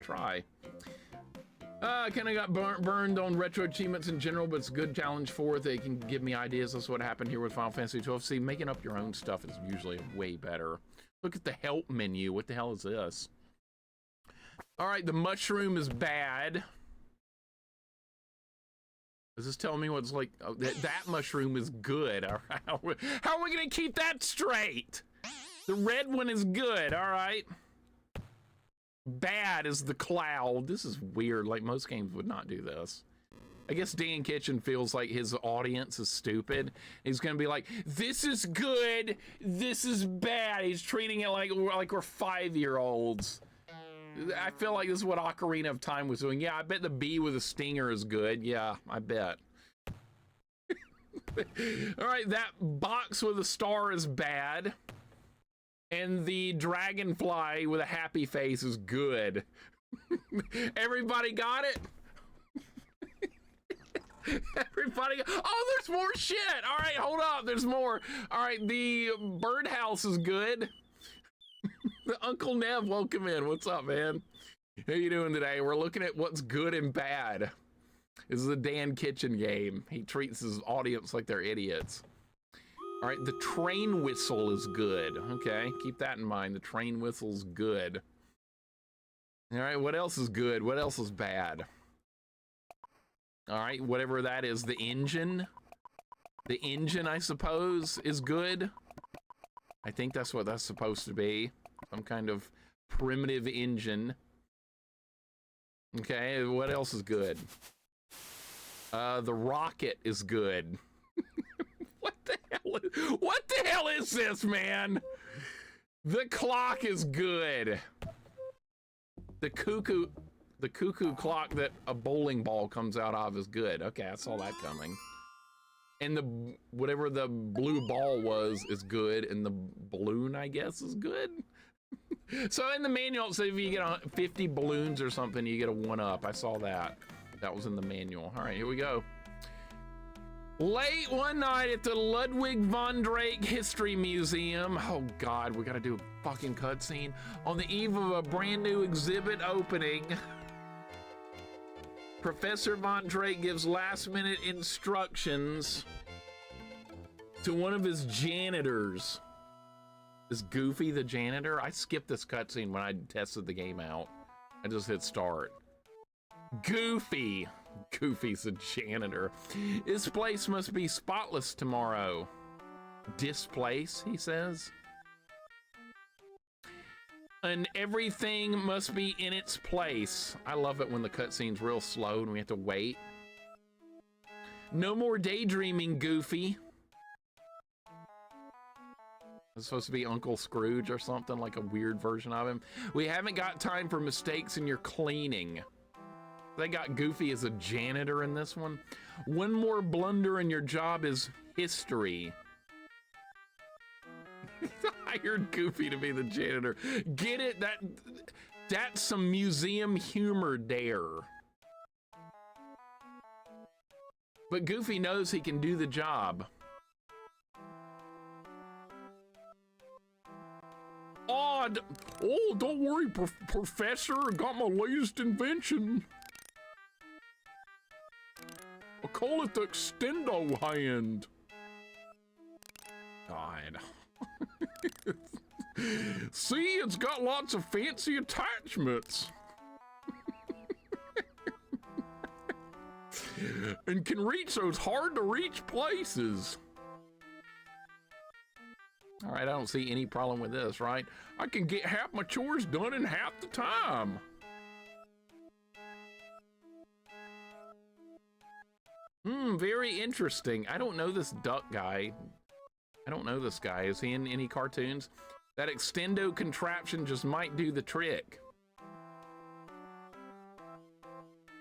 try. Kind of got burned on retro achievements in general, but it's a good challenge for it. They can give me ideas. That's what happened here with Final Fantasy 12. See, making up your own stuff is usually way better. Look at the help menu. What the hell is this? All right, the mushroom is bad. Is this telling me what's like? Oh, that mushroom is good. All right, how are we gonna keep that straight? The red one is good. All right. Bad is the cloud. This is weird. Like, most games would not do this. I guess Dan Kitchen feels like his audience is stupid. He's gonna be like, this is good, this is bad. He's treating it like we're 5-year-olds. I feel like this is what Ocarina of Time was doing. Yeah, I bet the bee with a stinger is good. Yeah, I bet. All right, that box with a star is bad. And the dragonfly with a happy face is good. Everybody got it? Everybody, oh, there's more shit. All right, hold up, there's more. All right, the birdhouse is good. Uncle Nev, welcome in. What's up, man? How you doing today? We're looking at what's good and bad. This is a Dan Kitchen game. He treats his audience like they're idiots. All right, the train whistle is good. Okay, keep that in mind. The train whistle's good. All right, what else is good? What else is bad? All right, whatever that is, the engine. The engine, I suppose, is good. I think that's what that's supposed to be. Some kind of primitive engine. Okay, what else is good? The rocket is good. What the hell is this, man? The clock is good. The cuckoo clock that a bowling ball comes out of is good. Okay, I saw that coming. And the whatever the blue ball was is good, and the balloon, I guess, is good. So in the manual, so if you get 50 balloons or something, you get a 1-up. I saw that. That was in the manual. All right, here we go. Late one night at the Ludwig von Drake History Museum. Oh God, we gotta do a fucking cutscene. On the eve of a brand new exhibit opening, Professor Von Drake gives last-minute instructions to one of his janitors. Is Goofy the janitor? I skipped this cutscene when I tested the game out. I just hit start. Goofy. Goofy's a janitor. This place must be spotless tomorrow. Displace, he says. And everything must be in its place. I love it when the cutscene's real slow and we have to wait. No more daydreaming, Goofy. It's supposed to be Uncle Scrooge or something, like a weird version of him. We haven't got time for mistakes in your cleaning. They got Goofy as a janitor in this one. One more blunder and your job is history. Hired Goofy to be the janitor. Get it? That's some museum humor there. But Goofy knows he can do the job. Odd. Oh, don't worry, Professor. I got my latest invention. I call it the extendo hand. God. See, it's got lots of fancy attachments. And can reach those hard to reach places. All right, I don't see any problem with this, right? I can get half my chores done in half the time. Very interesting. I don't know this duck guy. I don't know this guy. Is he in any cartoons? That extendo contraption just might do the trick.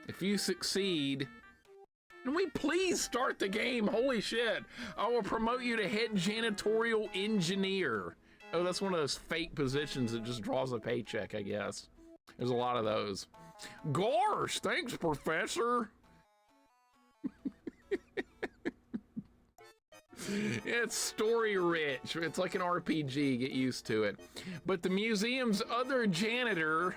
If you succeed, can we please start the game? Holy shit. I will promote you to head janitorial engineer. Oh, that's one of those fake positions that just draws a paycheck, I guess. There's a lot of those. Gosh, thanks, Professor. It's story rich. It's like an RPG. Get used to it. But the museum's other janitor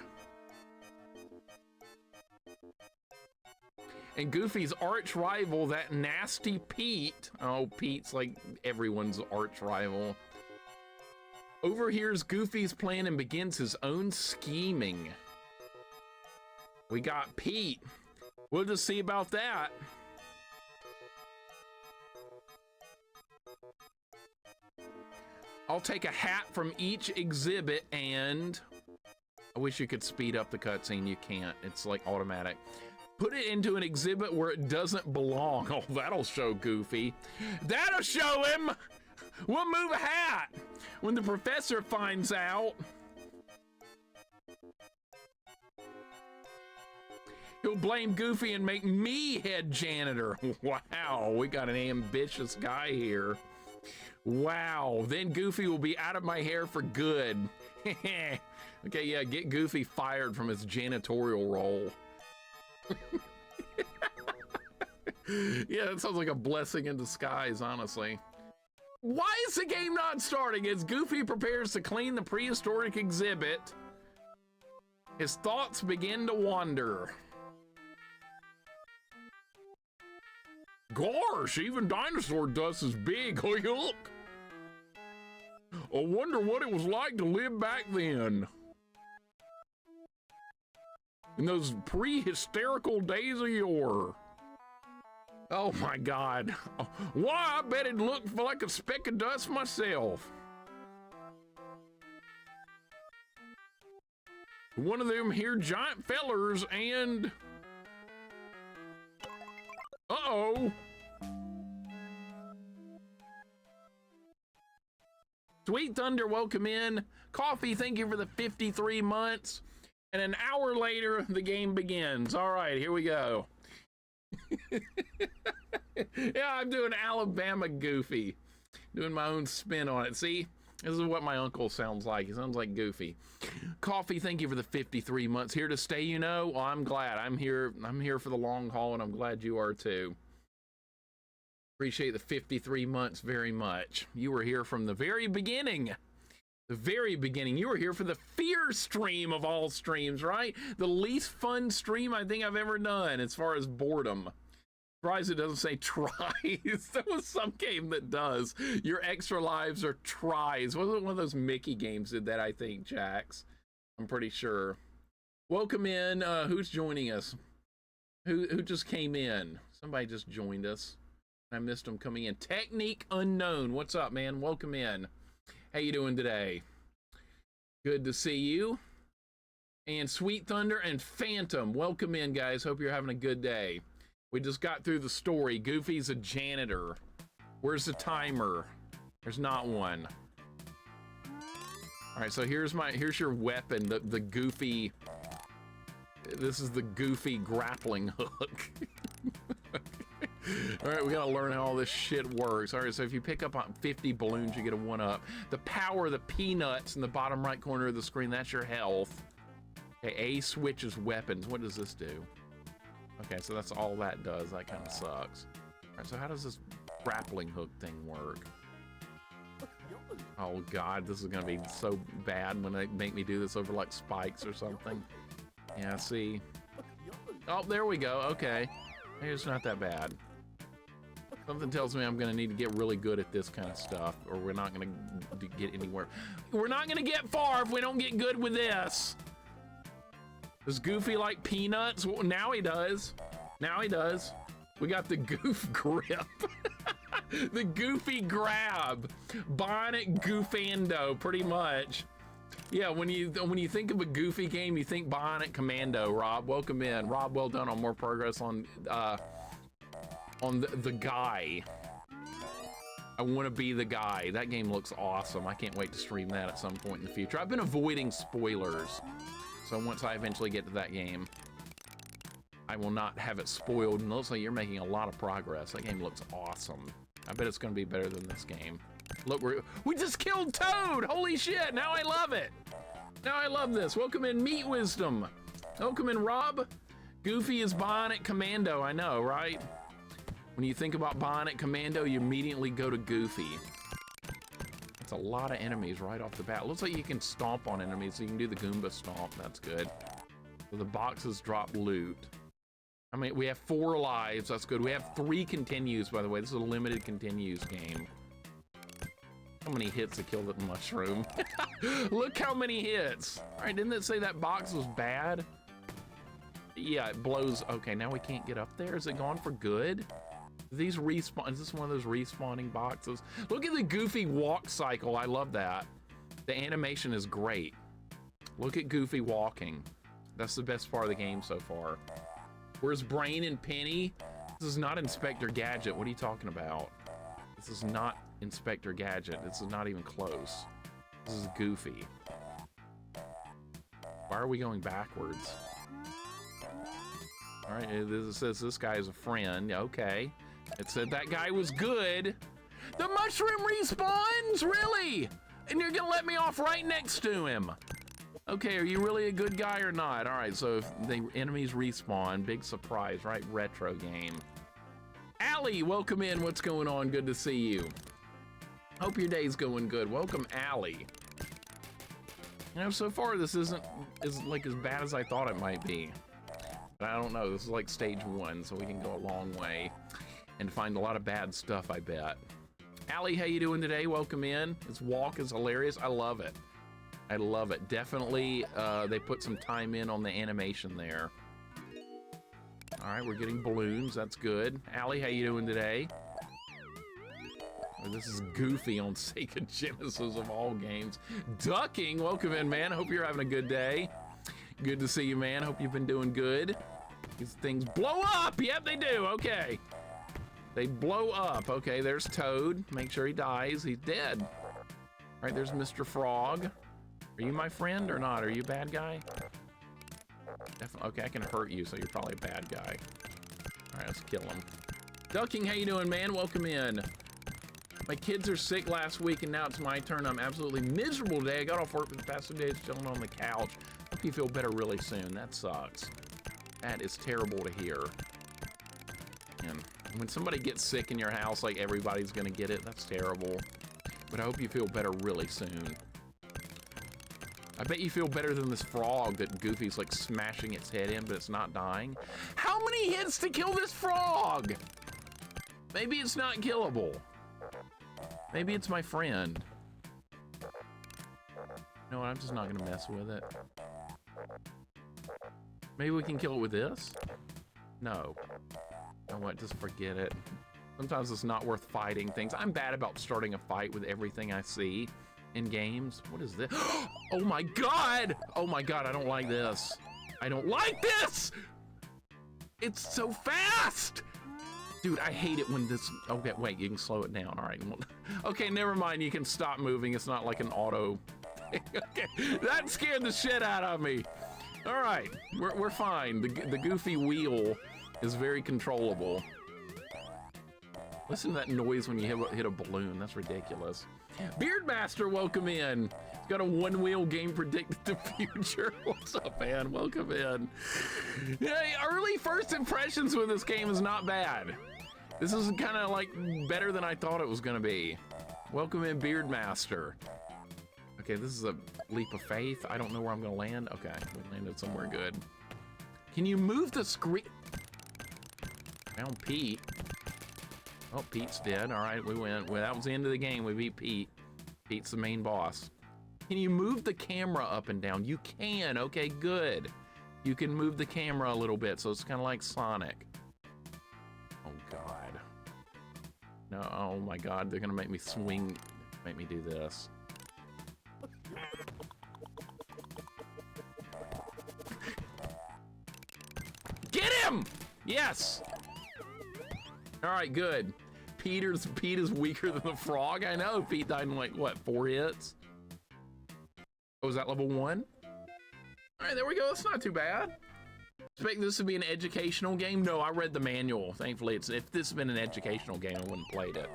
And Goofy's arch rival, that nasty Pete. Oh, Pete's like everyone's arch rival. Overhears Goofy's plan and begins his own scheming. We got Pete. We'll just see about that. I'll take a hat from each exhibit and... I wish you could speed up the cutscene. You can't. It's like automatic. Put it into an exhibit where it doesn't belong. Oh, that'll show Goofy. That'll show him! We'll move a hat when the professor finds out. He'll blame Goofy and make me head janitor. Wow, we got an ambitious guy here. Wow, then Goofy will be out of my hair for good. Okay, yeah, get Goofy fired from his janitorial role. Yeah, that sounds like a blessing in disguise, honestly. Why is the game not starting? As Goofy prepares to clean the prehistoric exhibit, his thoughts begin to wander. Gosh, even dinosaur dust is big. Oh, look. I wonder what it was like to live back then. In those prehistorical days of yore. Oh my God. Why, I bet it looked like a speck of dust myself. One of them here giant fellers and... Uh-oh. Sweet Thunder, welcome in. Coffee, thank you for the 53 months. And an hour later, the game begins. All right, here we go. Yeah, I'm doing Alabama Goofy. Doing my own spin on it. See? This is what my uncle sounds like. He sounds like Goofy. Coffee, thank you for the 53 months. Here to stay, you know? Well, I'm glad. I'm here for the long haul, and I'm glad you are too. Appreciate the 53 months very much. You were here from the very beginning. The very beginning. You were here for the fear stream of all streams, right? The least fun stream I think I've ever done as far as boredom. Surprised it doesn't say tries. There was some game that does. Your extra lives are tries. Wasn't one of those Mickey games did that, I think, Jax? I'm pretty sure. Welcome in. Who's joining us? Who just came in? Somebody just joined us. I missed them coming in. Technique Unknown. What's up, man? Welcome in. How you doing today? Good to see you. And Sweet Thunder and Phantom. Welcome in, guys. Hope you're having a good day. We just got through the story. Goofy's a janitor. Where's the timer? There's not one. All right, so here's your weapon, the Goofy. This is the Goofy grappling hook. All right, we gotta learn how all this shit works. All right, so if you pick up on 50 balloons, you get a 1-up. The power, the peanuts in the bottom right corner of the screen, that's your health. Okay, A switches weapons. What does this do? Okay, so that's all that does. That kind of sucks. All right, so how does this grappling hook thing work? Oh God, this is gonna be so bad when they make me do this over like spikes or something. Yeah, see? Oh, there we go, okay. Maybe it's not that bad. Something tells me I'm gonna need to get really good at this kind of stuff, or we're not gonna get anywhere. We're not gonna get far if we don't get good with this. Does Goofy like peanuts? Well, now he does. Now he does. We got the Goof grip. The Goofy grab. Bionic Goofando, pretty much. Yeah, when you think of a Goofy game, you think Bionic Commando. Rob, welcome in. Rob, well done on more progress on the guy. I want to be the guy. That game looks awesome. I can't wait to stream that at some point in the future. I've been avoiding spoilers, so once I eventually get to that game, I will not have it spoiled. And it looks like you're making a lot of progress. That game looks awesome. I bet it's going to be better than this game. Look, we just killed Toad! Holy shit, now I love it! Now I love this. Welcome in, Meat Wisdom. Welcome in, Rob. Goofy is Bionic Commando, I know, right? When you think about Bionic Commando, you immediately go to Goofy. That's a lot of enemies right off the bat. Looks like you can stomp on enemies, so you can do the Goomba stomp. That's good. So the boxes drop loot. I mean, we have 4 lives. That's good. We have 3 continues, by the way. This is a limited continues game. How many hits to kill that mushroom? Look how many hits. All right, didn't it say that box was bad? Yeah, it blows. Okay, now we can't get up there. Is it gone for good? These respawn. Is this one of those respawning boxes? Look at the Goofy walk cycle. I love that. The animation is great. Look at Goofy walking. That's the best part of the game so far. Where's Brain and Penny? This is not Inspector Gadget. What are you talking about? This is not Inspector Gadget. This is not even close. This is Goofy. Why are we going backwards? All right, it says this guy is a friend. Okay. It said that guy was good. The mushroom respawns? Really? And you're gonna let me off right next to him? Okay, are you really a good guy or not? All right, so if the enemies respawn, big surprise, right? Retro game. Allie, welcome in. What's going on? Good to see you. Hope your day's going good. Welcome, Allie. You know, so far this isn't as bad as I thought it might be. But I don't know. This is like stage 1, so we can go a long way and find a lot of bad stuff, I bet. Allie, how you doing today? Welcome in. This walk is hilarious. I love it. I love it. Definitely, they put some time in on the animation there. All right, we're getting balloons. That's good. Allie, how you doing today? This is Goofy on Sega Genesis of all games. Ducking, welcome in, man. Hope you're having a good day. Good to see you, man. Hope you've been doing good. These things blow up. Yep, they do. Okay. They blow up. Okay, there's Toad. Make sure he dies. He's dead. All right, there's Mr. Frog. Are you my friend or not? Are you a bad guy? Okay, I can hurt you, so you're probably a bad guy. All right, let's kill him. Ducking, how you doing, man? Welcome in. My kids are sick last week, and now it's my turn. I'm absolutely miserable today. I got off work for the past 2 days, chilling on the couch. Hope you feel better really soon. That sucks. That is terrible to hear. And when somebody gets sick in your house, like everybody's gonna get it, that's terrible. But I hope you feel better really soon. I bet you feel better than this frog that Goofy's like smashing its head in, but it's not dying. How many hits to kill this frog? Maybe it's not killable. Maybe it's my friend. You know what, I'm just not gonna mess with it. Maybe we can kill it with this? No. You know what, just forget it. Sometimes it's not worth fighting things. I'm bad about starting a fight with everything I see in games. What is this? Oh my god! Oh my god, I don't like this. I don't like this! It's so fast! Dude, I hate it when this... Okay, wait, you can slow it down. All right. Okay, never mind. You can stop moving. It's not like an auto... Okay, that scared the shit out of me. All right, we're fine. The Goofy wheel is very controllable. Listen to that noise when you hit a balloon. That's ridiculous. Beardmaster, welcome in. He's got a one-wheel game predicted the future. What's up, man? Welcome in. Hey, early first impressions with this game is not bad. This is kind of like better than I thought it was gonna be. Welcome in, Beardmaster. Okay, this is a leap of faith. I don't know where I'm gonna land. Okay, we landed somewhere good. Can you move the screen? Found Pete. Oh, Pete's dead. All right, we went. Well, that was the end of the game. We beat Pete. Pete's the main boss. Can you move the camera up and down? You can. Okay, good. You can move the camera a little bit, so it's kind of like Sonic. Oh, God. No, oh, my God. They're going to make me swing, make me do this. Get him! Yes! All right, good. Pete is weaker than the frog. I know. Pete died in like, what, 4 hits? Oh, is that level 1? All right, there we go. That's not too bad. Expect this to be an educational game? No, I read the manual. Thankfully, if this had been an educational game, I wouldn't have played it.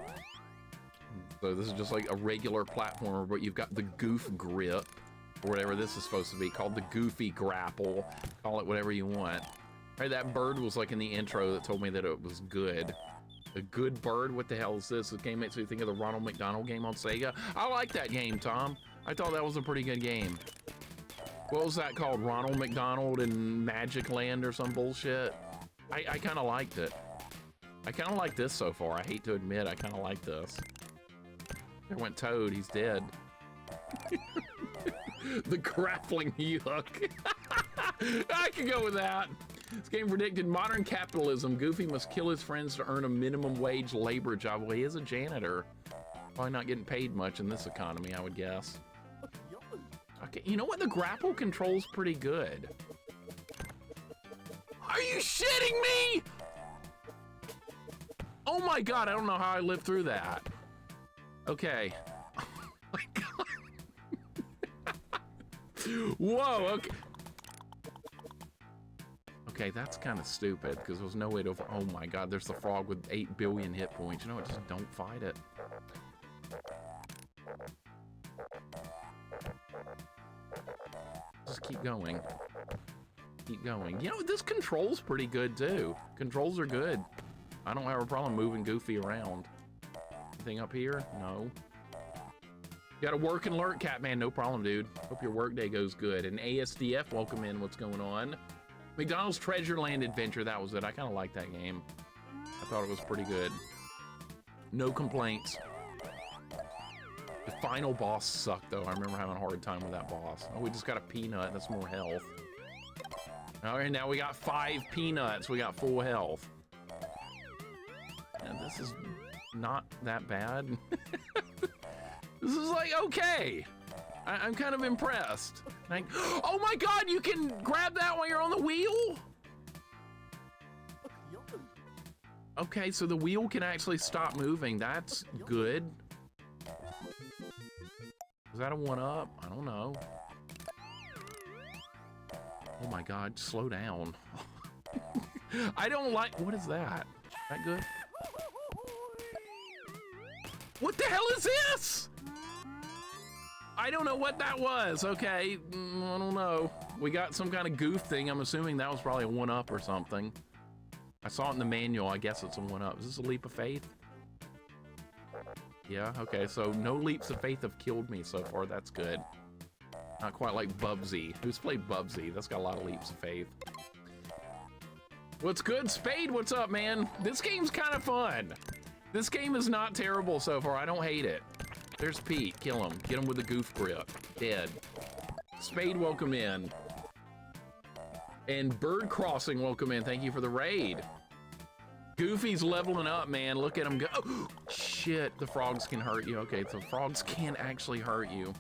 So this is just like a regular platformer, but you've got the Goof Grip, or whatever this is supposed to be, called the Goofy Grapple. Call it whatever you want. Right, that bird was like in the intro that told me that it was good. A good bird? What the hell is this? The game makes me think of the Ronald McDonald game on Sega. I like that game, Tom. I thought that was a pretty good game. What was that called? Ronald McDonald in Magic Land or some bullshit? I kind of liked it. I kind of like this so far. I hate to admit, I kind of like this. There went Toad. He's dead. The grappling hook. I can go with that. This game predicted modern capitalism. Goofy must kill his friends to earn a minimum wage labor job. Well, he is a janitor. Probably not getting paid much in this economy, I would guess. Okay, you know what? The grapple control's pretty good. Are you shitting me? Oh my God, I don't know how I lived through that. Okay. Oh my God. Whoa, okay. Okay, that's kind of stupid because there's no way to, oh my God, there's the frog with 8 billion hit points. You know what, just don't fight it. Just keep going. Keep going. You know, this control's pretty good too. Controls are good. I don't have a problem moving Goofy around. Anything up here? No. You gotta work and learn, Catman. No problem, dude. Hope your workday goes good. And ASDF, welcome in. What's going on? McDonald's Treasure Land Adventure. That was it. I kind of liked that game. I thought it was pretty good. No complaints. The final boss sucked, though. I remember having a hard time with that boss. Oh, we just got a peanut. That's more health. All right, now we got 5 peanuts. We got full health. And this is not that bad. This is like, okay. I'm kind of impressed. Like, oh my God, you can grab that while you're on the wheel? Okay, so the wheel can actually stop moving. That's good. Is that a 1-up? I don't know. Oh my God, slow down. I don't like, what is that? Is that good? What the hell is this? I don't know what that was. Okay, I don't know. We got some kind of goof thing. I'm assuming that was probably a 1-up or something. I saw it in the manual. I guess it's a 1-up. Is this a leap of faith? Yeah, okay, so no leaps of faith have killed me so far. That's good. Not quite like Bubsy. Who's played Bubsy? That's got a lot of leaps of faith. What's good? Spade, what's up, man? This game's kind of fun. This game is not terrible so far. I don't hate it. There's Pete. Kill him. Get him with the goof grip. Dead. Spade, welcome in. And Bird Crossing, welcome in. Thank you for the raid. Goofy's leveling up, man. Look at him go. Oh, shit, the frogs can hurt you. Okay, so frogs can actually hurt you.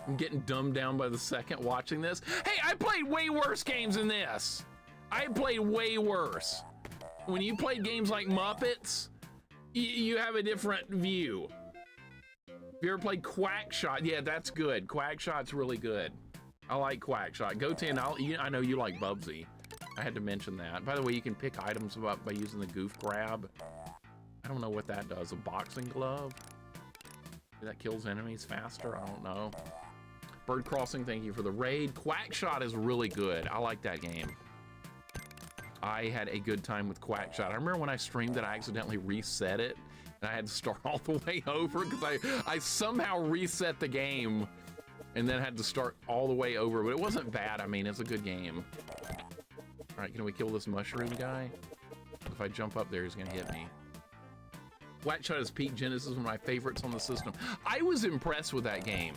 I'm getting dumbed down by the second watching this. Hey, I played way worse games than this. I played way worse. When you play games like Muppets, you have a different view. Have you ever played Quackshot? Yeah, that's good. Quackshot's really good. I like Quackshot. Go 10. I know you like Bubsy. I had to mention that. By the way, you can pick items up by using the goof grab. I don't know what that does. A boxing glove? That kills enemies faster? I don't know. Bird Crossing, thank you for the raid. Quackshot is really good. I like that game. I had a good time with Quackshot. I remember when I streamed it, I accidentally reset it. And I had to start all the way over because I somehow reset the game and then had to start all the way over. But it wasn't bad. I mean, it's a good game. All right, can we kill this mushroom guy? If I jump up there, he's gonna hit me. Quackshot is Peak Genesis, one of my favorites on the system. I was impressed with that game.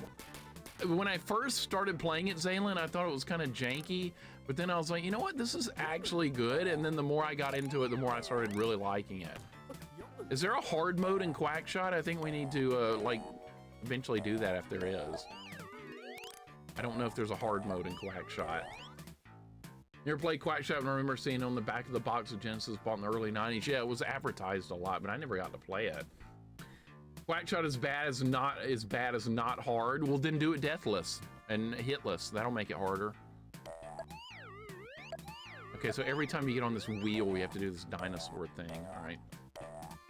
When I first started playing it, Zaylin, I thought it was kind of janky, but then I was like, you know what? This is actually good. And then the more I got into it, the more I started really liking it. Is there a hard mode in Quackshot? I think we need to like eventually do that if there is. I don't know if there's a hard mode in Quackshot. You ever played Quackshot? And I remember seeing on the back of the box of Genesis bought in the early 90s. Yeah, it was advertised a lot, but I never got to play it. Quackshot is bad as not hard. Well, then do it deathless and hitless. That'll make it harder. Okay, so every time you get on this wheel, we have to do this dinosaur thing. All right.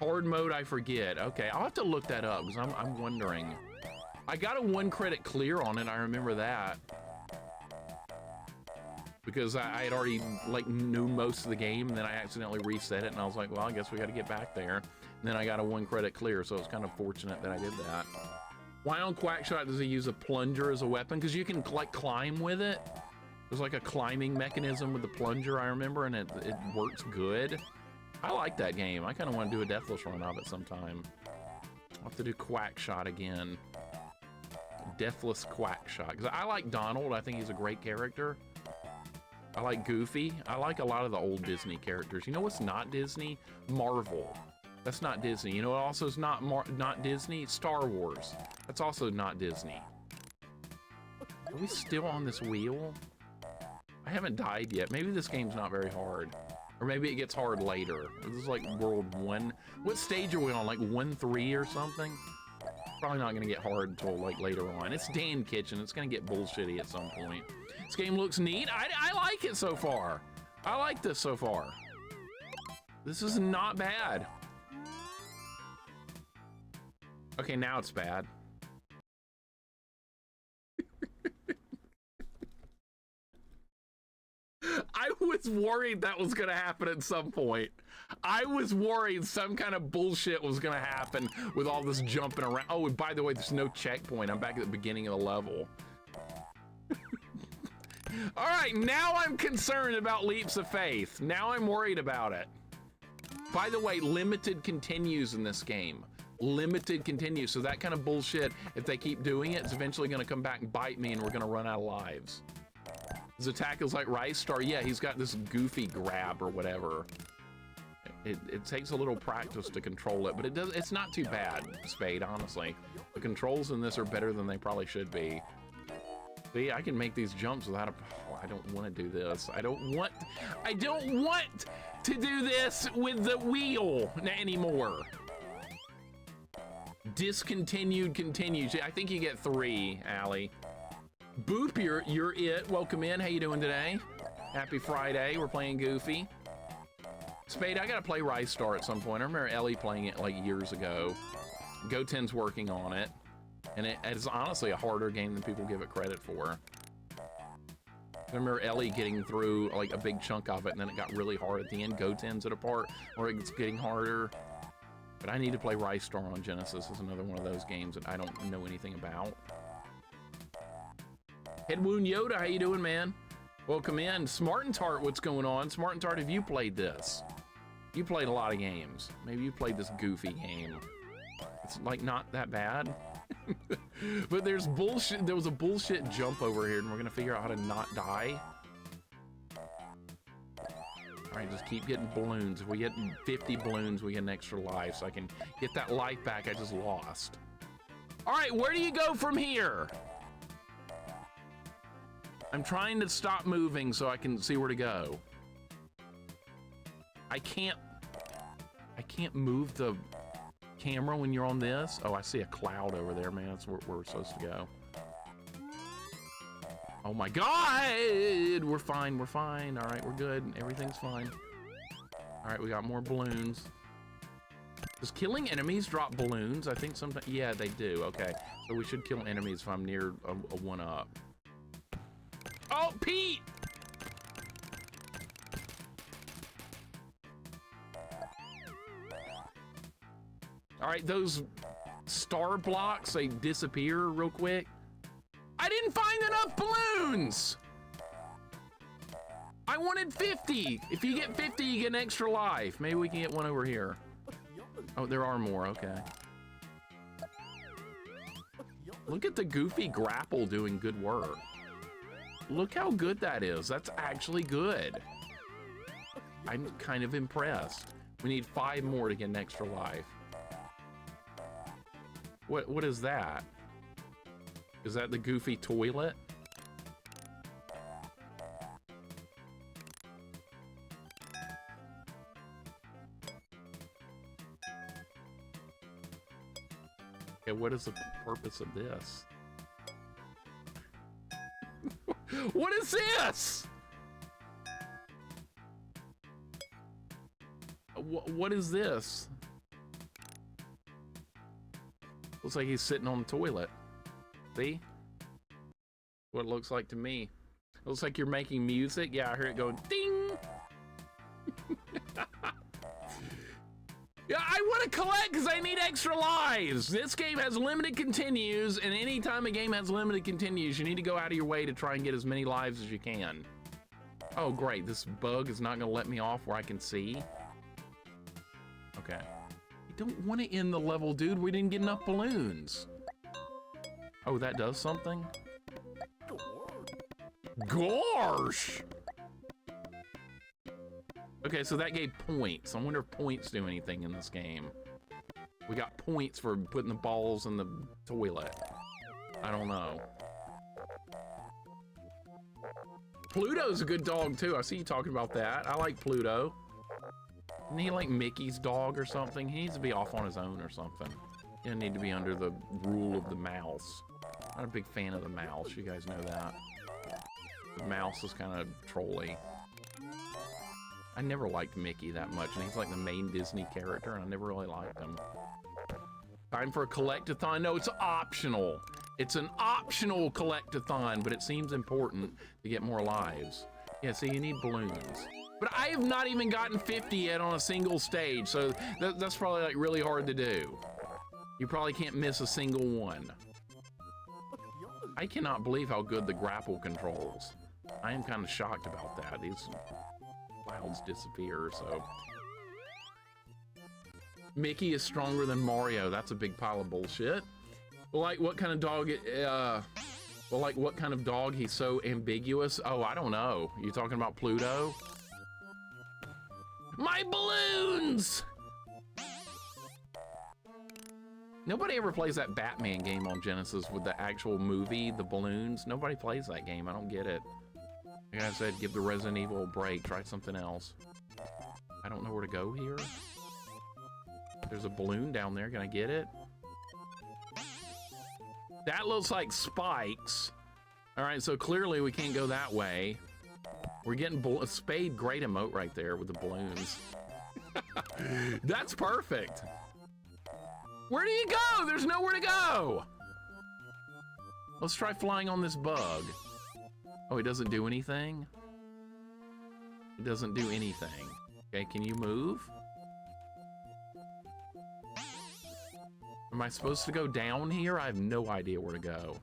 Hard mode, I forget. Okay, I'll have to look that up because I'm wondering. I got a 1 credit clear on it. I remember that. Because I had already like knew most of the game, and then I accidentally reset it, and I was like, well, I guess we got to get back there. And then I got a 1 credit clear, so it was kind of fortunate that I did that. Why on Quackshot does he use a plunger as a weapon? Because you can like climb with it. There's like a climbing mechanism with the plunger, I remember, and it works good. I like that game. I kind of want to do a deathless run of it sometime. I'll have to do Quack Shot again. Deathless Quack Shot. Because I like Donald. I think he's a great character. I like Goofy. I like a lot of the old Disney characters. You know what's not Disney? Marvel. That's not Disney. You know what also is not Disney? Star Wars. That's also not Disney. Are we still on this wheel? I haven't died yet. Maybe this game's not very hard. Or maybe it gets hard later. This is like World 1. What stage are we on? Like 1-3 or something? Probably not gonna get hard until like later on. It's Dan Kitchen. It's gonna get bullshitty at some point. This game looks neat. I like it so far. I like this so far. This is not bad. Okay, now it's bad. I was worried that was gonna happen at some point. I was worried some kind of bullshit was gonna happen with all this jumping around. Oh, and by the way, there's no checkpoint. I'm back at the beginning of the level. All right, now I'm concerned about leaps of faith. Now I'm worried about it. By the way, limited continues in this game. Limited continues, so that kind of bullshit, if they keep doing it, it's eventually gonna come back and bite me and we're gonna run out of lives. His attack is like Rice Star. Yeah, he's got this goofy grab or whatever. It takes a little practice to control it, but it's not too bad, Spade, honestly. The controls in this are better than they probably should be. See, I can make these jumps without a... Oh, I don't want to do this. I don't want to do this with the wheel anymore. Discontinued continues. I think you get 3, Allie. Boop, you're it. Welcome in. How you doing today? Happy Friday. We're playing Goofy. Spade, I gotta play Rice Star at some point. I remember Ellie playing it like years ago. Goten's working on it. And it is honestly a harder game than people give it credit for. I remember Ellie getting through like a big chunk of it and then it got really hard at the end. Goten's at a part where it's getting harder. But I need to play Rice Star on Genesis. It's another one of those games that I don't know anything about. Head Wound Yoda, how you doing, man? Welcome in. Smart and Tart, what's going on? Smart and Tart, have you played this? You played a lot of games. Maybe you played this Goofy game. It's like not that bad. But there's bullshit. There was a bullshit jump over here and we're gonna figure out how to not die. All right, just keep getting balloons. If we get 50 balloons, we get an extra life, so I can get that life back I just lost. All right, where do you go from here? I'm trying to stop moving so I can see where to go. I can't move the camera when you're on this. Oh, I see a cloud over there, man. That's where we're supposed to go. Oh my God! We're fine, we're fine. All right, we're good. Everything's fine. All right, we got more balloons. Does killing enemies drop balloons? I think sometimes, yeah, they do. Okay, so we should kill enemies if I'm near a 1-up. Oh, Pete! All right, those star blocks, they disappear real quick. I didn't find enough balloons! I wanted 50. If you get 50, you get an extra life. Maybe we can get one over here. Oh, there are more, okay. Look at the Goofy grapple doing good work. Look how good that is. That's actually good. I'm kind of impressed. We need 5 more to get an extra life. What is that? Is that the Goofy toilet? Okay, what is the purpose of this? What is this? What is this? Looks like he's sitting on the toilet. See? What it looks like to me. It looks like you're making music. Yeah, I hear it going ding. Yeah, I want to collect because I need extra lives. This game has limited continues, and anytime a game has limited continues, you need to go out of your way to try and get as many lives as you can. Oh, great. This bug is not going to let me off where I can see. Okay. You don't want to end the level, dude. We didn't get enough balloons. Oh, that does something? Gosh! Okay, so that gave points. I wonder if points do anything in this game. We got points for putting the balls in the toilet. I don't know. Pluto's a good dog, too. I see you talking about that. I like Pluto. Isn't he like Mickey's dog or something? He needs to be off on his own or something. He doesn't need to be under the rule of the mouse. Not a big fan of the mouse. You guys know that. The mouse is kind of trolly. I never liked Mickey that much, and he's like the main Disney character, and I never really liked him. Time for a collect-a-thon. No, it's optional. It's an optional collect-a-thon, but it seems important to get more lives. Yeah, so you need balloons. But I have not even gotten 50 yet on a single stage, so that's probably like really hard to do. You probably can't miss a single one. I cannot believe how good the grapple controls. I am kind of shocked about that. These clouds disappear, so. Mickey is stronger than Mario. That's a big pile of bullshit. Like, what kind of dog, well, like, what kind of dog? He's so ambiguous. Oh, I don't know. You talking about Pluto? My balloons! Nobody ever plays that Batman game on Genesis with the actual movie, the balloons. Nobody plays that game. I don't get it. Like I said, give the Resident Evil a break. Try something else. I don't know where to go here. There's a balloon down there. Can I get it? That looks like spikes. All right, so clearly we can't go that way. We're getting a Spade great emote right there with the balloons. That's perfect. Where do you go? There's nowhere to go. Let's try flying on this bug. Oh, it doesn't do anything? It doesn't do anything. Okay, can you move? Am I supposed to go down here? I have no idea where to go.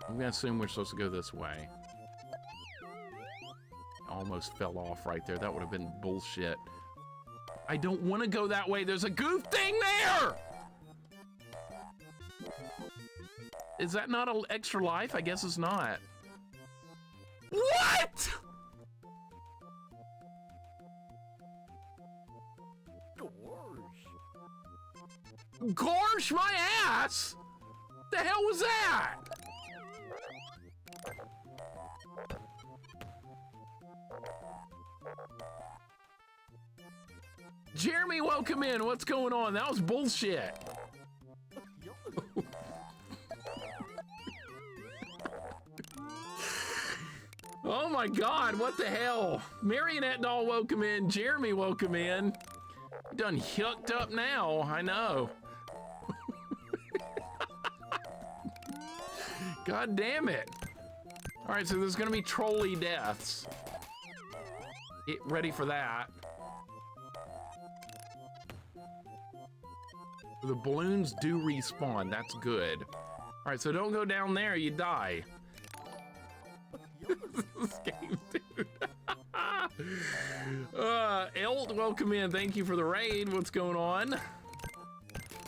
I'm gonna assume we're supposed to go this way. Almost fell off right there. That would have been bullshit. I don't want to go that way. There's a goof thing there! Is that not an extra life? I guess it's not. What? Gosh, my ass! The hell was that? Jeremy, welcome in. What's going on? That was bullshit. Oh my God, what the hell? Marionette Doll, welcome in. Jeremy, welcome in. Done hooked up now, I know. God damn it. All right, so there's gonna be trolley deaths. Get ready for that. The balloons do respawn, that's good. All right, so don't go down there, you die. This game, dude. Elt, welcome in. Thank you for the raid. What's going on?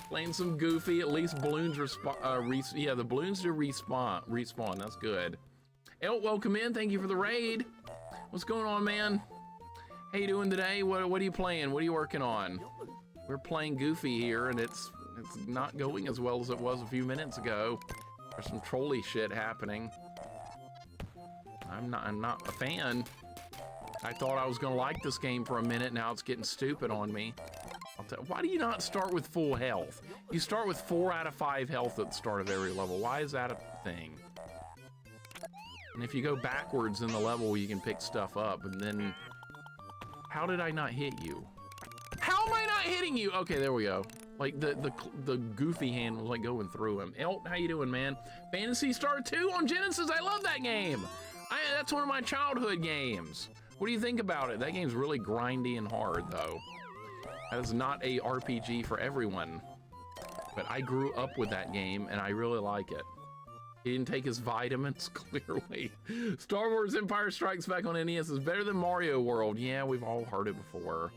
Playing some Goofy. At least balloons respawn. Yeah, the balloons do respawn. That's good. Elt, welcome in. Thank you for the raid. What's going on, man? How you doing today? What are you playing? What are you working on? We're playing Goofy here, and it's not going as well as it was a few minutes ago. There's some trolley shit happening. I'm not a fan. I thought I was gonna like this game for a minute. Now it's getting stupid on me. Why do you not start with full health? You start with 4 out of 5 health at the start of every level. Why is that a thing? And if you go backwards in the level, you can pick stuff up. And then, how did I not hit you? How am I not hitting you? Okay, there we go. Like the Goofy hand was like going through him. Elt, how you doing, man? Phantasy Star 2 on Genesis. I love that game. That's one of my childhood games. What do you think about it? That game's really grindy and hard, though. That is not a RPG for everyone. But I grew up with that game, and I really like it. He didn't take his vitamins, clearly. Star Wars Empire Strikes Back on NES is better than Mario World. Yeah, we've all heard it before.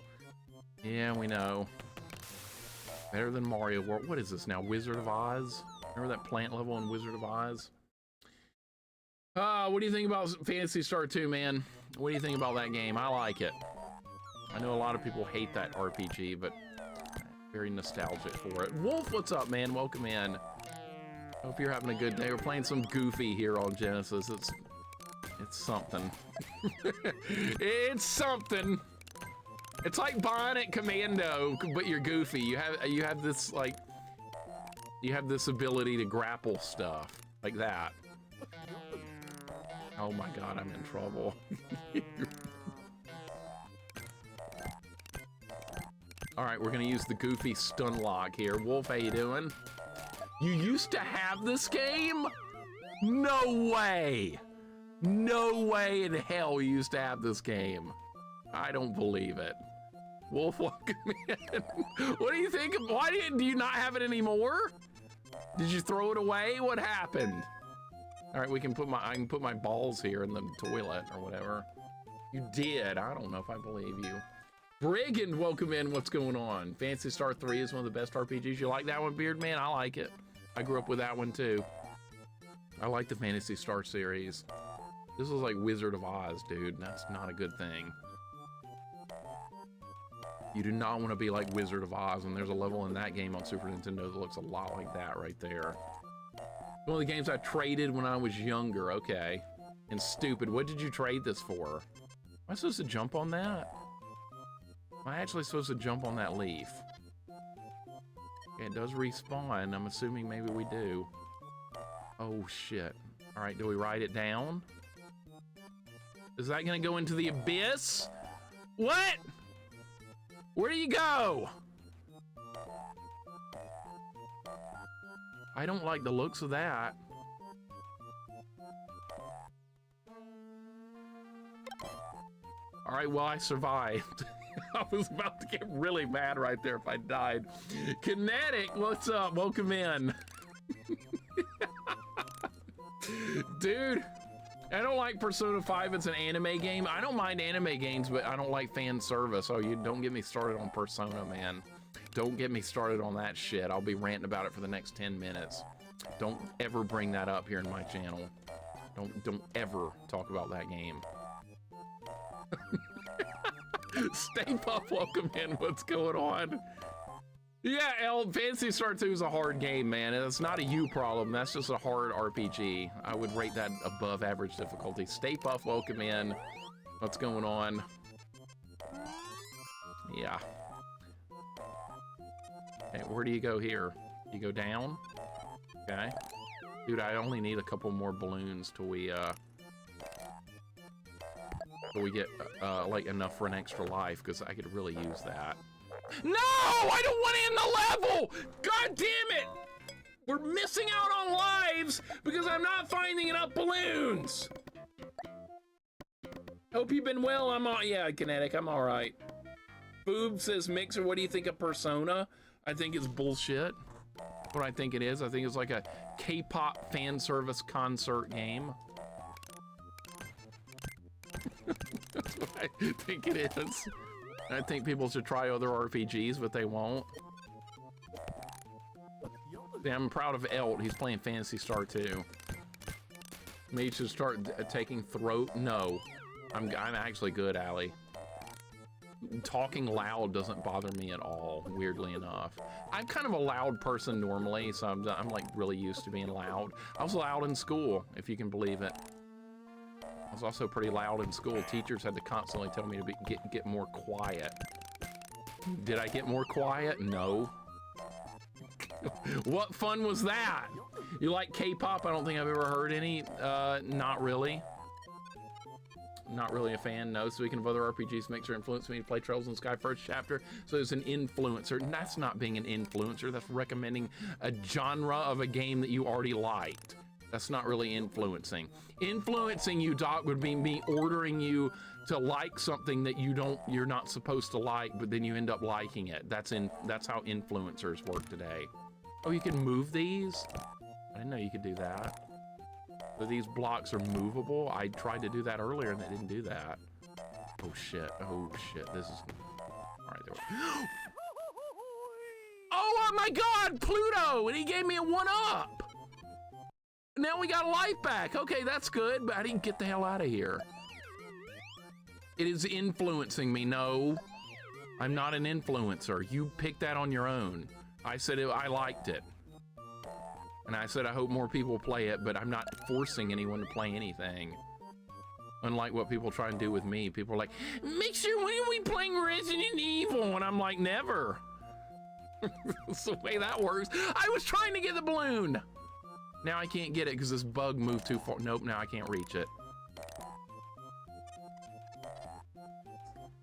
Yeah, we know. Better than Mario World. What is this now? Wizard of Oz? Remember that plant level in Wizard of Oz? What do you think about Phantasy Star 2, man? What do you think about that game? I like it. I know a lot of people hate that RPG, but very nostalgic for it. Wolf, what's up, man? Welcome in. Hope you're having a good day. We're playing some Goofy here on Genesis. It's something. It's something. It's like Bionic Commando, but you're Goofy. You have this like you have this ability to grapple stuff like that. Oh my God, I'm in trouble. All right, we're gonna use the Goofy stun lock here. Wolf, how you doing? You used to have this game? No way! No way in hell you used to have this game. I don't believe it. Wolf, welcome in. What do you think? Why do you not have it anymore? Did you throw it away? What happened? All right, I can put my balls here in the toilet or whatever. You did. I don't know if I believe you. Brigand, welcome in. What's going on? Phantasy Star 3 is one of the best RPGs. You like that one, Beard Man? I like it. I grew up with that one too. I like the Phantasy Star series. This is like Wizard of Oz, dude. That's not a good thing. You do not want to be like Wizard of Oz, and there's a level in that game on Super Nintendo that looks a lot like that right there. One of the games I traded when I was younger. Okay. And stupid. What did you trade this for? Am I supposed to jump on that? Am I actually supposed to jump on that leaf? Okay, it does respawn. I'm assuming maybe we do. Oh, shit. All right, do we write it down? Is that gonna go into the abyss? What? Where do you go? I don't like the looks of that. All right, well, I survived. I was about to get really mad right there if I died. Kinetic, what's up? Welcome in. Dude, I don't like Persona 5. It's an anime game. I don't mind anime games, but I don't like fan service. Oh, you don't get me started on Persona, man. Don't get me started on that shit. I'll be ranting about it for the next 10 minutes. Don't ever bring that up here in my channel. Don't ever talk about that game. Stay Puff, welcome in. What's going on? Yeah, Phantasy Star 2 is a hard game, man. It's not a you problem. That's just a hard RPG. I would rate that above average difficulty. Stay Puff, welcome in. What's going on? Yeah. Okay, where do you go here? You go down? Okay. Dude, I only need a couple more balloons till we get like enough for an extra life, because I could really use that. No, I don't want to end the level. God damn it. We're missing out on lives because I'm not finding enough balloons. Hope you've been well. I'm all, yeah, Kinetic, I'm all right. Boob says, Mixer, what do you think of Persona? I think it's bullshit. What I think it is, I think it's like a K-pop fan service concert game. That's what I think it is. I think people should try other RPGs, but they won't. Yeah, I'm proud of Elt. He's playing Phantasy Star 2. Maybe you should start taking throat. No, I'm actually good, Allie. Talking loud doesn't bother me at all, weirdly enough. I'm kind of a loud person normally, so I'm like really used to being loud. I was loud in school, if you can believe it. I was also pretty loud in school. Teachers had to constantly tell me to get more quiet. Did I get more quiet? No. What fun was that? You like K-pop? I don't think I've ever heard any. Not really. Not really a fan, no. Speaking of other RPGs, Mixer influenced me to play Trails in the Sky first chapter. So it's an influencer. And that's not being an influencer. That's recommending a genre of a game that you already liked. That's not really influencing. Influencing you, Doc, would be me ordering you to like something that you're not supposed to like, but then you end up liking it. That's how influencers work today. Oh, you can move these? I didn't know you could do that. So these blocks are movable. I tried to do that earlier and they didn't do that. Oh shit, this is... All right, there we go. Oh my God, Pluto, and he gave me a 1-up. Now we got a life back. Okay, that's good, but I didn't get the hell out of here. It is influencing me. No, I'm not an influencer. You picked that on your own. I said I liked it. And I said I hope more people play it, but I'm not forcing anyone to play anything. Unlike what people try and do with me. People are like, Mixer, when are we playing Resident Evil? And I'm like, never. That's the way that works. I was trying to get the balloon. Now I can't get it because this bug moved too far. Nope, now I can't reach it.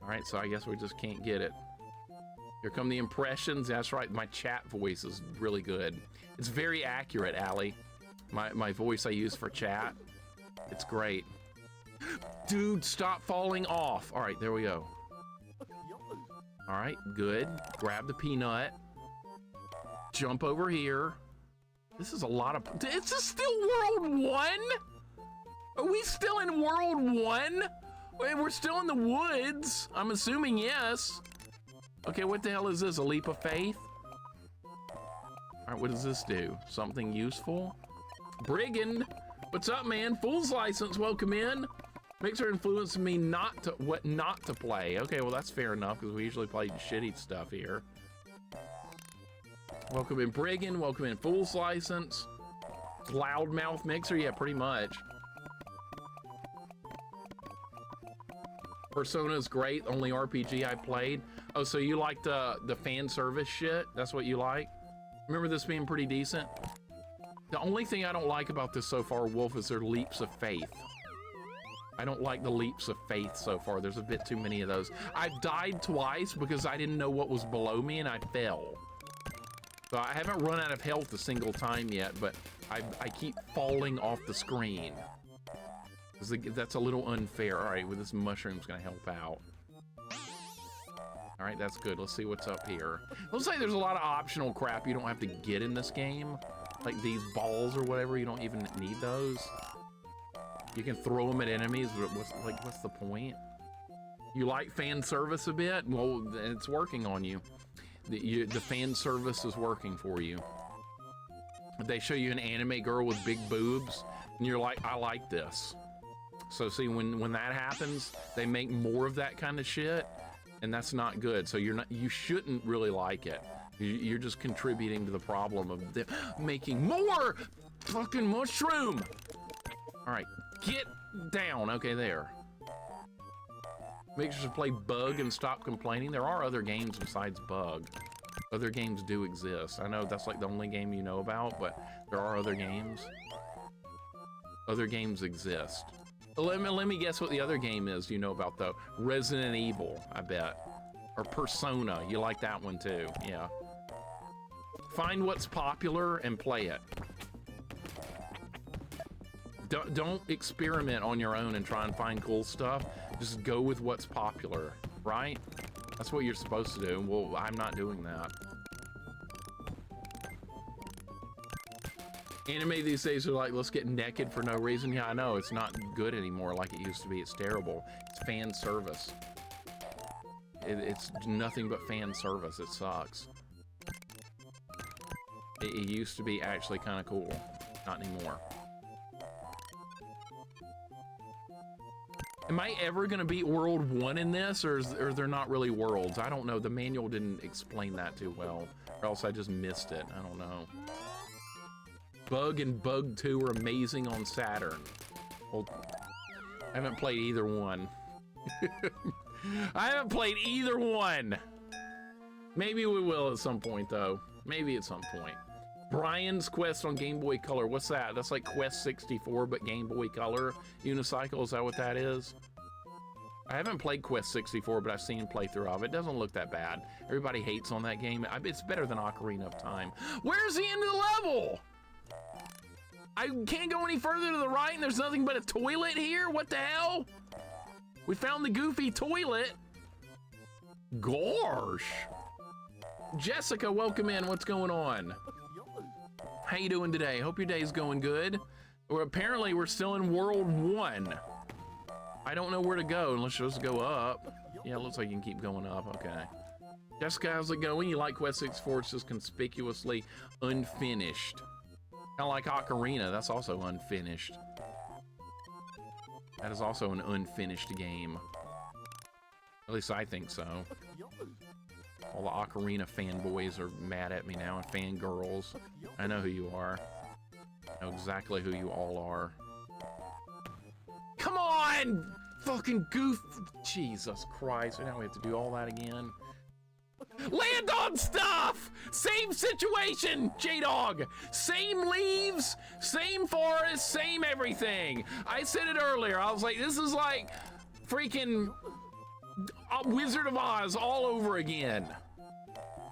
All right, so I guess we just can't get it. Here come the impressions. That's right, my chat voice is really good. It's very accurate, Allie. My voice I use for chat. It's great. Dude, stop falling off. All right, there we go. All right, good. Grab the peanut. Jump over here. This is a lot of... Is this still World 1? Are we still in World 1? Wait, we're still in the woods. I'm assuming yes. Okay, what the hell is this? A leap of faith? All right, what does this do? Something useful? Brigand, what's up, man? Fool's license, welcome in. Mixer influenced me not to play. Okay, well that's fair enough because we usually play shitty stuff here. Welcome in Brigand, welcome in Fool's license. Loudmouth Mixer, yeah, pretty much. Persona's great, only RPG I played. Oh, so you like the fan service shit? That's what you like? Remember this being pretty decent? The only thing I don't like about this so far, Wolf, is their leaps of faith. I don't like the leaps of faith so far. There's a bit too many of those. I've died twice because I didn't know what was below me and I fell. So I haven't run out of health a single time yet, but I keep falling off the screen. That's a little unfair. All right, well, this mushroom's gonna help out. All right, that's good. Let's see what's up here. Looks like there's a lot of optional crap you don't have to get in this game. Like these balls or whatever, you don't even need those. You can throw them at enemies, but what's the point? You like fan service a bit? Well, it's working on you. The fan service is working for you. They show you an anime girl with big boobs, and you're like, I like this. So see, when that happens, they make more of that kind of shit, and that's not good. So you shouldn't really like it. You're just contributing to the problem of making more fucking mushroom. All right, get down. Okay, there. Make sure to play Bug and stop complaining. There are other games besides Bug. Other games do exist. I know that's like the only game you know about, but there are other games. Other games exist. Let me guess what the other game is you know about though. Resident Evil, I bet. Or Persona, you like that one too, yeah. Find what's popular and play it. Don't experiment on your own and try and find cool stuff. Just go with what's popular, right? That's what you're supposed to do. Well, I'm not doing that. Anime these days are like, let's get naked for no reason. Yeah, I know, it's not good anymore like it used to be. It's terrible. It's fan service. It's nothing but fan service. It sucks. It used to be actually kind of cool. Not anymore. Am I ever gonna beat World 1 in this, or they're not really worlds? I don't know. The manual didn't explain that too well, or else I just missed it. I don't know. Bug and Bug 2 are amazing on Saturn. Well, I haven't played either one. I haven't played either one. Maybe we will at some point, though. Maybe at some point. Brian's Quest on Game Boy Color. What's that? That's like Quest 64, but Game Boy Color unicycle. Is that what that is? I haven't played Quest 64, but I've seen playthrough of it. It doesn't look that bad. Everybody hates on that game. It's better than Ocarina of Time. Where's the end of the level? I can't go any further to the right and there's nothing but a toilet here? What the hell? We found the Goofy toilet. Gosh. Jessica, welcome in. What's going on? How you doing today? Hope your day's going good. Well, apparently we're still in World 1. I don't know where to go unless you're supposed to go up. Yeah, it looks like you can keep going up. Okay. Jessica, how's it going? You like Quest 64? It's just conspicuously unfinished. Kind of like Ocarina. That's also unfinished. That is also an unfinished game. At least I think so. All the Ocarina fanboys are mad at me now, and fangirls. I know who you are. I know exactly who you all are. Come on! Fucking goof. Jesus Christ. Now we have to do all that again. Land on stuff! Same situation, J-Dog. Same leaves, same forest, same everything. I said it earlier. I was like, this is like freaking Wizard of Oz all over again.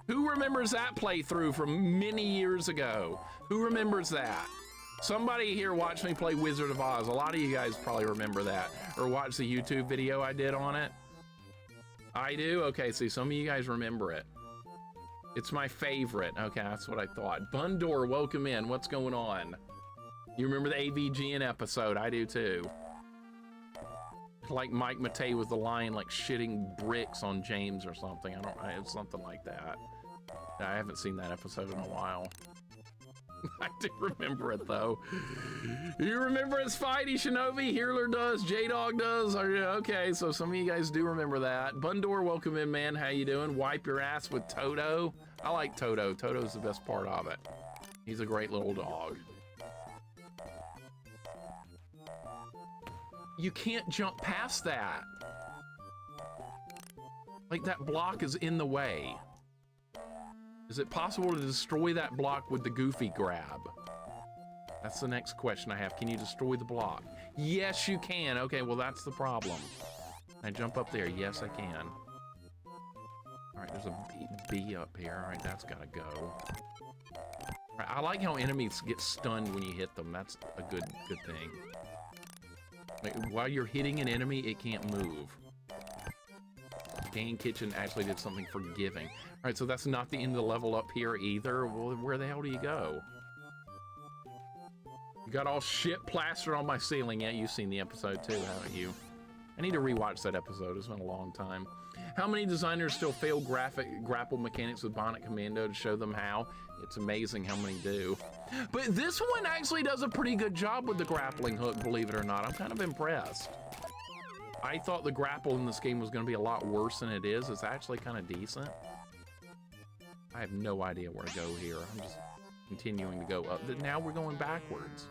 Who remembers that playthrough from many years ago? Who remembers that? Somebody here watched me play Wizard of Oz. A lot of you guys probably remember that, or watched the YouTube video I did on it. I do? Okay, see, some of you guys remember it. It's my favorite. Okay, that's what I thought. Bundor, welcome in. What's going on? You remember the AVGN episode? I do too. Like Mike Matei with the lion like shitting bricks on James or something. It's something like that. I haven't seen that episode in a while. I do remember it though. You remember his Spidey Shinobi? Heerler does, J-Dog does. Okay, so some of you guys do remember that. Bundor, welcome in, man. How you doing? Wipe your ass with Toto. I like Toto. Toto's the best part of it. He's a great little dog. You can't jump past that. Like that block is in the way. Is it possible to destroy that block with the Goofy grab? That's the next question I have. Can you destroy the block? Yes, you can. Okay, well, that's the problem. Can I jump up there? Yes, I can. All right, there's a bee up here. All right, that's gotta go. All right, I like how enemies get stunned when you hit them. That's a good thing. Like, while you're hitting an enemy, it can't move. Game Kitchen actually did something forgiving. All right, so that's not the end of the level up here either. Well, where the hell do you go? You got all shit plastered on my ceiling. Yeah, you've seen the episode too, haven't you? I need to rewatch that episode. It's been a long time. How many designers still fail grapple mechanics with Bonnet Commando to show them how? It's amazing how many do. But this one actually does a pretty good job with the grappling hook, believe it or not. I'm kind of impressed. I thought the grapple in this game was going to be a lot worse than it is. It's actually kind of decent. I have no idea where to go here. I'm just continuing to go up. Now we're going backwards.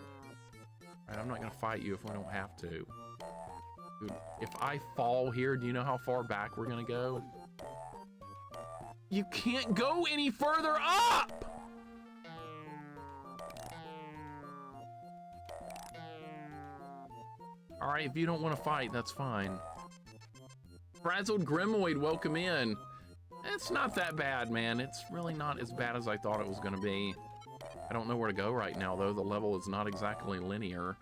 All right, I'm not going to fight you if we don't have to. Dude, if I fall here, do you know how far back we're going to go? You can't go any further up! All right, if you don't want to fight, that's fine. Frazzled Grimoid, welcome in. It's not that bad, man. It's really not as bad as I thought it was going to be. I don't know where to go right now, though. The level is not exactly linear.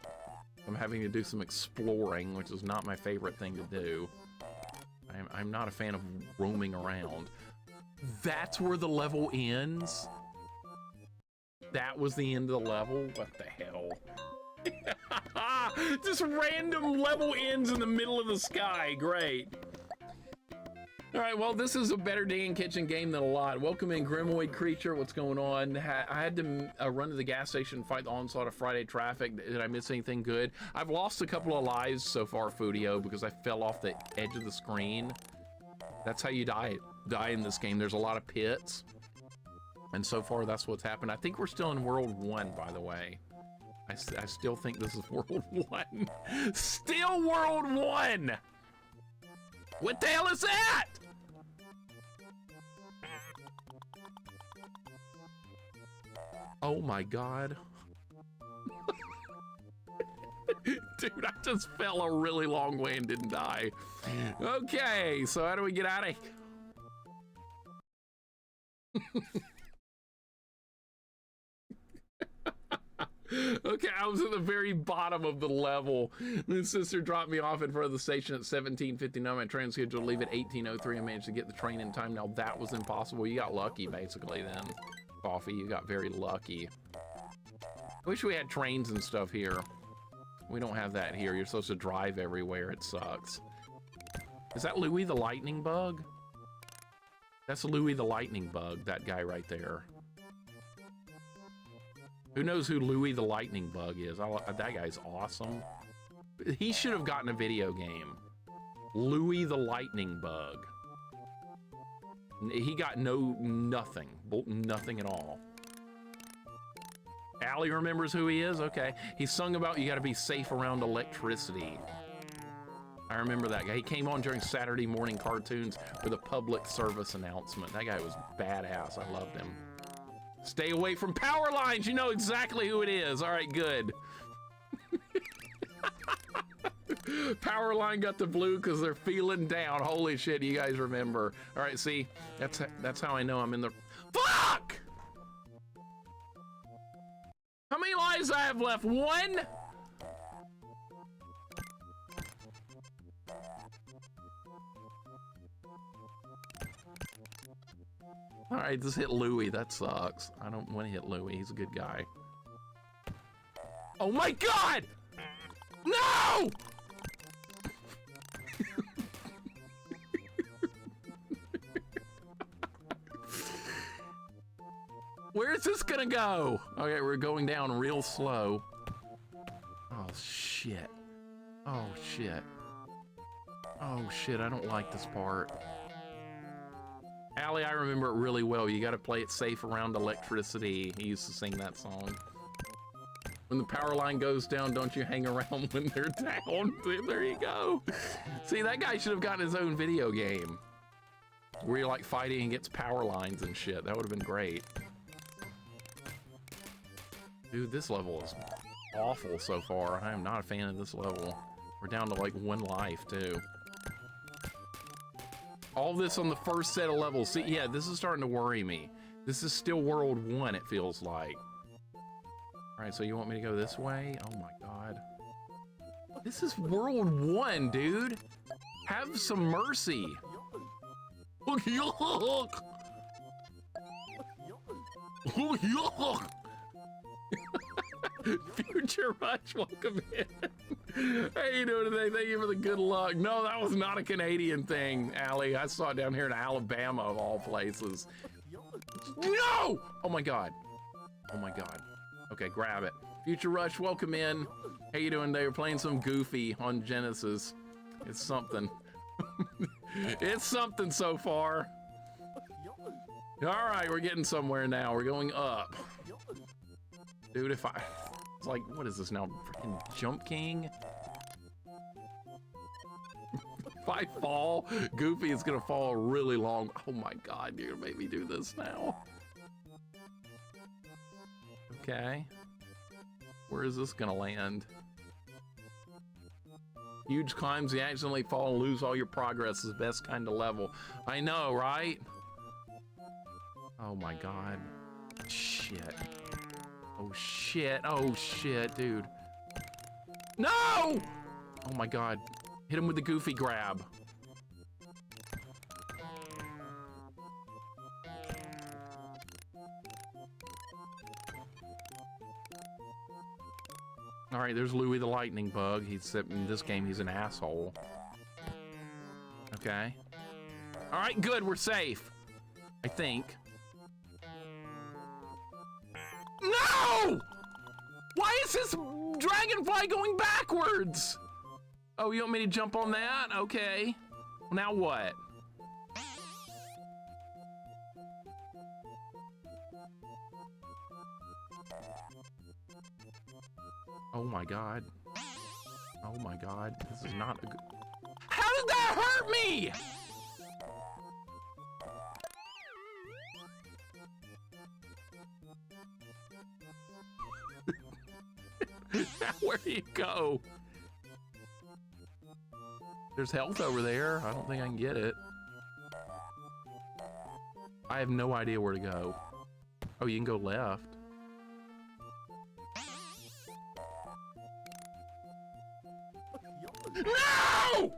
I'm having to do some exploring, which is not my favorite thing to do. I'm not a fan of roaming around. That's where the level ends? That was the end of the level? What the hell? Just random level ends in the middle of the sky. Great. All right, well, this is a better day in kitchen game than a lot. Welcome in, Grimoid Creature. What's going on? I had to run to the gas station and fight the onslaught of Friday traffic. Did I miss anything good? I've lost a couple of lives so far, Fudio, because I fell off the edge of the screen. That's how you die in this game. There's a lot of pits. And so far, that's what's happened. I think we're still in World 1, by the way. I still think this is World 1. Still World 1! What the hell is that? Oh my God. Dude, I just fell a really long way and didn't die. Okay, so how do we get out of here? Okay, I was at the very bottom of the level. My sister dropped me off in front of the station at 17:59. My train scheduled to leave at 18:03. I managed to get the train in time. Now that was impossible. You got lucky, basically, then. Coffee, you got very lucky. I wish we had trains and stuff here. We don't have that here. You're supposed to drive everywhere. It sucks. Is that Louie the Lightning Bug? That's Louie the Lightning Bug, that guy right there. Who knows who Louie the Lightning Bug is? That guy's awesome. He should have gotten a video game. Louie the Lightning Bug. He got nothing at all. Allie remembers who he is? Okay. He sung about you gotta be safe around electricity. I remember that guy. He came on during Saturday morning cartoons with a public service announcement. That guy was badass. I loved him. Stay away from power lines. You know exactly who it is. All right, good. Power line got the blue because they're feeling down. Holy shit, you guys remember. All right, see, that's how I know I'm in the... Fuck! How many lives I have left? One? All right, just hit Louie. That sucks. I don't want to hit Louie. He's a good guy. Oh my God! No! Where is this gonna go? Okay, we're going down real slow. Oh shit. Oh shit. Oh shit, I don't like this part. Allie, I remember it really well. You gotta play it safe around electricity. He used to sing that song. When the power line goes down, don't you hang around when they're down. There you go. See, that guy should have gotten his own video game. Where you're like fighting against power lines and shit. That would have been great. Dude, this level is awful so far. I am not a fan of this level. We're down to like one life, too. All this on the first set of levels. See, yeah, this is starting to worry me. This is still World 1, it feels like. All right, so you want me to go this way? Oh my God. This is World 1, dude. Have some mercy. Look, yuck. Yuck. Future Rush, welcome in. How you doing today? Thank you for the good luck. No, that was not a Canadian thing, Allie. I saw it down here in Alabama, of all places. No! Oh my God. Oh my God. Okay, grab it. Future Rush, welcome in. How you doing today? We're playing some Goofy on Genesis. It's something. It's something so far. All right, we're getting somewhere now. We're going up. Dude, if it's like, what is this now? Freaking Jump King? If I fall, Goofy is gonna fall really long. Oh my God, you're gonna make me do this now. Okay. Where is this gonna land? Huge climbs, you accidentally fall and lose all your progress is the best kind of level. I know, right? Oh my God. Shit. Oh shit, oh shit, dude. No! Oh my God. Hit him with the Goofy grab. All right, there's Louie the Lightning Bug. He's in this game, he's an asshole. Okay. All right, good, we're safe. I think. No! Why is this dragonfly going backwards? Oh, you want me to jump on that? Okay. Now what? Oh my God. Oh my God. This is not a good... How did that hurt me? Where do you go? There's health over there. I don't think I can get it. I have no idea where to go. Oh, you can go left. No!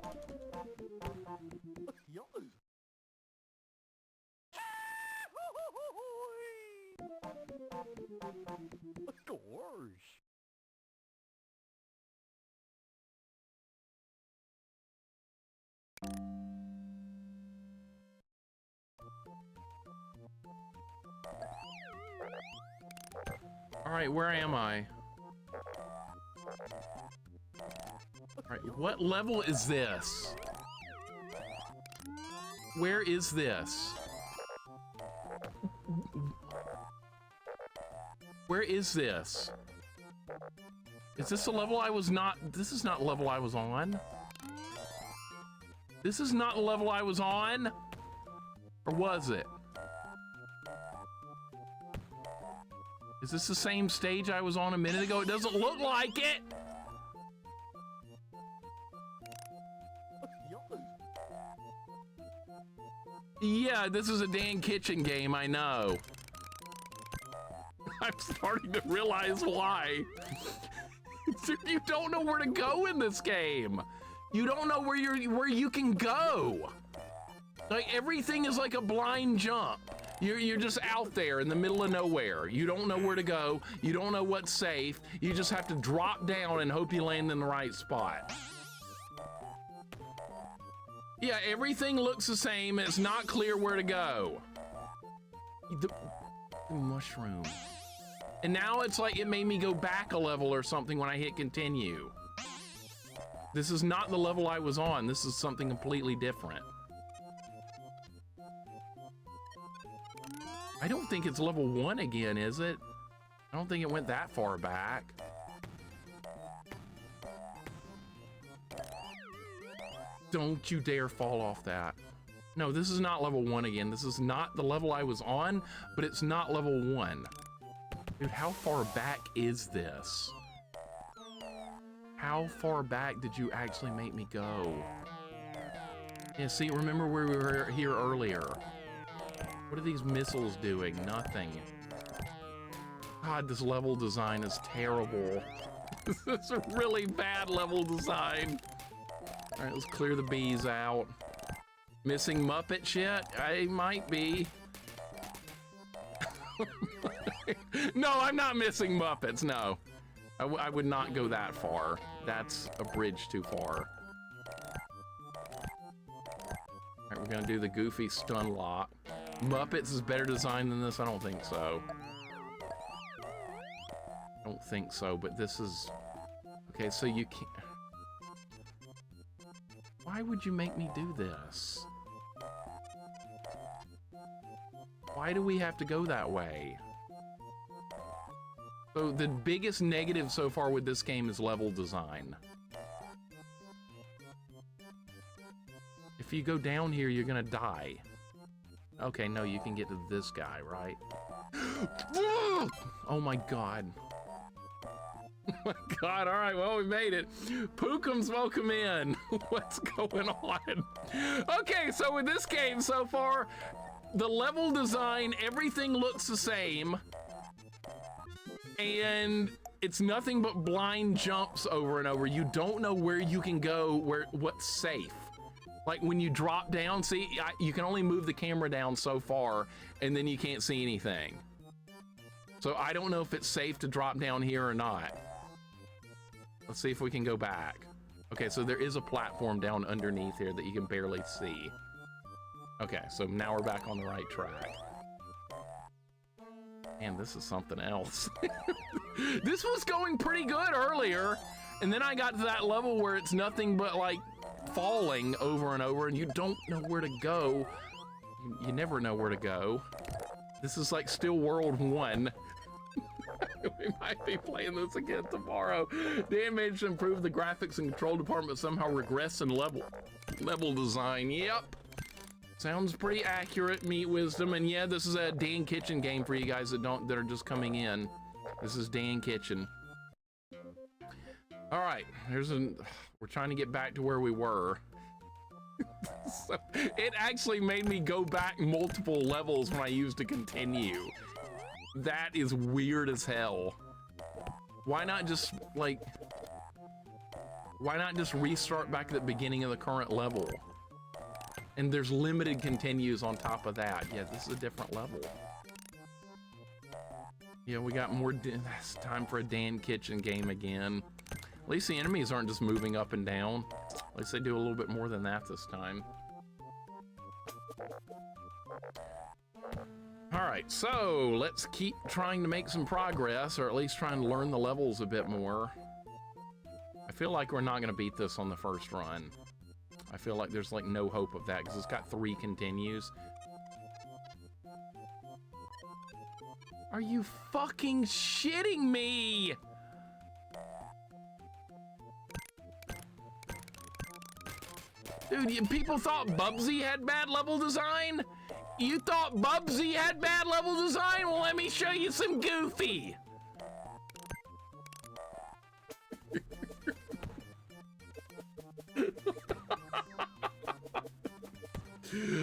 All right, where am I? All right, what level is this? Where is this? Where is this? Is this a level I was not? This is not the level I was on. This is not the level I was on. Or was it? Is this the same stage I was on a minute ago? It doesn't look like it. Yeah, this is a Dan Kitchen game, I know. I'm starting to realize why. You don't know where to go in this game. You don't know where you can go. Like, everything is like a blind jump. You're just out there in the middle of nowhere. You don't know where to go. You don't know what's safe. You just have to drop down and hope you land in the right spot. Yeah, everything looks the same. It's not clear where to go. The mushroom. And now it's like it made me go back a level or something when I hit continue. This is not the level I was on. This is something completely different. I don't think it's level 1 again, is it? I don't think it went that far back. Don't you dare fall off that. No, this is not level 1 again. This is not the level I was on, but it's not level 1. Dude, how far back is this? How far back did you actually make me go? Yeah, see, remember where we were here earlier. What are these missiles doing? Nothing. God, this level design is terrible. This is a really bad level design. All right, let's clear the bees out. Missing Muppet shit? I might be. No, I'm not missing Muppets, no. I would not go that far. That's a bridge too far. All right, we're gonna do the Goofy stun lock. Muppets is better designed than this? I don't think so. I don't think so, but this is... Okay, so you can't... Why would you make me do this? Why do we have to go that way? So the biggest negative so far with this game is level design. If you go down here, you're gonna die. Okay, no, you can get to this guy, right? Oh my god. Oh my god, all right, well, we made it. Pookums, welcome in. What's going on? Okay, so with this game so far, the level design, everything looks the same. And it's nothing but blind jumps over and over. You don't know where you can go, what's safe. Like when you drop down, see, you can only move the camera down so far and then you can't see anything. So I don't know if it's safe to drop down here or not. Let's see if we can go back. Okay, so there is a platform down underneath here that you can barely see. Okay, so now we're back on the right track. Man, this is something else. This was going pretty good earlier, and then I got to that level where it's nothing but like falling over and over, and you don't know where to go. You never know where to go. This is like still World 1. We might be playing this again tomorrow. Dan managed to improve the graphics and control department, but somehow regress in level design. Yep. Sounds pretty accurate, Meat Wisdom. And yeah, this is a Dan Kitchen game for you guys that are just coming in. This is Dan Kitchen. All right, we're trying to get back to where we were. So it actually made me go back multiple levels when I used to continue. That is weird as hell. Why not just like Why not just restart back at the beginning of the current level? And there's limited continues on top of that. Yeah, this is a different level. Yeah, we got more. It's time for a Dan Kitchen game again. At least the enemies aren't just moving up and down. At least they do a little bit more than that this time. All right, so let's keep trying to make some progress, or at least trying to learn the levels a bit more. I feel like we're not gonna beat this on the first run. I feel like there's like no hope of that because it's got 3 continues. Are you fucking shitting me? Dude, people thought Bubsy had bad level design? You thought Bubsy had bad level design? Well, let me show you some Goofy.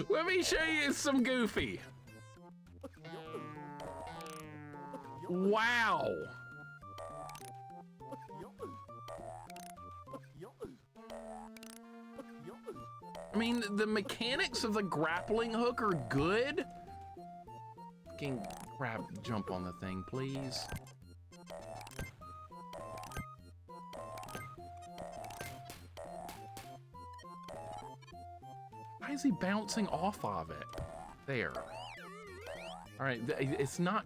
Let me show you some Goofy. Wow. I mean, the mechanics of the grappling hook are good. Can jump on the thing, please. Why is he bouncing off of it? There. All right, it's not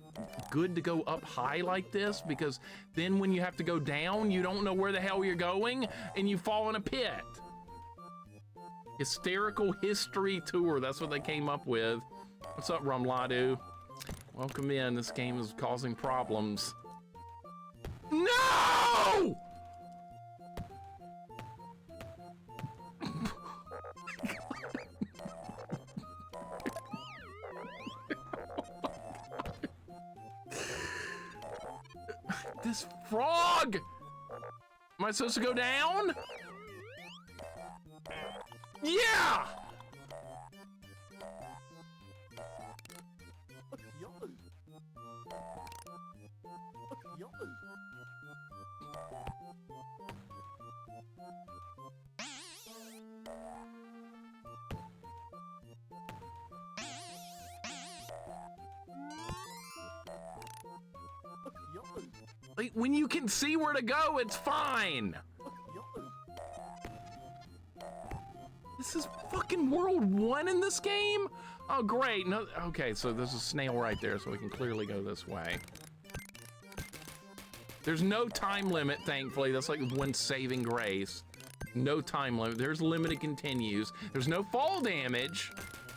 good to go up high like this because then when you have to go down, you don't know where the hell you're going and you fall in a pit. Hysterical History Tour, that's what they came up with. What's up, Rumladu? Welcome in, this game is causing problems. No! This frog! Am I supposed to go down? Yeah! Like, when you can see where to go, it's fine. This is fucking World 1 in this game? Oh, great. No, okay, so there's a snail right there, so we can clearly go this way. There's no time limit, thankfully. That's like one saving grace. No time limit. There's limited continues. There's no fall damage.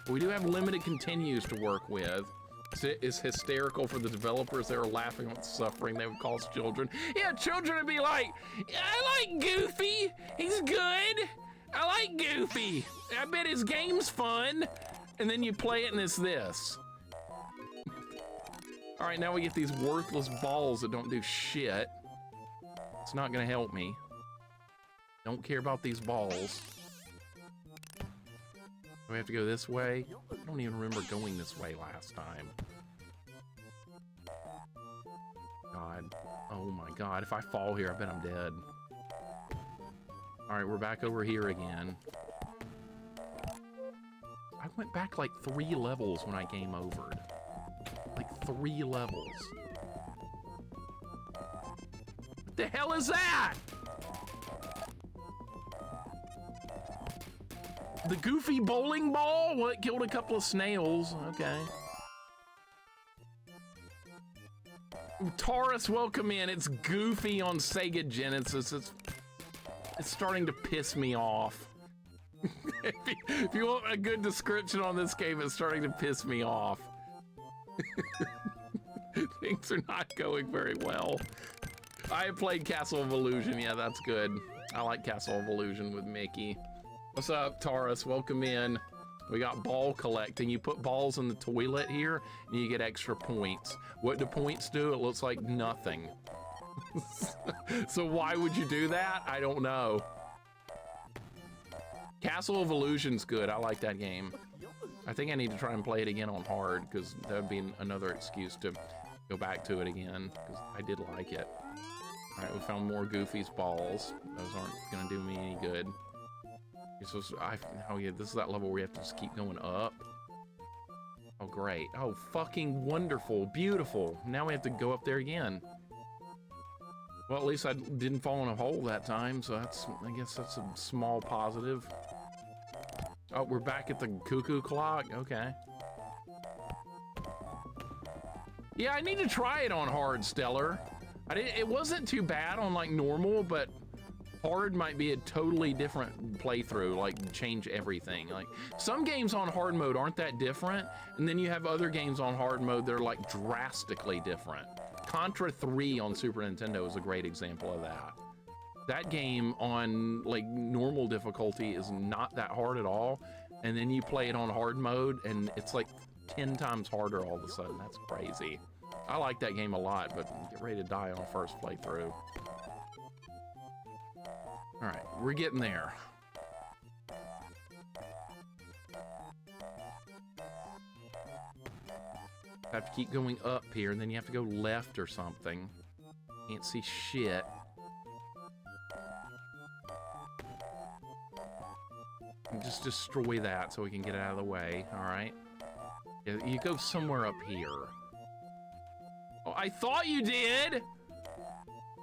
But we do have limited continues to work with. It's hysterical for the developers. They were laughing at the suffering they would cause children. Yeah, children would be like, I like Goofy. He's good. I like Goofy. I bet his game's fun. And then you play it and it's this. All right, now we get these worthless balls that don't do shit. It's not gonna help me. Don't care about these balls. Do we have to go this way? I don't even remember going this way last time. God. Oh my God. If I fall here, I bet I'm dead. All right, we're back over here again. I went back like 3 levels when I game overed. Like 3 levels. What the hell is that? The Goofy bowling ball? Well, it killed a couple of snails. Okay. Taurus, welcome in. It's Goofy on Sega Genesis. It's starting to piss me off. If you want a good description on this game, it's starting to piss me off. Things are not going very well. I have played Castle of Illusion. Yeah, that's good. I like Castle of Illusion with Mickey. What's up, Taurus? Welcome in. We got ball collecting. You put balls in the toilet here, and you get extra points. What do points do? It looks like nothing. So why would you do that? I don't know. Castle of Illusion's good. I like that game. I think I need to try and play it again on hard, because that would be another excuse to go back to it again, because I did like it. All right, we found more Goofy's balls. Those aren't gonna do me any good. Oh yeah, this is that level where you have to just keep going up. Oh great. Oh, fucking wonderful, beautiful. Now we have to go up there again. Well, at least I didn't fall in a hole that time, so I guess that's a small positive. Oh, we're back at the cuckoo clock. Okay. Yeah, I need to try it on hard, Stellar. It wasn't too bad on like normal, but hard might be a totally different playthrough, like change everything. Like some games on hard mode aren't that different, and then you have other games on hard mode that are like drastically different. Contra 3 on Super Nintendo is a great example of that. That game on like normal difficulty is not that hard at all, and then you play it on hard mode and it's like 10 times harder all of a sudden. That's crazy. I like that game a lot, but get ready to die on first playthrough. All right, we're getting there. Have to keep going up here, and then you have to go left or something. Can't see shit. And just destroy that so we can get it out of the way, all right? Yeah, you go somewhere up here. Oh, I thought you did!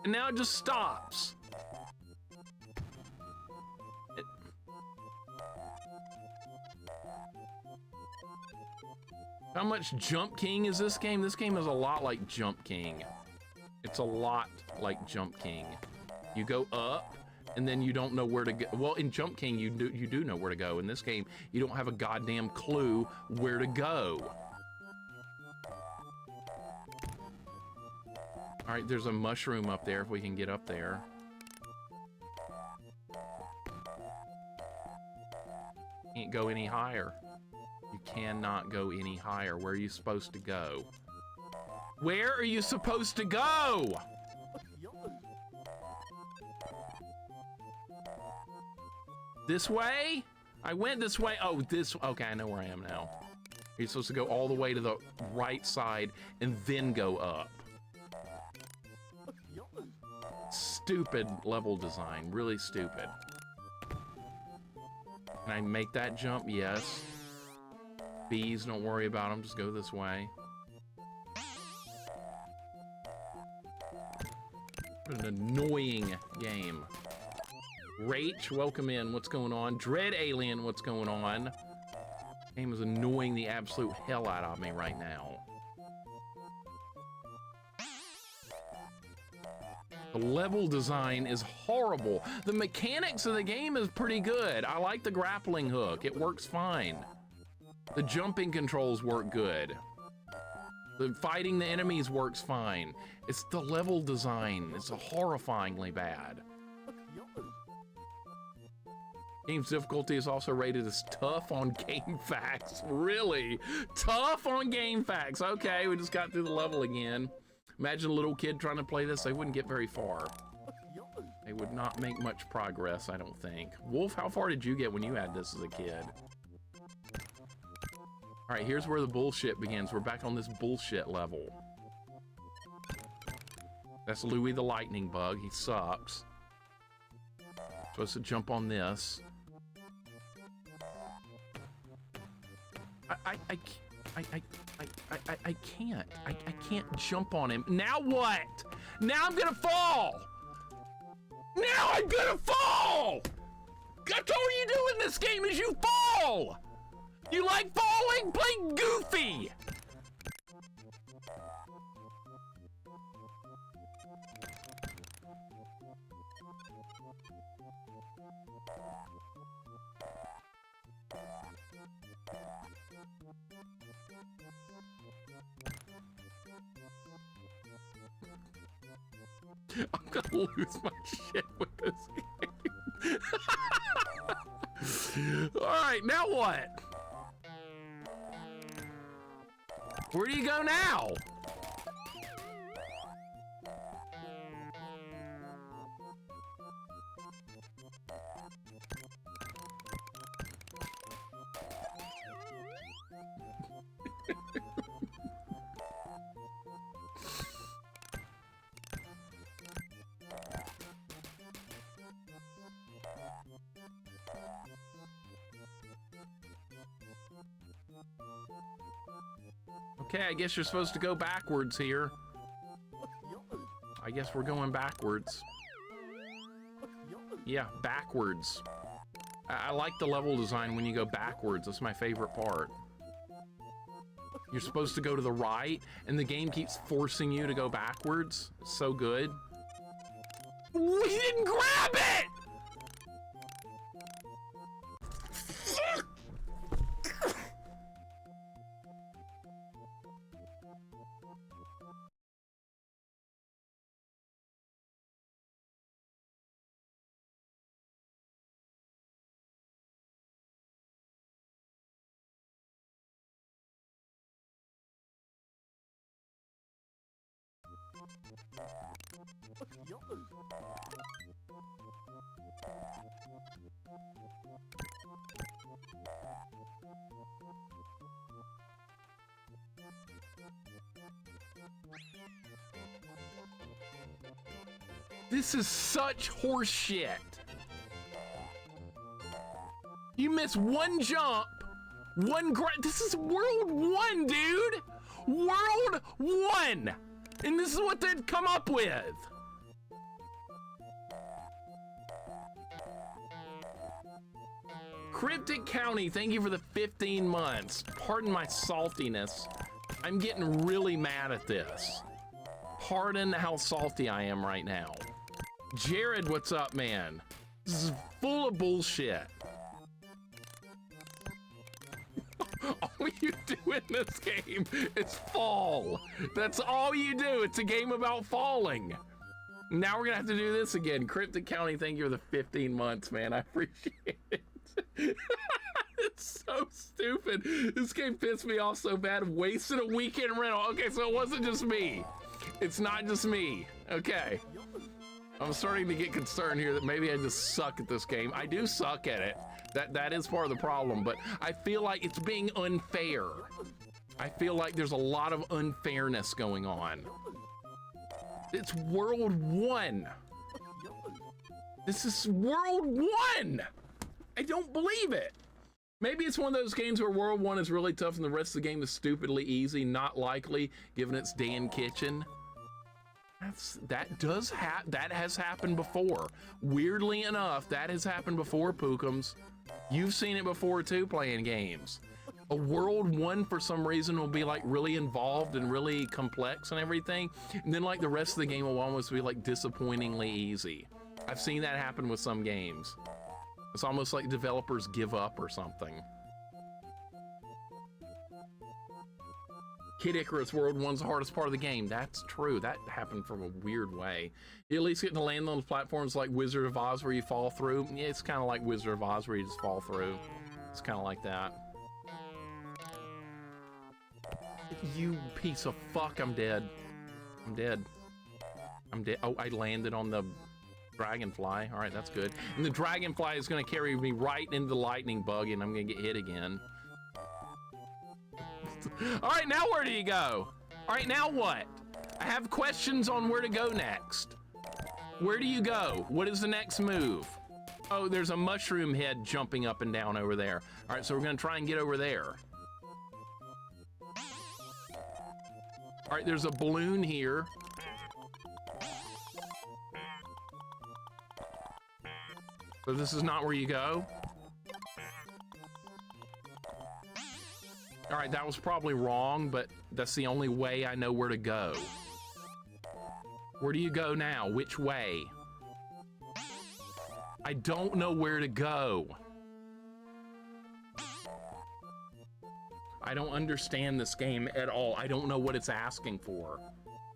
And now it just stops. How much Jump King is this game? This game is a lot like Jump King. It's a lot like Jump King. You go up, and then you don't know where to go. Well, in Jump King, you do know where to go. In this game, you don't have a goddamn clue where to go. All right, there's a mushroom up there if we can get up there. Can't go any higher. You cannot go any higher. Where are you supposed to go? Where are you supposed to go? This way? I went this way. Oh, this. Okay, I know where I am now. You're supposed to go all the way to the right side and then go up. Stupid level design. Really stupid. Can I make that jump? Yes. Bees, don't worry about them. Just go this way. What an annoying game. Rach, welcome in. What's going on? Dread Alien, what's going on? Game is annoying the absolute hell out of me right now. The level design is horrible. The mechanics of the game is pretty good. I like the grappling hook. It works fine. The jumping controls work good. The fighting the enemies works fine. It's the level design. It's horrifyingly bad. Game's difficulty is also rated as tough on GameFAQs. Really? Tough on GameFAQs. Okay, we just got through the level again. Imagine a little kid trying to play this. They wouldn't get very far. They would not make much progress, I don't think. Wolf, how far did you get when you had this as a kid? All right, here's where the bullshit begins. We're back on this bullshit level. That's Louie the Lightning Bug. He sucks. Supposed to jump on this. I can't jump on him. Now what? Now I'm gonna fall! Now I'm gonna fall! That's all you do in this game is you fall! You like falling? Play Goofy! I'm gonna lose my shit with this game. All right, now what? Where do you go now? Okay, I guess you're supposed to go backwards here. I guess we're going backwards. Yeah, backwards. I like the level design when you go backwards. That's my favorite part. You're supposed to go to the right, and the game keeps forcing you to go backwards. It's so good. We didn't grab it! This is such horse shit. You miss one jump, this is World 1, dude! World 1! And this is what they'd come up with. Cryptic County, thank you for the 15 months. Pardon my saltiness. I'm getting really mad at this. Pardon how salty I am right now. Jared, what's up, man? This is full of bullshit. All you do in this game is fall. That's all you do. It's a game about falling. Now we're gonna have to do this again. Cryptic County, thank you for the 15 months, man. I appreciate it. It's so stupid. This game pissed me off so bad. Wasted a weekend rental. Okay, so it wasn't just me. It's not just me. Okay. I'm starting to get concerned here that maybe I just suck at this game. I do suck at it. That is part of the problem, but I feel like it's being unfair. I feel like there's a lot of unfairness going on. It's World 1. This is World 1. I don't believe it. Maybe it's one of those games where World 1 is really tough and the rest of the game is stupidly easy. Not likely, given it's Dan Kitchen. That has happened before. Weirdly enough, that has happened before, Pookums. You've seen it before too, playing games. A World 1 for some reason will be like really involved and really complex and everything, and then like the rest of the game will almost be like disappointingly easy. I've seen that happen with some games. It's almost like developers give up or something. Kid Icarus World 1's the hardest part of the game. That's true. That happened from a weird way. You at least get to land on those platforms like Wizard of Oz where you fall through. Yeah, it's kind of like Wizard of Oz where you just fall through. It's kind of like that. You piece of fuck, I'm dead. I'm dead. I'm dead. Oh, I landed on the dragonfly. All right, that's good. And the dragonfly is going to carry me right into the lightning bug and I'm going to get hit again. All right, now where do you go? All right, now what? I have questions on where to go next. Where do you go? What is the next move? Oh, there's a mushroom head jumping up and down over there. All right, so we're gonna try and get over there. All right, there's a balloon here. So this is not where you go? All right, that was probably wrong, but that's the only way I know where to go. Where do you go now? Which way? I don't know where to go. I don't understand this game at all. I don't know what it's asking for.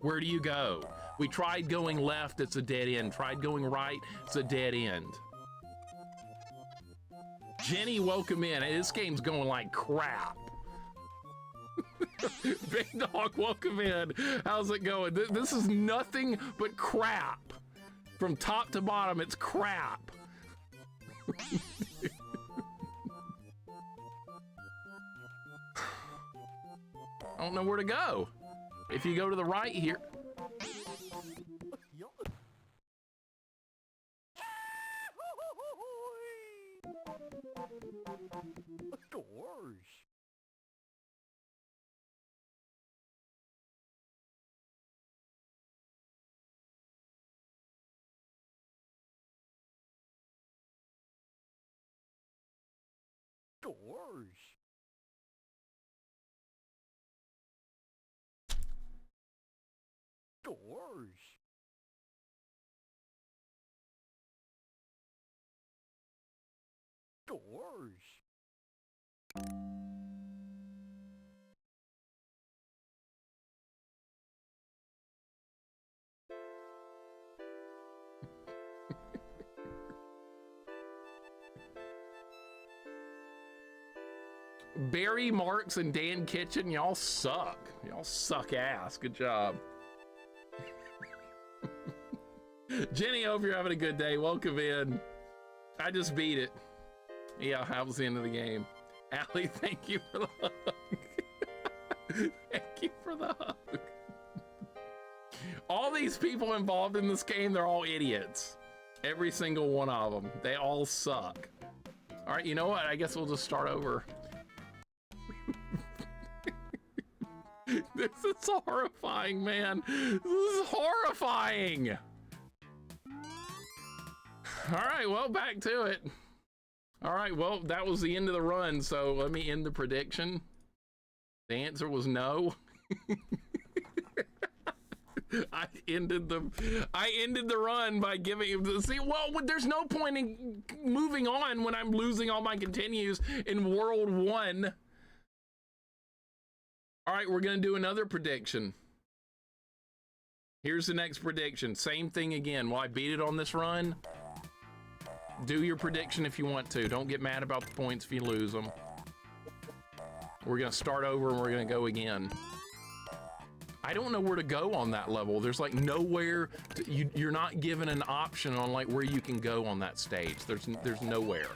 Where do you go? We tried going left, it's a dead end. Tried going right, it's a dead end. Jenny, welcome in. This game's going like crap. Big Dog, welcome in. How's it going? This is nothing but crap. From top to bottom, it's crap. I don't know where to go. If you go to the right here. Doors. Doors. Doors. Barry Marks and Dan Kitchen, y'all suck. Y'all suck ass. Good job. Jenny, hope you're having a good day. Welcome in. I just beat it. Yeah, that was the end of the game. Allie, thank you for the hug. Thank you for the hug. All these people involved in this game, they're all idiots. Every single one of them. They all suck. All right, you know what? I guess we'll just start over. This is horrifying, man. This is horrifying. All right, well, back to it. All right, well, that was the end of the run, so let me end the prediction. The answer was no. I ended the run by giving, see, well, there's no point in moving on when I'm losing all my continues in World 1. All right, we're gonna do another prediction. Here's the next prediction. Same thing again. Will I beat it on this run? Do your prediction if you want to. Don't get mad about the points if you lose them. We're gonna start over and we're gonna go again. I don't know where to go on that level. There's like nowhere, you're not given an option on like where you can go on that stage. There's nowhere.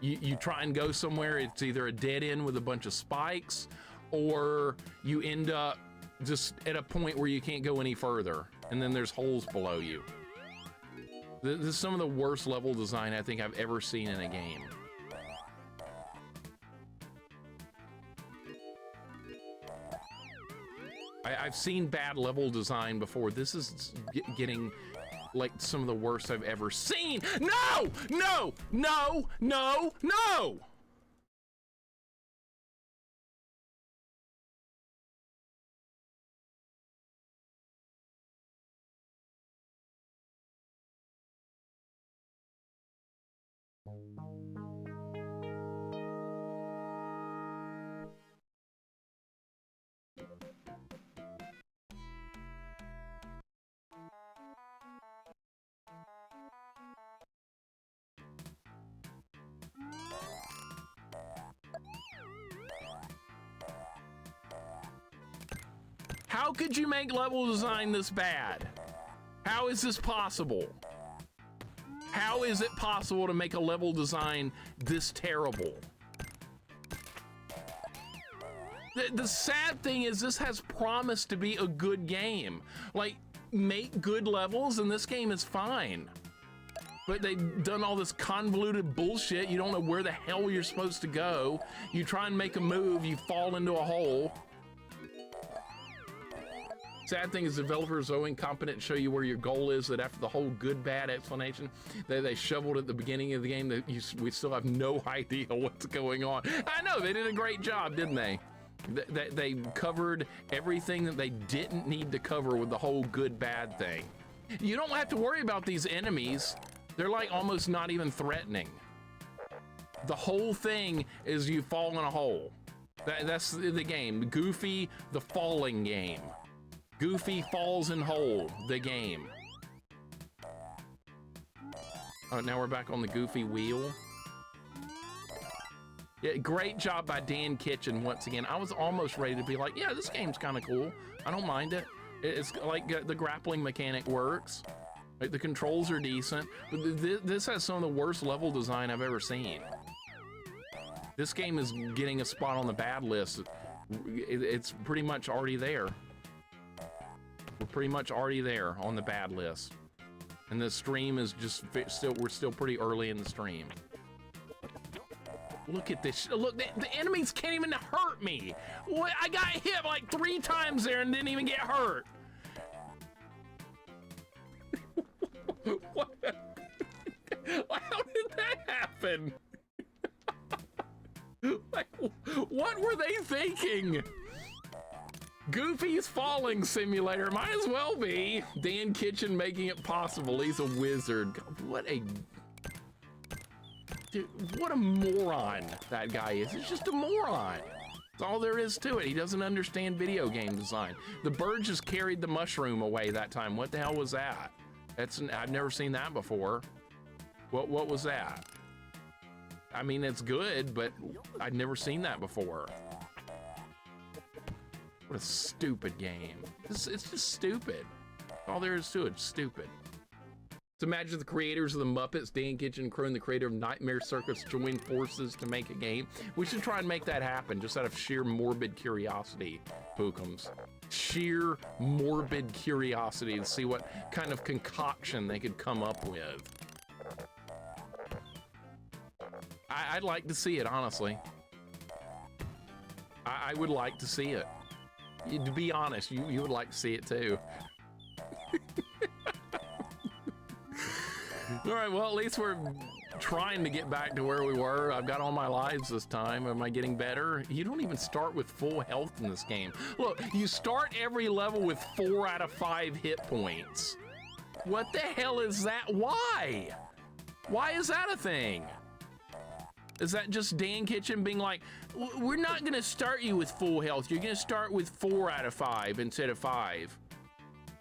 You try and go somewhere, it's either a dead end with a bunch of spikes, or you end up just at a point where you can't go any further, and then there's holes below you. This is some of the worst level design I think I've ever seen in a game. I've seen bad level design before. This is getting like some of the worst I've ever seen. No! No! No! No! No! How could you make level design this bad? How is this possible? How is it possible to make a level design this terrible? The sad thing is this has promised to be a good game. Like, make good levels and this game is fine. But they've done all this convoluted bullshit. You don't know where the hell you're supposed to go. You try and make a move, you fall into a hole. Sad thing is developers are so incompetent to show you where your goal is that after the whole good bad explanation that they shoveled at the beginning of the game, that we still have no idea what's going on. I know, they did a great job, didn't they? They covered everything that they didn't need to cover with the whole good bad thing. You don't have to worry about these enemies. They're like almost not even threatening. The whole thing is you fall in a hole. That's the game. Goofy, the falling game. Goofy falls in hole, the game. Oh, now we're back on the Goofy wheel. Yeah, great job by Dan Kitchen once again. I was almost ready to be like, yeah, this game's kind of cool. I don't mind it. It's like the grappling mechanic works. Like, the controls are decent, but this has some of the worst level design I've ever seen. This game is getting a spot on the bad list. It's pretty much already there. We're pretty much already there on the bad list. And the stream is just we're still pretty early in the stream. Look at this. Look, the enemies can't even hurt me. What? I got hit like 3 times there and didn't even get hurt. What? How did that happen? Like, what were they thinking? Goofy's Falling Simulator, might as well be. Dan Kitchen making it possible. He's a wizard. God, what a... Dude, what a moron that guy is. He's just a moron. That's all there is to it. He doesn't understand video game design. The bird just carried the mushroom away that time. What the hell was that? I've never seen that before. What was that? I mean, it's good, but I'd never seen that before. What a stupid game. It's just stupid. All there is to it, stupid. So imagine the creators of the Muppets, Dan Kitchen Crew, and the creator of Nightmare Circus join forces to make a game. We should try and make that happen, just out of sheer morbid curiosity, Pookums. Sheer morbid curiosity to see what kind of concoction they could come up with. I'd like to see it, honestly. I would like to see it. To be honest, you would like to see it too. All right, well, at least we're trying to get back to where we were. I've got all my lives this time. Am I getting better? You don't even start with full health in this game. Look, you start every level with 4 out of 5 hit points. What the hell is that? Why? Why is that a thing? Is that just Dan Kitchen being like, we're not gonna start you with full health. You're gonna start with 4 out of 5 instead of 5.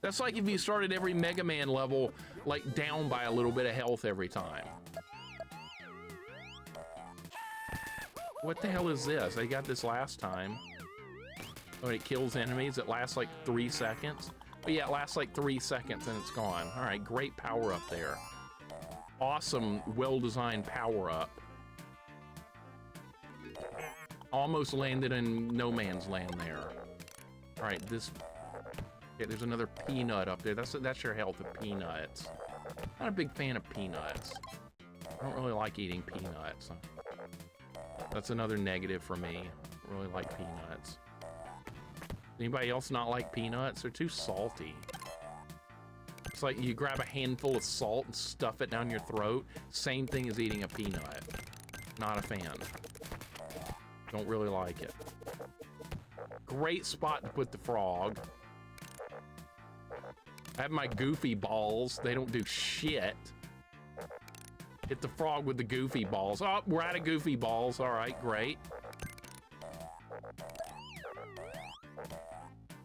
That's like if you started every Mega Man level like down by a little bit of health every time. What the hell is this? I got this last time. Oh, it kills enemies. It lasts like 3 seconds. But yeah, it lasts like 3 seconds and it's gone. All right, great power up there. Awesome, well-designed power up. Almost landed in no man's land there. All right, this. Yeah, there's another peanut up there. That's your health of peanuts. Not a big fan of peanuts. I don't really like eating peanuts. That's another negative for me. I don't really like peanuts. Anybody else not like peanuts? They're too salty. It's like you grab a handful of salt and stuff it down your throat. Same thing as eating a peanut. Not a fan. Don't really like it. Great spot to put the frog. I have my goofy balls. They don't do shit. Hit the frog with the goofy balls. Oh, we're out of goofy balls. All right, great.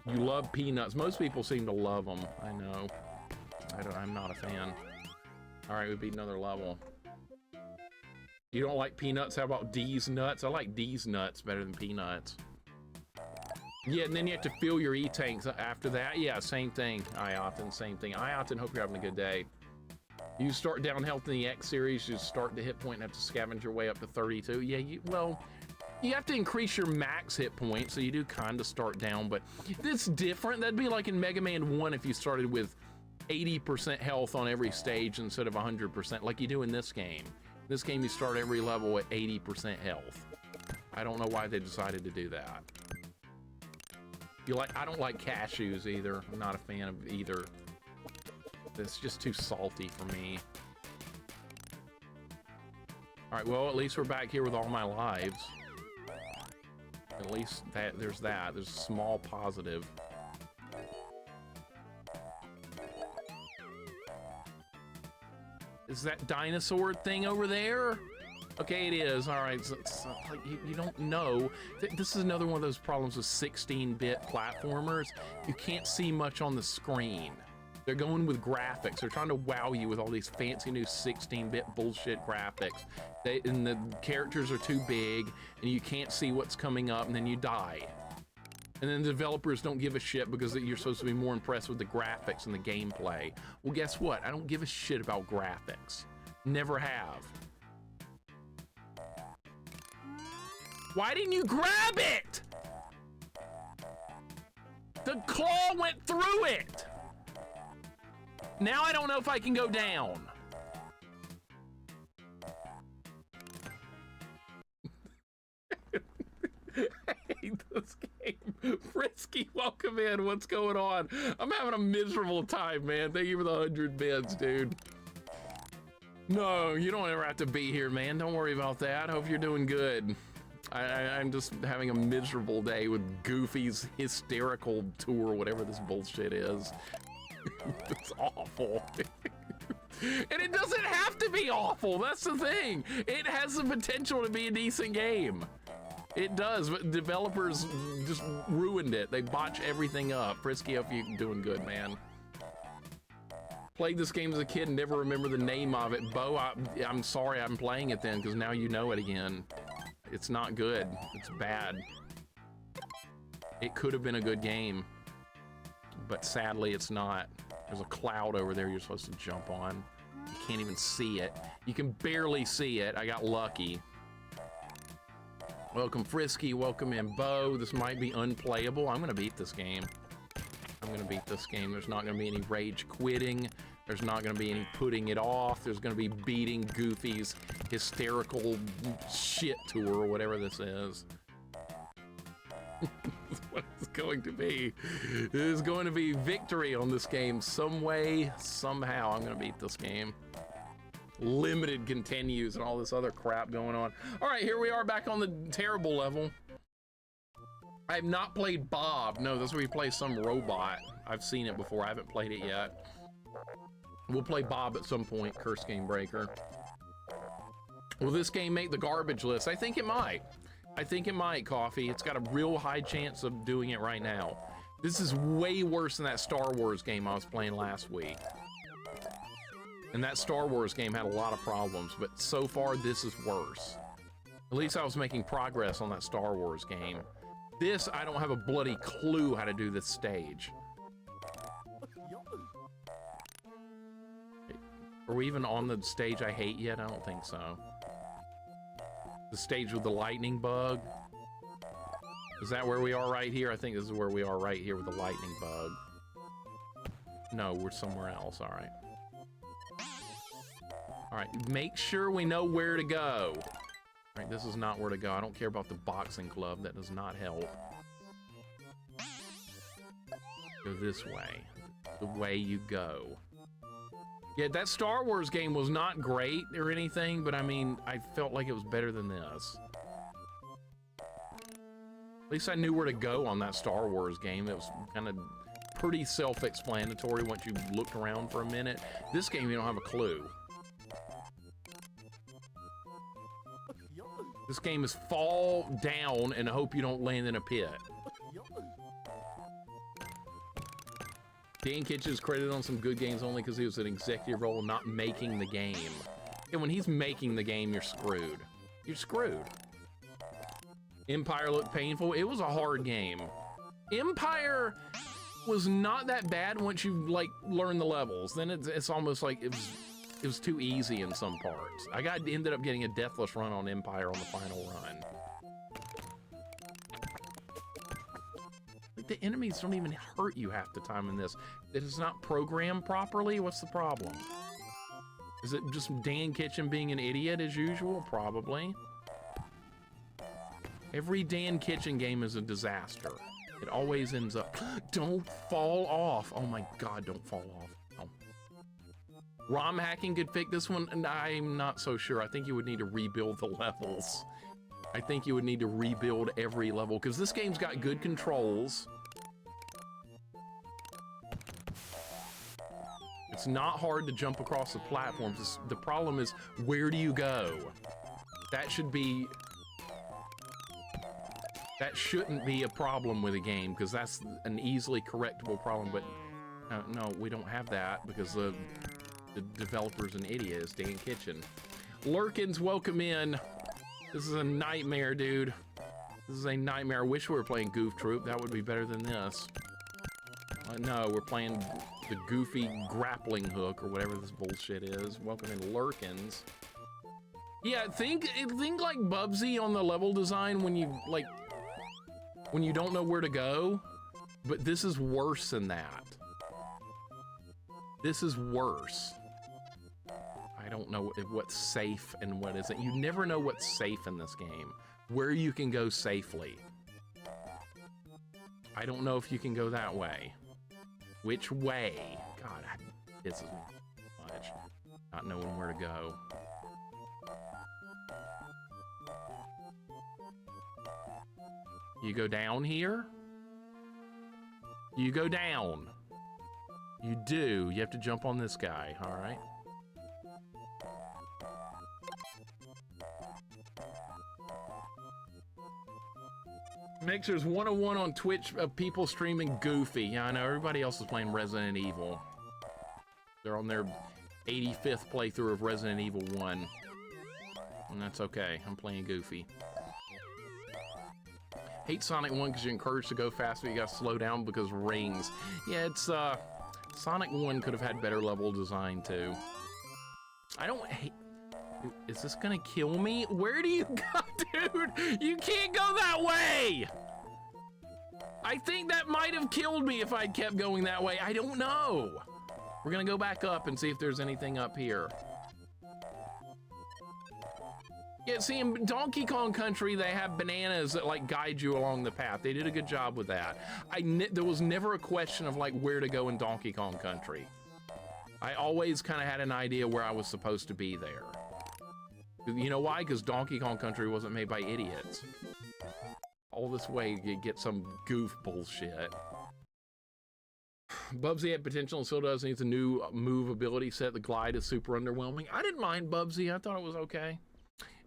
You love peanuts. Most people seem to love them. I know. I'm not a fan. All right, we beat another level. You don't like peanuts? How about D's nuts? I like D's nuts better than peanuts. Yeah, and then you have to fill your E-tanks after that. Yeah, same thing. Iotin, same thing. Iotin, hope you're having a good day. You start down health in the X series, you start the hit point and have to scavenge your way up to 32. Yeah, well, you have to increase your max hit point, so you do kind of start down, but it's different. That'd be like in Mega Man 1 if you started with 80% health on every stage instead of 100%, like you do in this game. In this game, you start every level at 80% health. I don't know why they decided to do that. I don't like cashews either. I'm not a fan of either. It's just too salty for me. All right, well, at least we're back here with all my lives. At least there's that. There's a small positive. Is that dinosaur thing over there? Okay, it is. All right, so like you don't know. This is another one of those problems with 16-bit platformers. You can't see much on the screen. They're going with graphics. They're trying to wow you with all these fancy new 16-bit bullshit graphics. And the characters are too big, and you can't see what's coming up, and then you die. And then the developers don't give a shit because you're supposed to be more impressed with the graphics and the gameplay. Well, guess what? I don't give a shit about graphics. Never have. Why didn't you grab it? The claw went through it. Now I don't know if I can go down. I hate this game. Frisky, welcome in. What's going on? I'm having a miserable time, man. Thank you for the 100 bits, dude. No, you don't ever have to be here, man. Don't worry about that. Hope you're doing good. I'm just having a miserable day with Goofy's Hysterical Tour, whatever this bullshit is. It's awful. And it doesn't have to be awful, that's the thing. It has the potential to be a decent game. It does, but developers just ruined it. They botch everything up. Frisky, hope you're doing good, man. Played this game as a kid and never remember the name of it. Bo, I'm sorry I'm playing it then, because now you know it again. It's not good. It's bad. It could have been a good game, but sadly it's not. There's a cloud over there you're supposed to jump on. You can't even see it. You can barely see it. I got lucky. Welcome Frisky, welcome in Bo. This might be unplayable. I'm gonna beat this game. I'm gonna beat this game. There's not gonna be any rage quitting. There's not gonna be any putting it off. There's gonna be beating Goofy's Hysterical Shit Tour or whatever this is. What it's going to be. It is going to be victory on this game some way, somehow. I'm gonna beat this game. Limited continues and all this other crap going on. All right, here we are back on the terrible level. I have not played Bob. No, that's where you play some robot. I've seen it before. I haven't played it yet. We'll play Bob at some point, Curse Game Breaker. Will this game make the garbage list? I think it might. I think it might, Coffee. It's got a real high chance of doing it right now. This is way worse than that Star Wars game I was playing last week. And that Star Wars game had a lot of problems, but so far this is worse. At least I was making progress on that Star Wars game. This, I don't have a bloody clue how to do this stage. Are we even on the stage I hate yet? I don't think so. The stage with the lightning bug. Is that where we are right here? I think this is where we are right here with the lightning bug. No, we're somewhere else, all right. All right, make sure we know where to go. All right, this is not where to go. I don't care about the boxing club. That does not help. Go this way. The way you go. Yeah, that Star Wars game was not great or anything, but I mean, I felt like it was better than this. At least I knew where to go on that Star Wars game. It was kind of pretty self-explanatory once you looked around for a minute. This game, you don't have a clue. This game is fall down and hope you don't land in a pit. Dan Kitchen is credited on some good games only because he was an executive role, not making the game. And when he's making the game, you're screwed. You're screwed. Empire looked painful. It was a hard game. Empire was not that bad once you like learn the levels. Then it's almost like it was too easy in some parts. Ended up getting a deathless run on Empire on the final run. Like the enemies don't even hurt you half the time in this. It is not programmed properly. What's the problem? Is it just Dan Kitchen being an idiot as usual? Probably. Every Dan Kitchen game is a disaster. It always ends up, don't fall off. Oh my God, don't fall off. ROM hacking could fix this one, and I'm not so sure. I think you would need to rebuild the levels. I think you would need to rebuild every level, because this game's got good controls. It's not hard to jump across the platforms. The problem is, where do you go? That shouldn't be a problem with a game, because that's an easily correctable problem, but no, we don't have that, because the developer's an idiot. It's Dan Kitchen. Lurkins, welcome in. This is a nightmare, dude. This is a nightmare. I wish we were playing Goof Troop. That would be better than this. No, we're playing the Goofy grappling hook or whatever this bullshit is. Welcome in, Lurkins. Yeah, think like Bubsy on the level design when you don't know where to go, but this is worse than that. This is worse. I don't know what's safe and what isn't. You never know what's safe in this game, where you can go safely. I don't know if you can go that way. Which way? God, this is much. Not knowing where to go. You go down here? You go down. You do. You have to jump on this guy, all right? Mixer's 101 on Twitch of people streaming Goofy. Yeah, I know. Everybody else is playing Resident Evil. They're on their 85th playthrough of Resident Evil 1. And that's okay. I'm playing Goofy. Hate Sonic 1 because you're encouraged to go fast, but you gotta slow down because rings. Yeah, it's, Sonic 1 could have had better level design, too. I don't hate... Is this gonna kill me? Where do you go, dude? You can't go that way! I think that might have killed me if I'd kept going that way. I don't know. We're gonna go back up and see if there's anything up here. Yeah, see, in Donkey Kong Country, they have bananas that, like, guide you along the path. They did a good job with that. There was never a question of, like, where to go in Donkey Kong Country. I always kind of had an idea where I was supposed to be there. You know why? Because Donkey Kong Country wasn't made by idiots. All this way to get some goof bullshit. Bubsy had potential and still does. Needs a new move ability set. The glide is super underwhelming. I didn't mind Bubsy. I thought it was okay.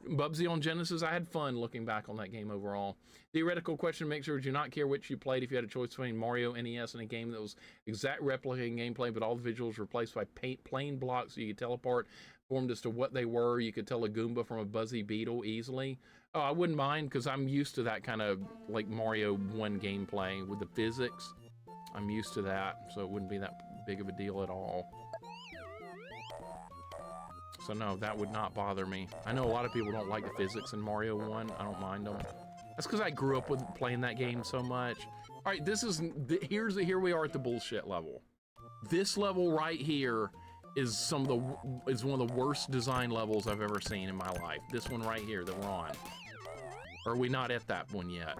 Bubsy on Genesis, I had fun looking back on that game overall. Theoretical question, make sure, would you not care which you played if you had a choice between Mario NES and a game that was exact replicating gameplay, but all the visuals replaced by plain blocks so you could teleport, formed as to what they were. You could tell a Goomba from a Buzzy Beetle easily. Oh, I wouldn't mind, because I'm used to that kind of, like, Mario 1 gameplay with the physics. I'm used to that, so it wouldn't be that big of a deal at all. So no, that would not bother me. I know a lot of people don't like the physics in Mario 1. I don't mind them. That's because I grew up with playing that game so much. All right, this is, here we are at the bullshit level. This level right here is one of the worst design levels I've ever seen in my life. This one right here that we're on. Or are we not at that one yet?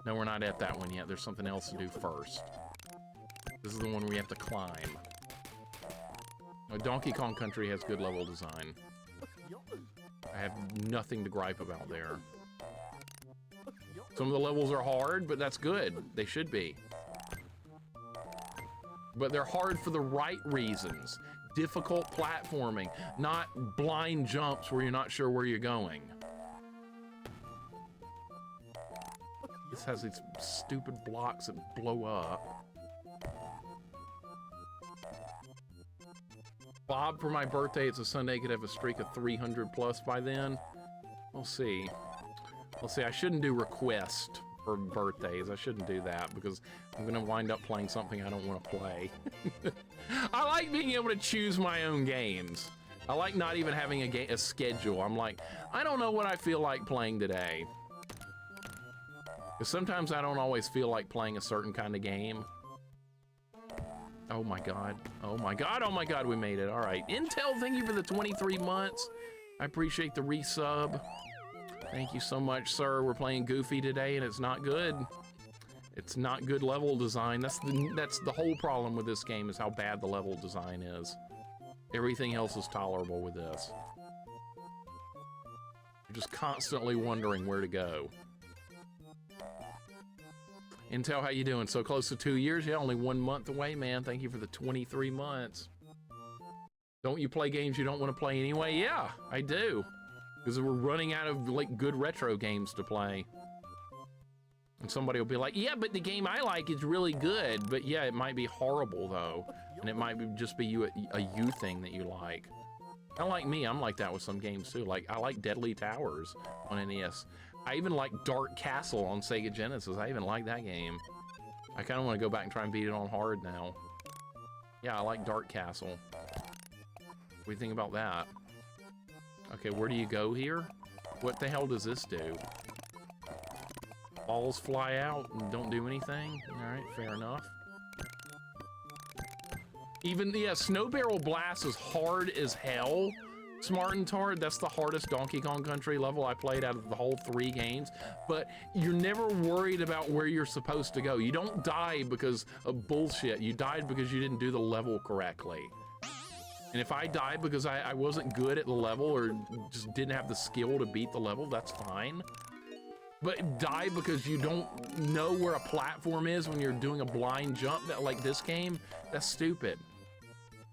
No, we're not at that one yet. There's something else to do first. This is the one we have to climb. Donkey Kong Country has good level design. I have nothing to gripe about there. Some of the levels are hard, but that's good. They should be. But they're hard for the right reasons. Difficult platforming, not blind jumps where you're not sure where you're going. This has these stupid blocks that blow up. Bob, for my birthday, it's a Sunday, could have a streak of 300 plus by then. We'll see. We'll see. I shouldn't do request for birthdays. I shouldn't do that because I'm gonna wind up playing something I don't want to play. I like being able to choose my own games. I like not even having a schedule. I'm like, I don't know what I feel like playing today. Because sometimes I don't always feel like playing a certain kind of game. Oh my god. Oh my god. Oh my god, we made it. All right. Intel, thank you for the 23 months. I appreciate the resub. Thank you so much, sir. We're playing Goofy today, and it's not good. It's not good level design. That's the whole problem with this game, is how bad the level design is. Everything else is tolerable with this. You're just constantly wondering where to go. Intel, how you doing? So close to 2 years? Yeah, only 1 month away, man. Thank you for the 23 months. Don't you play games you don't want to play anyway? Yeah, I do. Because we're running out of, like, good retro games to play. And somebody will be like, yeah, but the game I like is really good. But yeah, it might be horrible, though. And it might just be a you thing that you like. Kind of like me, I'm like that with some games, too. Like, I like Deadly Towers on NES. I even like Dark Castle on Sega Genesis. I even like that game. I kind of want to go back and try and beat it on hard now. Yeah, I like Dark Castle. What do you think about that? Okay, where do you go here? What the hell does this do? Balls fly out and don't do anything? Alright, fair enough. Even, yeah, Snow Barrel Blast is hard as hell. Smart and Tard, that's the hardest Donkey Kong Country level I played out of the whole 3 games. But you're never worried about where you're supposed to go. You don't die because of bullshit. You died because you didn't do the level correctly. And if I died because I wasn't good at the level or just didn't have the skill to beat the level, that's fine. But die because you don't know where a platform is when you're doing a blind jump like this game, that's stupid.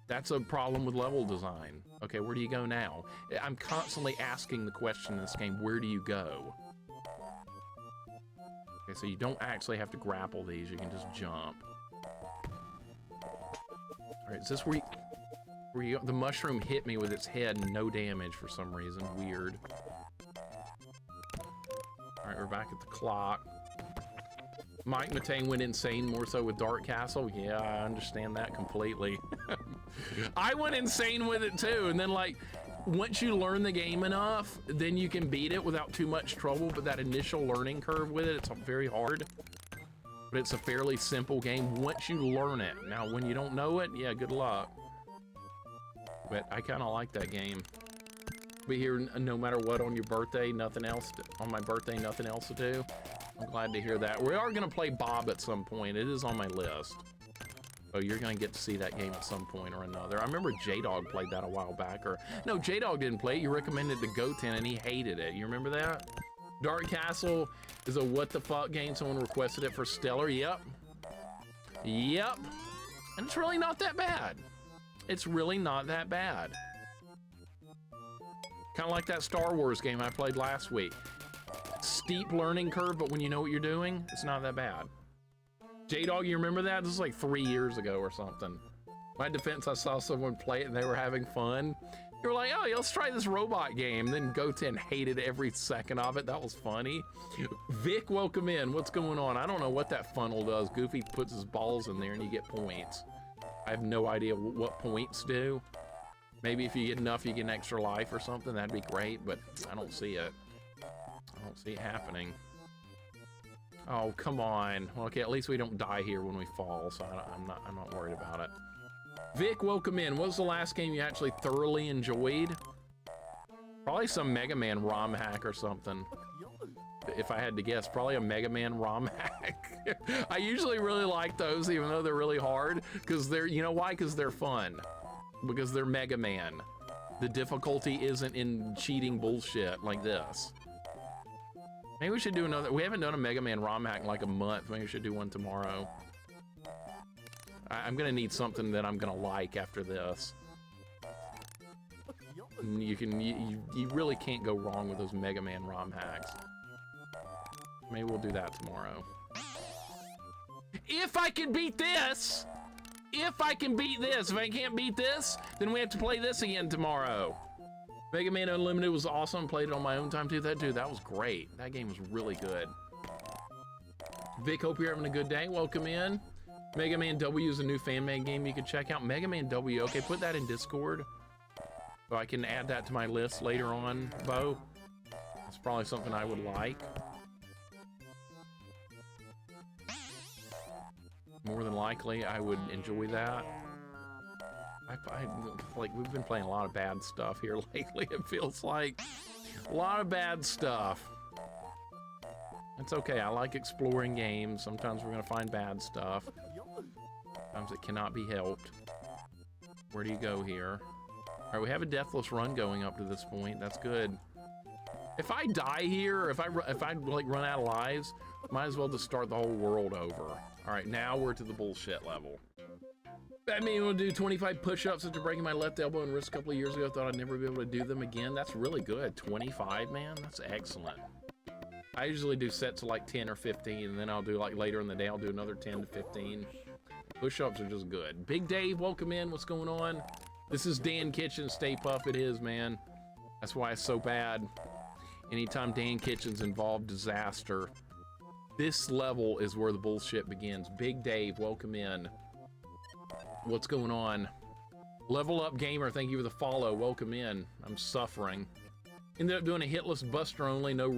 That's a problem with level design. Okay, where do you go now? I'm constantly asking the question in this game, where do you go? Okay, so you don't actually have to grapple these, you can just jump. All right, is this where you, the mushroom hit me with its head and no damage for some reason, weird. All right, we're back at the clock. Mike Matane went insane more so with Dark Castle. Yeah, I understand that completely. I went insane with it too, and then like, once you learn the game enough, then you can beat it without too much trouble, but that initial learning curve with it, it's very hard. But it's a fairly simple game once you learn it. Now, when you don't know it, yeah, good luck. But I kind of like that game. Be here no matter what on your birthday, nothing else, on my birthday, nothing else to do. I'm glad to hear that. We are gonna play Bob at some point. It is on my list. So you're gonna get to see that game at some point or another. I remember J-Dog played that a while back, or no, J-Dog didn't play it. You recommended the GOTEN and he hated it. You remember that? Dark Castle is a what the fuck game. Someone requested it for Stellar. Yep. Yep. And it's really not that bad. It's really not that bad. Kind of like that Star Wars game I played last week. Steep learning curve, but when you know what you're doing, it's not that bad. J-Dog, you remember that? This was like 3 years ago or something. My defense, I saw someone play it and they were having fun. You were like, oh, yeah, let's try this robot game. Then GOTEN hated every second of it. That was funny. Vic, welcome in. What's going on? I don't know what that funnel does. Goofy puts his balls in there and you get points. I have no idea what points do. Maybe if you get enough, you get an extra life or something. That'd be great, but I don't see it. I don't see it happening. Oh, come on. Well, okay, at least we don't die here when we fall, so I'm not worried about it. Vic, welcome in. What was the last game you actually thoroughly enjoyed? Probably some Mega Man ROM hack or something. If I had to guess, probably a Mega Man ROM hack. I usually really like those, even though they're really hard, because they're, you know why? Because they're fun. Because they're Mega Man. The difficulty isn't in cheating bullshit like this. Maybe we should do another. We haven't done a Mega Man ROM hack in like a month. Maybe we should do one tomorrow. I'm gonna need something that I'm gonna like after this. You really can't go wrong with those Mega Man ROM hacks. Maybe we'll do that tomorrow. If I can beat this! If I can beat this! If I can't beat this, then we have to play this again tomorrow. Mega Man Unlimited was awesome. Played it on my own time too. That was great. That game was really good. Vic, hope you're having a good day. Welcome in. Mega Man W is a new fan-made game you can check out. Mega Man W, okay, put that in Discord. So I can add that to my list later on, Bo. It's probably something I would like. More than likely, I would enjoy that. Like, we've been playing a lot of bad stuff here lately, it feels like. A lot of bad stuff. It's okay, I like exploring games. Sometimes we're gonna find bad stuff. Sometimes it cannot be helped. Where do you go here? All right, we have a deathless run going up to this point. That's good. If I die here, or if I like run out of lives, might as well just start the whole world over. All right, now we're to the bullshit level. That mean we'll do 25 push-ups after breaking my left elbow and wrist a couple of years ago. Thought I'd never be able to do them again. That's really good. 25, man, that's excellent. I usually do sets of like 10 or 15, and then I'll do like later in the day, I'll do another 10 to 15. Push-ups are just good. Big Dave, welcome in. What's going on? This is Dan Kitchen. Stay Puff. It is, man. That's why it's so bad. Anytime Dan Kitchen's involved, disaster. This level is where the bullshit begins. Big Dave, welcome in. What's going on? Level Up Gamer, thank you for the follow. Welcome in. I'm suffering. Ended up doing a hitless buster only. No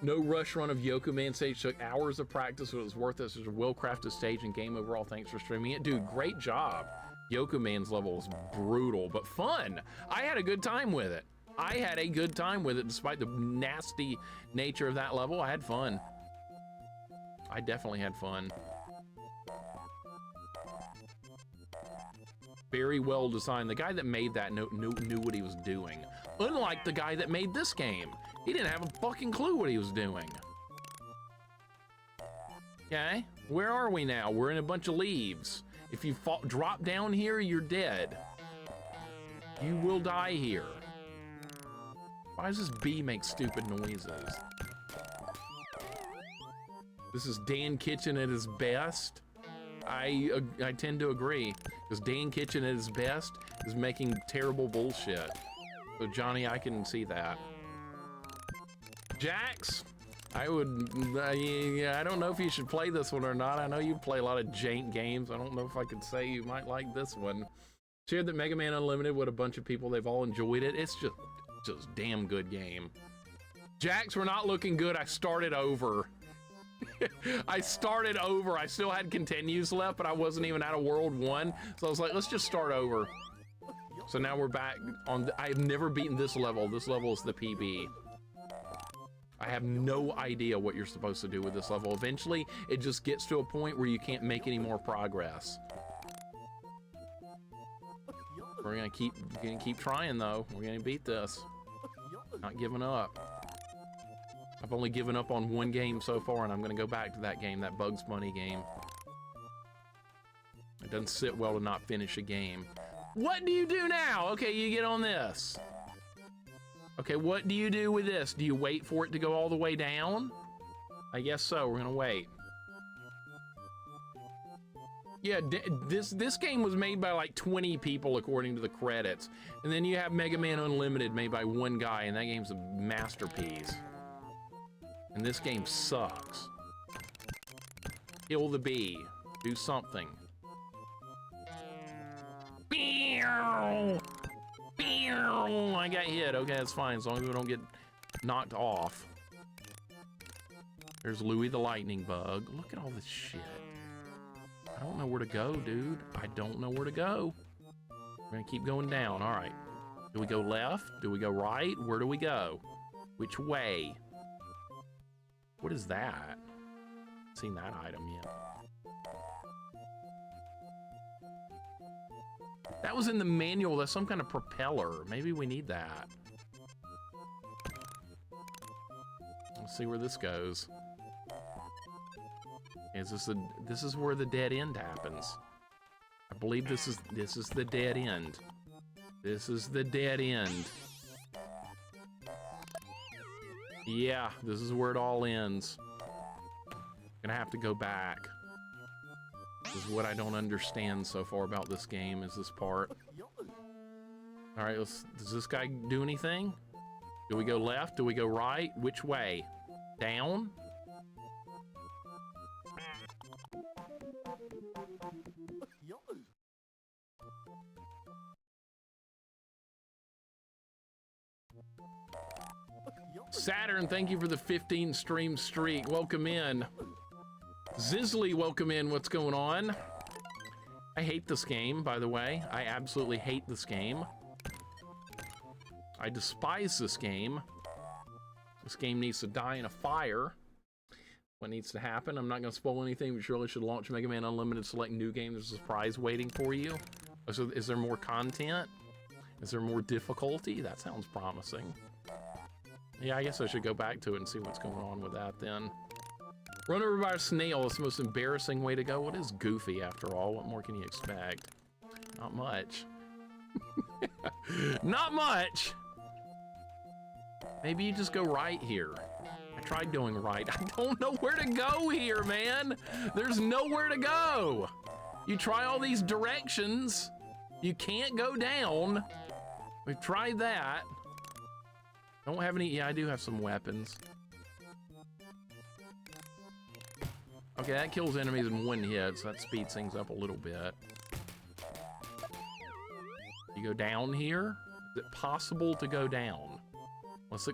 rush run of Yoko Man stage. Took hours of practice, but it was worth it. It was a well-crafted stage and game overall. Thanks for streaming it. Dude, great job. Yoko Man's level is brutal, but fun. I had a good time with it. I had a good time with it, despite the nasty nature of that level. I had fun. I definitely had fun. Very well designed. The guy that made that knew what he was doing. Unlike the guy that made this game. He didn't have a fucking clue what he was doing. Okay, where are we now? We're in a bunch of leaves. If you drop down here, you're dead. You will die here. Why does this bee make stupid noises? This is Dan Kitchen at his best. I tend to agree, because Dan Kitchen at his best is making terrible bullshit. So Johnny, I can see that. Jax, I would, yeah, I don't know if you should play this one or not. I know you play a lot of jank games. I don't know if I could say you might like this one. Shared that Mega Man Unlimited with a bunch of people. They've all enjoyed it. It's just damn good game. Jax, we're not looking good. I started over. I started over. I still had continues left, but I wasn't even out of World 1. So I was like, let's just start over. So now we're back on, I have never beaten this level. This level is the PB. I have no idea what you're supposed to do with this level. Eventually, it just gets to a point where you can't make any more progress. We're gonna keep trying though. We're gonna beat this. Not giving up. I've only given up on one game so far, and I'm gonna go back to that game, that Bugs Bunny game. It doesn't sit well to not finish a game. What do you do now? Okay, you get on this. Okay, what do you do with this? Do you wait for it to go all the way down? I guess so. We're gonna wait. Yeah, this game was made by like 20 people according to the credits. And then you have Mega Man Unlimited made by one guy, and that game's a masterpiece. And this game sucks. Kill the bee. Do something. I got hit. Okay, that's fine, as long as we don't get knocked off. There's Louie the Lightning Bug. Look at all this shit. I don't know where to go, dude. I don't know where to go. We're gonna keep going down. All right. Do we go left? Do we go right? Where do we go? Which way? What is that? Haven't seen that item yet. That was in the manual. That's some kind of propeller. Maybe we need that. Let's see where this goes. This is where the dead end happens. I believe this is the dead end. This is the dead end. Yeah, this is where it all ends. Gonna have to go back. This is what I don't understand so far about this game, is this part. All right, does this guy do anything? Do we go left? Do we go right? Which way? Down? Saturn, thank you for the 15 stream streak. Welcome in. Zizzly, welcome in. What's going on? I hate this game, by the way. I absolutely hate this game. I despise this game. This game needs to die in a fire. What needs to happen? I'm not going to spoil anything, but surely should launch Mega Man Unlimited, select new game. There's a surprise waiting for you. So is there more content? Is there more difficulty? That sounds promising. Yeah, I guess I should go back to it and see what's going on with that then. Run over by a snail is the most embarrassing way to go. What is Goofy, after all? What more can you expect? Not much. Not much! Maybe you just go right here. I tried doing right. I don't know where to go here, man! There's nowhere to go! You try all these directions. You can't go down. We've tried that. Don't have any. Yeah, I do have some weapons. Okay, that kills enemies in one hit, so that speeds things up a little bit. You go down here? Is it possible to go down? Let's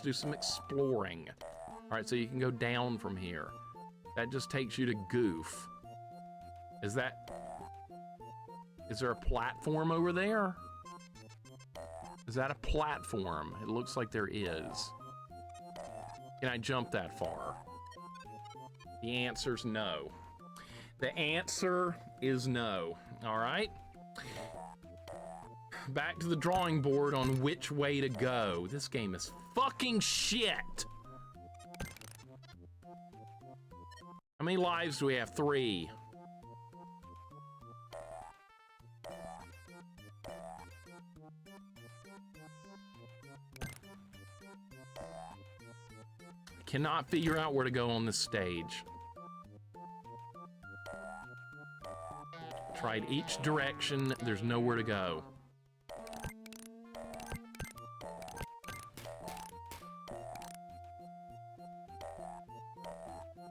do some exploring. All right, so you can go down from here. That just takes you to Goof. Is there a platform over there? Is that a platform? It looks like there is. Can I jump that far? The answer's no. The answer is no. All right. back to the drawing board on which way to go. This game is fucking shit. How many lives do we have? 3. Cannot figure out where to go on this stage. Tried each direction, there's nowhere to go.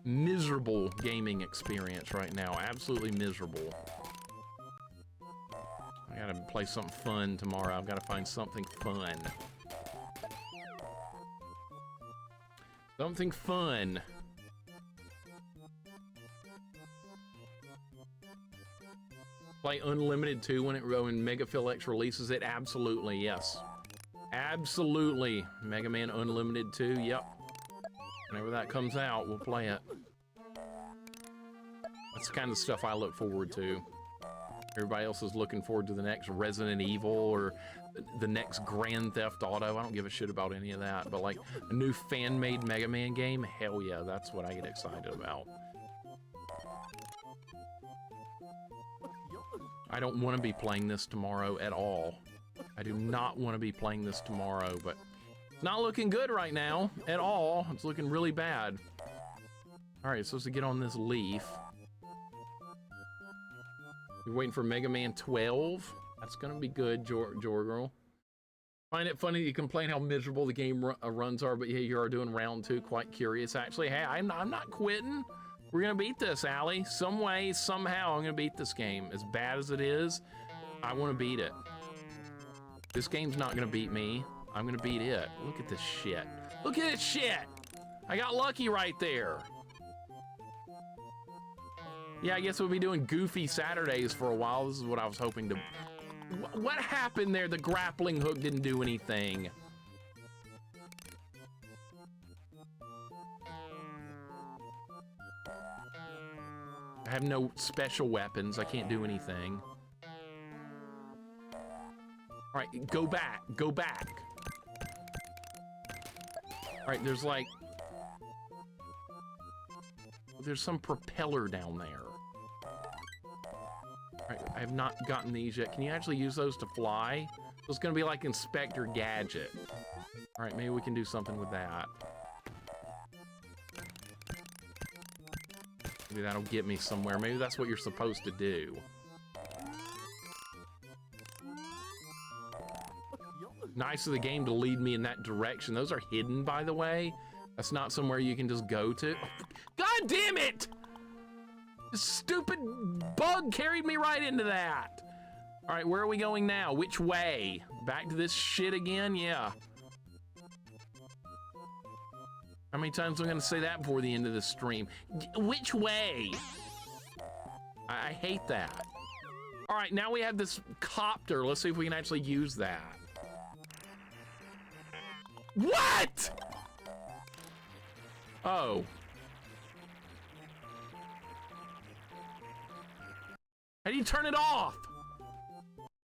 Miserable gaming experience right now, absolutely miserable. I gotta play something fun tomorrow. I've gotta find something fun. Something fun. Play Unlimited 2 when Mega Phil X releases it? Absolutely, yes. Absolutely. Mega Man Unlimited 2, yep. Whenever that comes out, we'll play it. That's the kind of stuff I look forward to. Everybody else is looking forward to the next Resident Evil or the next Grand Theft Auto. I don't give a shit about any of that, but like a new fan-made Mega Man game, hell yeah, that's what I get excited about. I don't want to be playing this tomorrow at all. I do not want to be playing this tomorrow, but it's not looking good right now at all. It's looking really bad. All right, supposed to get on this leaf. You're waiting for Mega Man 12. That's gonna be good, Jorgirl. Find it funny you complain how miserable the game runs are, but yeah, you are doing round 2. Quite curious, actually. Hey, I'm not quitting. We're gonna beat this, Allie. Some way, somehow, I'm gonna beat this game. As bad as it is, I want to beat it. This game's not gonna beat me. I'm gonna beat it. Look at this shit. Look at this shit. I got lucky right there. Yeah, I guess we'll be doing Goofy Saturdays for a while. This is what I was hoping to... What happened there? The grappling hook didn't do anything. I have no special weapons. I can't do anything. All right, go back. Go back. All right, there's like... There's some propeller down there. All right, I have not gotten these yet. Can you actually use those to fly? So it's gonna be like Inspector Gadget. All right, maybe we can do something with that. Maybe that'll get me somewhere. Maybe that's what you're supposed to do. Nice of the game to lead me in that direction. Those are hidden, by the way. That's not somewhere you can just go to. God damn it! This stupid bug carried me right into that. All right, where are we going now? Which way? Back to this shit again? Yeah. How many times am I gonna say that before the end of the stream? Which way? I hate that. All right, now we have this copter. Let's see if we can actually use that. What? Oh. How do you turn it off?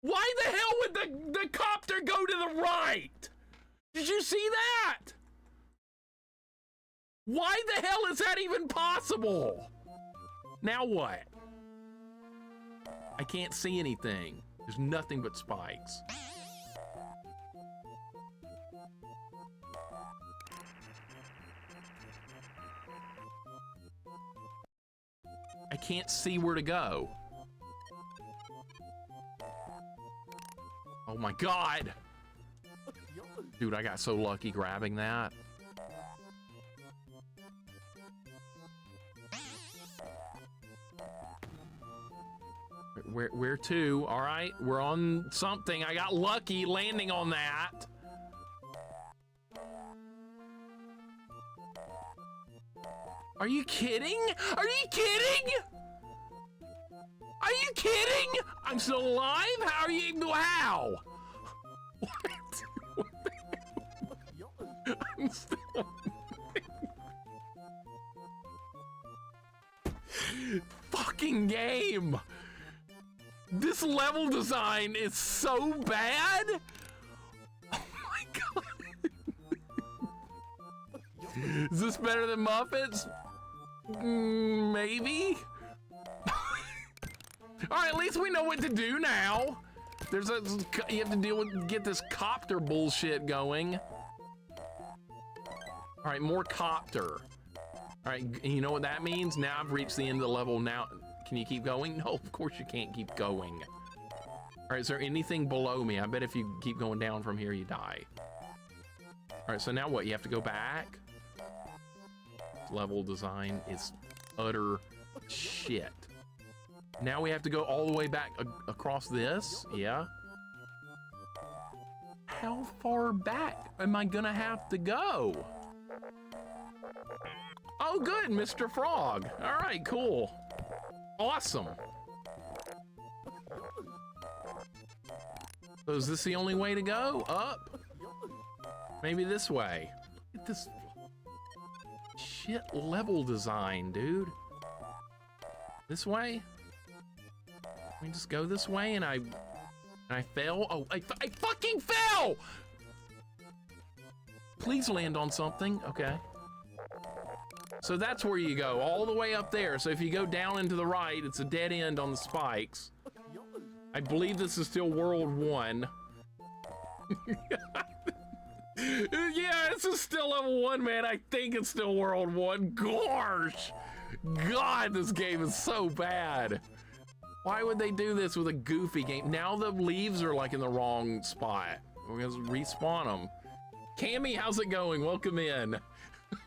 Why the hell would the copter go to the right? Did you see that? Why the hell is that even possible? Now what? I can't see anything. There's nothing but spikes. I can't see where to go. Oh my God. Dude, I got so lucky grabbing that. Where to? All right, we're on something. I got lucky landing on that. Are you kidding? Are you kidding? Are you kidding? I'm still alive? How are you? How? What? I'm still... Fucking game. This level design is so bad. Oh my god. Is this better than Muppets? Maybe. All right, at least we know what to do now. There's a, you have to deal with, get this copter bullshit going. All right, more copter. All right, you know what that means? Now I've reached the end of the level. Now, can you keep going? No, of course you can't keep going. All right, is there anything below me? I bet if you keep going down from here, you die. All right, so now what? You have to go back? Level design is utter shit. Now we have to go all the way back across this? Yeah. How far back am I gonna have to go? Oh, good, Mr. Frog. All right, cool. Awesome. So is this the only way to go? Up? Maybe this way. Look at this shit level design, dude. This way? We just go this way and I fell? Oh, I fucking fell! Please land on something. Okay. So that's where you go, all the way up there. So if you go down and to the right, it's a dead end on the spikes. I believe this is still World 1. Yeah, this is still level 1, man. I think it's still World 1. Gosh! God, this game is so bad. Why would they do this with a Goofy game? Now the leaves are like in the wrong spot. We're gonna respawn them. Cammy, how's it going? Welcome in.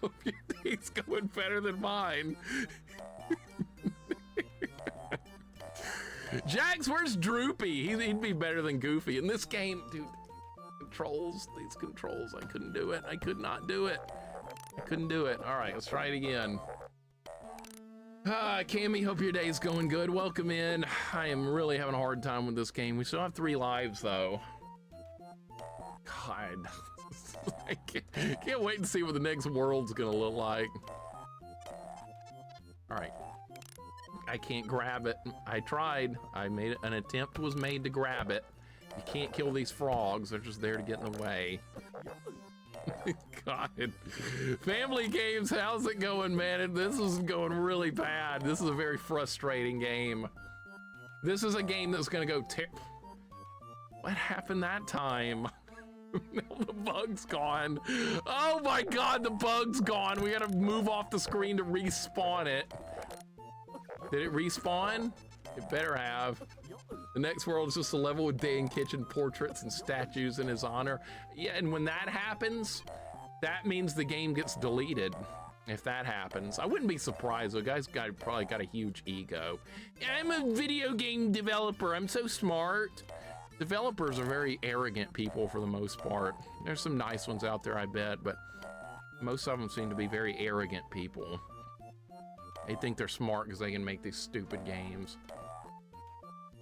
Hope your day's going better than mine. Jax, where's Droopy? He'd be better than Goofy. In this game, dude, these controls, I couldn't do it. I could not do it. I couldn't do it. All right, let's try it again. Cammy, hope your day's going good. Welcome in. I am really having a hard time with this game. We still have 3 lives, though. God. I can't wait to see what the next world's gonna look like. All right. I can't grab it. I tried. An attempt was made to grab it. You can't kill these frogs. They're just there to get in the way. God. Family Games, how's it going, man? This is going really bad. This is a very frustrating game. This is a game that's gonna go What happened that time? Now the bug's gone. Oh my God, the bug's gone. We gotta move off the screen to respawn it. Did it respawn? It better have. The next world is just a level with day and kitchen portraits and statues in his honor. Yeah, and when that happens, that means the game gets deleted. If that happens, I wouldn't be surprised. The guy's probably got a huge ego. I'm a video game developer. I'm so smart. Developers are very arrogant people for the most part. There's some nice ones out there, I bet, but most of them seem to be very arrogant people. They think they're smart because they can make these stupid games.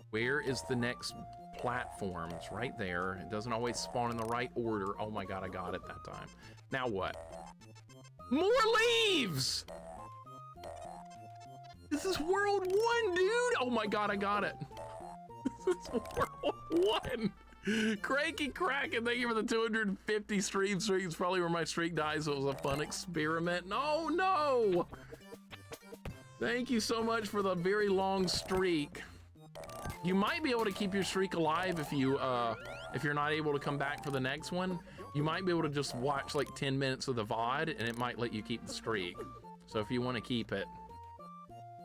Where is the next platform? It's right there. It doesn't always spawn in the right order. Oh my God, I got it that time. Now what? More leaves! This is World 1, dude! Oh my God, I got it. This is World 1. Cranky Kraken, thank you for the 250 streams. Probably where my streak dies, so it was a fun experiment. No, no! Thank you so much for the very long streak. You might be able to keep your streak alive if you're not able to come back for the next one. You might be able to just watch like 10 minutes of the VOD and it might let you keep the streak. So if you want to keep it,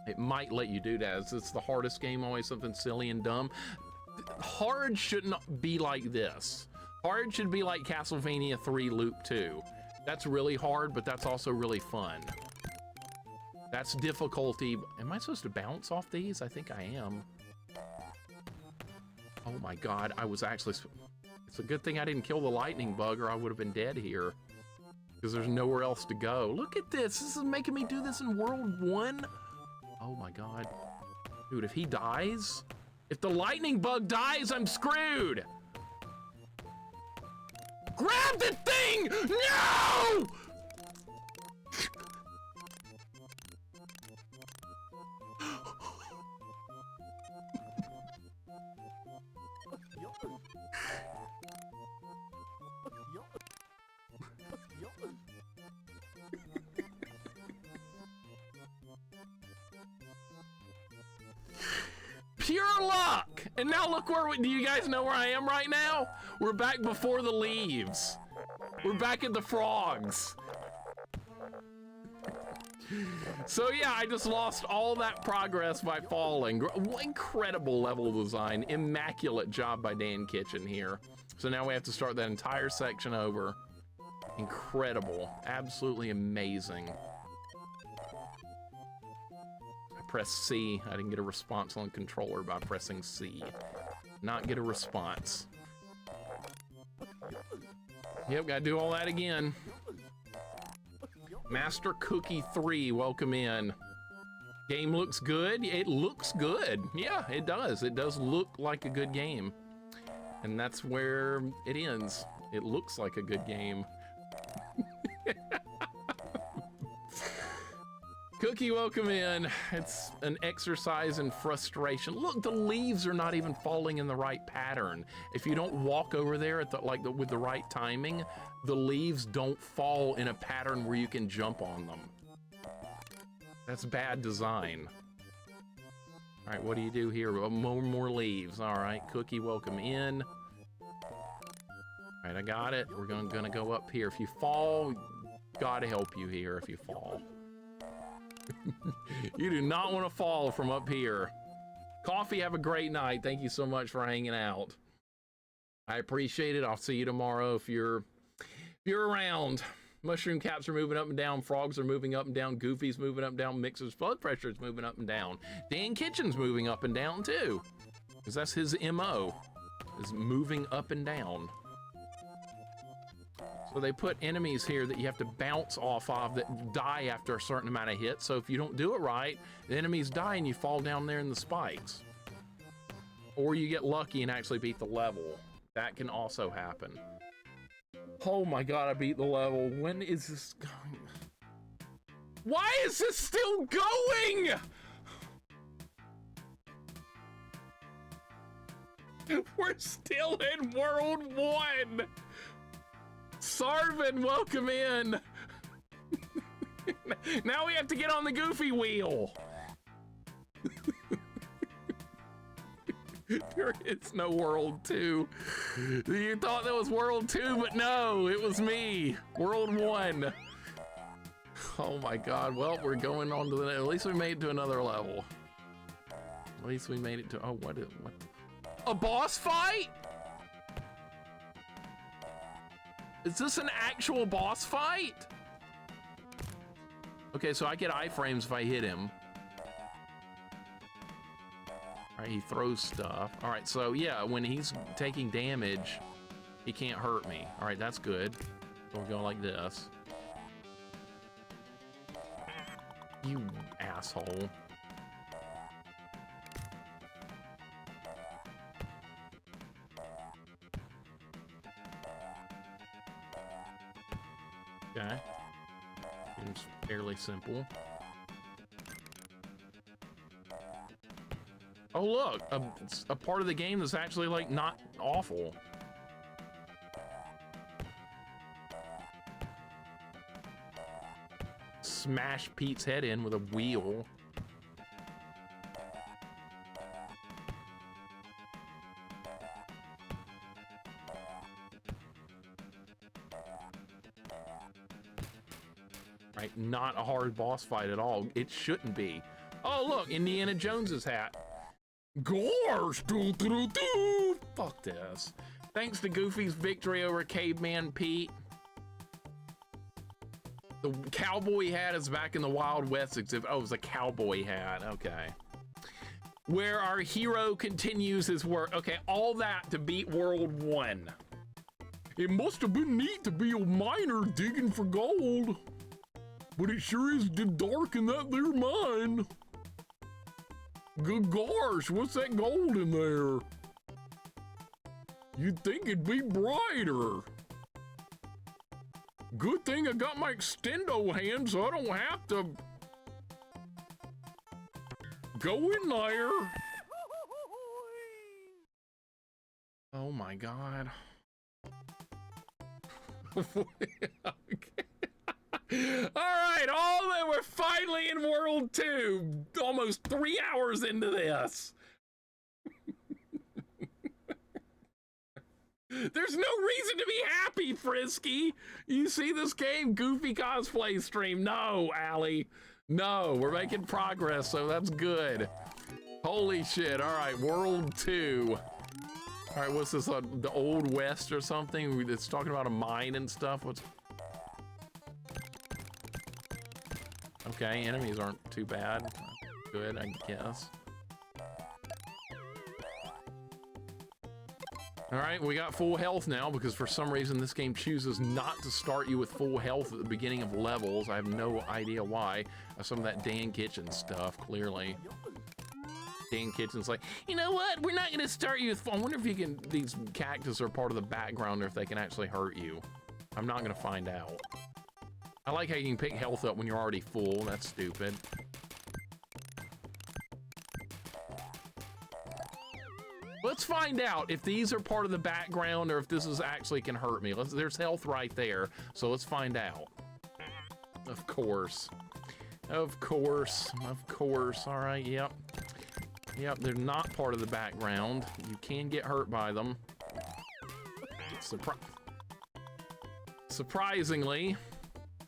it might let you do that. It's the hardest game, always something silly and dumb. Hard shouldn't be like this. Hard should be like Castlevania 3 Loop 2. That's really hard, but that's also really fun. That's difficulty. Am I supposed to bounce off these? I think I am. Oh my God, I was actually... It's a good thing I didn't kill the lightning bug or I would have been dead here. Because there's nowhere else to go. Look at this. This is making me do this in World 1. Oh my God. Dude, if he dies... If the lightning bug dies, I'm screwed! Grab the thing! No! Pure luck! And now look do you guys know where I am right now? We're back before the leaves. We're back at the frogs. So yeah, I just lost all that progress by falling. Incredible level design. Immaculate job by Dan Kitchen here. So now we have to start that entire section over. Incredible. Absolutely amazing. Press C. I didn't get a response on the controller by pressing C. Not get a response. Yep, gotta do all that again. Master Cookie 3, welcome in. Game looks good. It looks good. Yeah, it does. It does look like a good game. And that's where it ends. It looks like a good game. Cookie, welcome in. It's an exercise in frustration. Look, the leaves are not even falling in the right pattern. If you don't walk over there at with the right timing, the leaves don't fall in a pattern where you can jump on them. That's bad design. All right, what do you do here? More leaves. All right, Cookie, welcome in. All right, I got it. We're gonna go up here. If you fall, gotta help you here if you fall. You do not want to fall from up here. Coffee, have a great night. Thank you so much for hanging out. I appreciate it. I'll see you tomorrow if you're around. Mushroom caps are moving up and down. Frogs are moving up and down. Goofy's moving up and down. Mixer's blood pressure is moving up and down. Dan Kitchen's moving up and down too, because that's his MO, is moving up and down. So they put enemies here that you have to bounce off of that die after a certain amount of hits. So if you don't do it right, the enemies die and you fall down there in the spikes. Or you get lucky and actually beat the level. That can also happen. Oh my God, I beat the level. When is this going? Why is this still going? We're still in World 1. Sarvin, welcome in. Now we have to get on the Goofy wheel. There is no World 2. You thought that was World 2, but no, it was me. World 1. Oh my God. Well, we're going on to the, at least we made it to another level. At least we made it to, oh, what? A boss fight? Is this an actual boss fight? Okay, so I get iframes if I hit him. All right, he throws stuff. All right, so yeah, when he's taking damage, he can't hurt me. All right, that's good. So we'll go like this. You asshole. Okay. Seems fairly simple. Oh look, a part of the game that's actually like not awful. Smash Pete's head in with a wheel. Right, not a hard boss fight at all. It shouldn't be. Oh look, Indiana Jones's hat. Gorsh, doo doo doo. Fuck this. Thanks to Goofy's victory over Caveman Pete. The cowboy hat is back in the Wild West exhibit. Oh, it was a cowboy hat. Okay. Where our hero continues his work. Okay, all that to beat World 1. It must have been neat to be a miner digging for gold. But it sure is dark in that there mine. Good gosh, what's that gold in there? You'd think it'd be brighter. Good thing I got my extendo hand so I don't have to go in there. Oh Oh my God. Okay. All right, we're finally in World 2. Almost 3 hours into this. There's no reason to be happy, Frisky. You see this game, Goofy Cosplay Stream. No, Allie. No, we're making progress, so that's good. Holy shit. All right, World 2. All right, what's this, the Old West or something? It's talking about a mine and stuff. What's... Okay, enemies aren't too bad. Good, I guess. All right, we got full health now because for some reason this game chooses not to start you with full health at the beginning of levels. I have no idea why. Some of that Dan Kitchen stuff, clearly. Dan Kitchen's like, you know what? We're not gonna start you with... I wonder if you can... These cactus are part of the background or if they can actually hurt you. I'm not gonna find out. I like how you can pick health up when you're already full. That's stupid. Let's find out if these are part of the background or if this is actually can hurt me. There's health right there, so let's find out. Of course. Of course. Of course. All right, yep. Yep, they're not part of the background. You can get hurt by them. Surprisingly.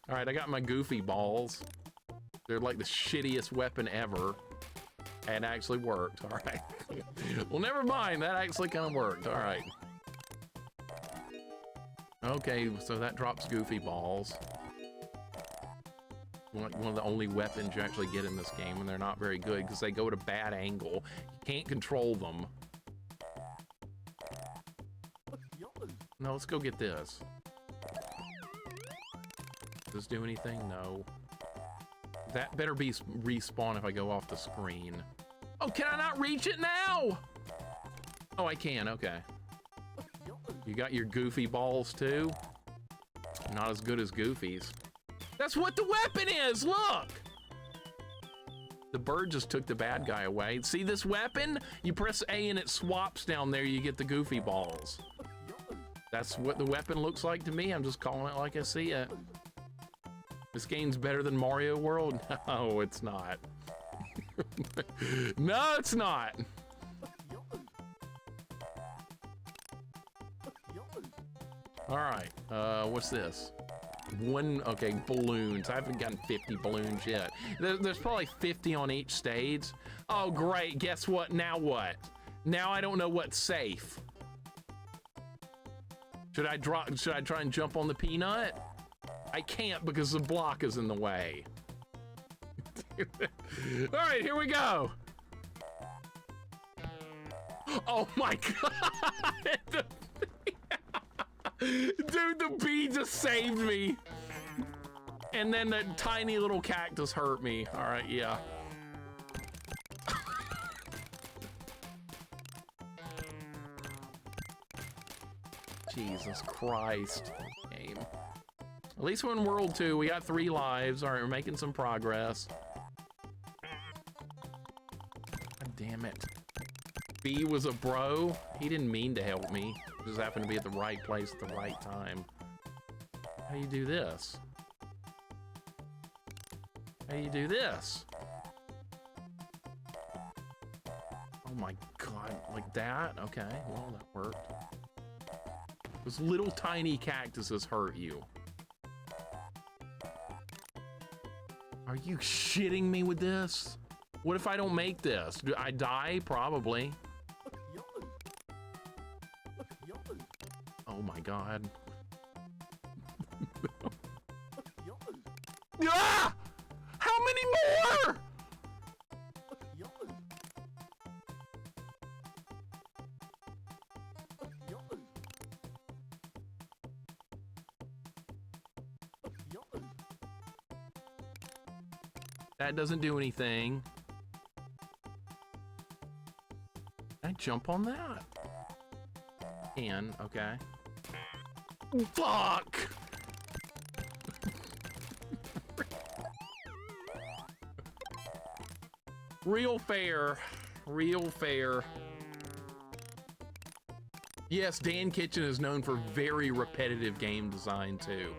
All right, I got my Goofy balls. They're like the shittiest weapon ever. And actually worked, all right. Well, never mind, that actually kind of worked, all right. Okay, so that drops Goofy balls. One of the only weapons you actually get in this game, and they're not very good because they go at a bad angle. You can't control them. No, let's go get this. Does this do anything? No. That better be respawn if I go off the screen. Oh, can I not reach it now? Oh, I can, okay. You got your Goofy balls too? Not as good as Goofy's. That's what the weapon is, look! The bird just took the bad guy away. See this weapon? You press A and it swaps down there, you get the Goofy balls. That's what the weapon looks like to me. I'm just calling it like I see it. This game's better than Mario World? No, it's not. No, it's not. All right, what's this? Okay, balloons. I haven't gotten 50 balloons yet. There's probably 50 on each stage. Oh, great, guess what? Now what? Now I don't know what's safe. Should I try and jump on the peanut? I can't because the block is in the way. All right, here we go. Oh my God. Dude, the bee just saved me. And then that tiny little cactus hurt me. All right, yeah. Jesus Christ. Game. At least we're in World 2. We got 3 lives. All right, we're making some progress. God damn it. B was a bro. He didn't mean to help me. He just happened to be at the right place at the right time. How do you do this? How do you do this? Oh my God, like that? Okay, well, that worked. Those little tiny cactuses hurt you. Are you shitting me with this? What if I don't make this? Do I die? Probably. Oh my God. Ah! How many more? That doesn't do anything. Can I jump on that? Can, okay. Fuck! Real fair. Real fair. Yes, Dan Kitchen is known for very repetitive game design too.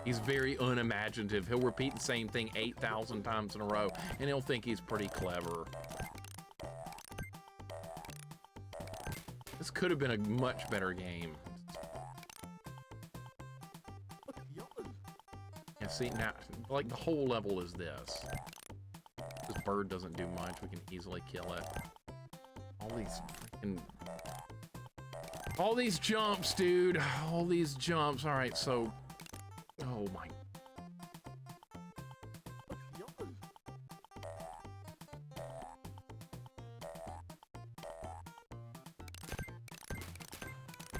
He's very unimaginative. He'll repeat the same thing 8,000 times in a row, and he'll think he's pretty clever. This could have been a much better game. Yeah, see, now, like, the whole level is this. This bird doesn't do much. We can easily kill it. All these freaking... all these jumps, dude. All these jumps. All right, so... oh, my...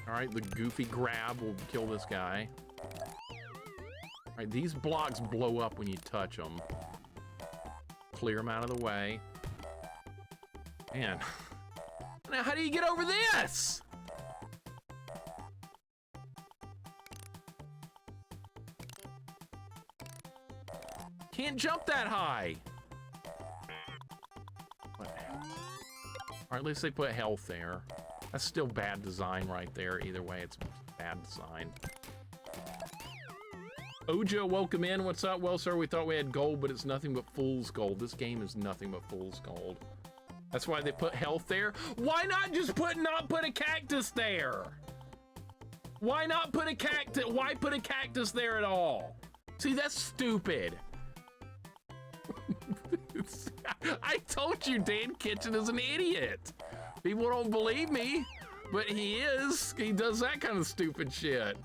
all right, the goofy grab will kill this guy. All right, these blocks blow up when you touch them. Clear them out of the way. Man. Now, how do you get over this? Can't jump that high. All right, at least they put health there. That's still bad design right there. Either way, it's bad design. Ojo, welcome in. What's up? Well, sir, we thought we had gold, but it's nothing but fool's gold. This game is nothing but fool's gold. That's why they put health there. Why not just not put a cactus there? Why not put a cactus? Why put a cactus there at all? See, that's stupid. I told you Dan Kitchen is an idiot. People don't believe me, but he is. He does that kind of stupid shit.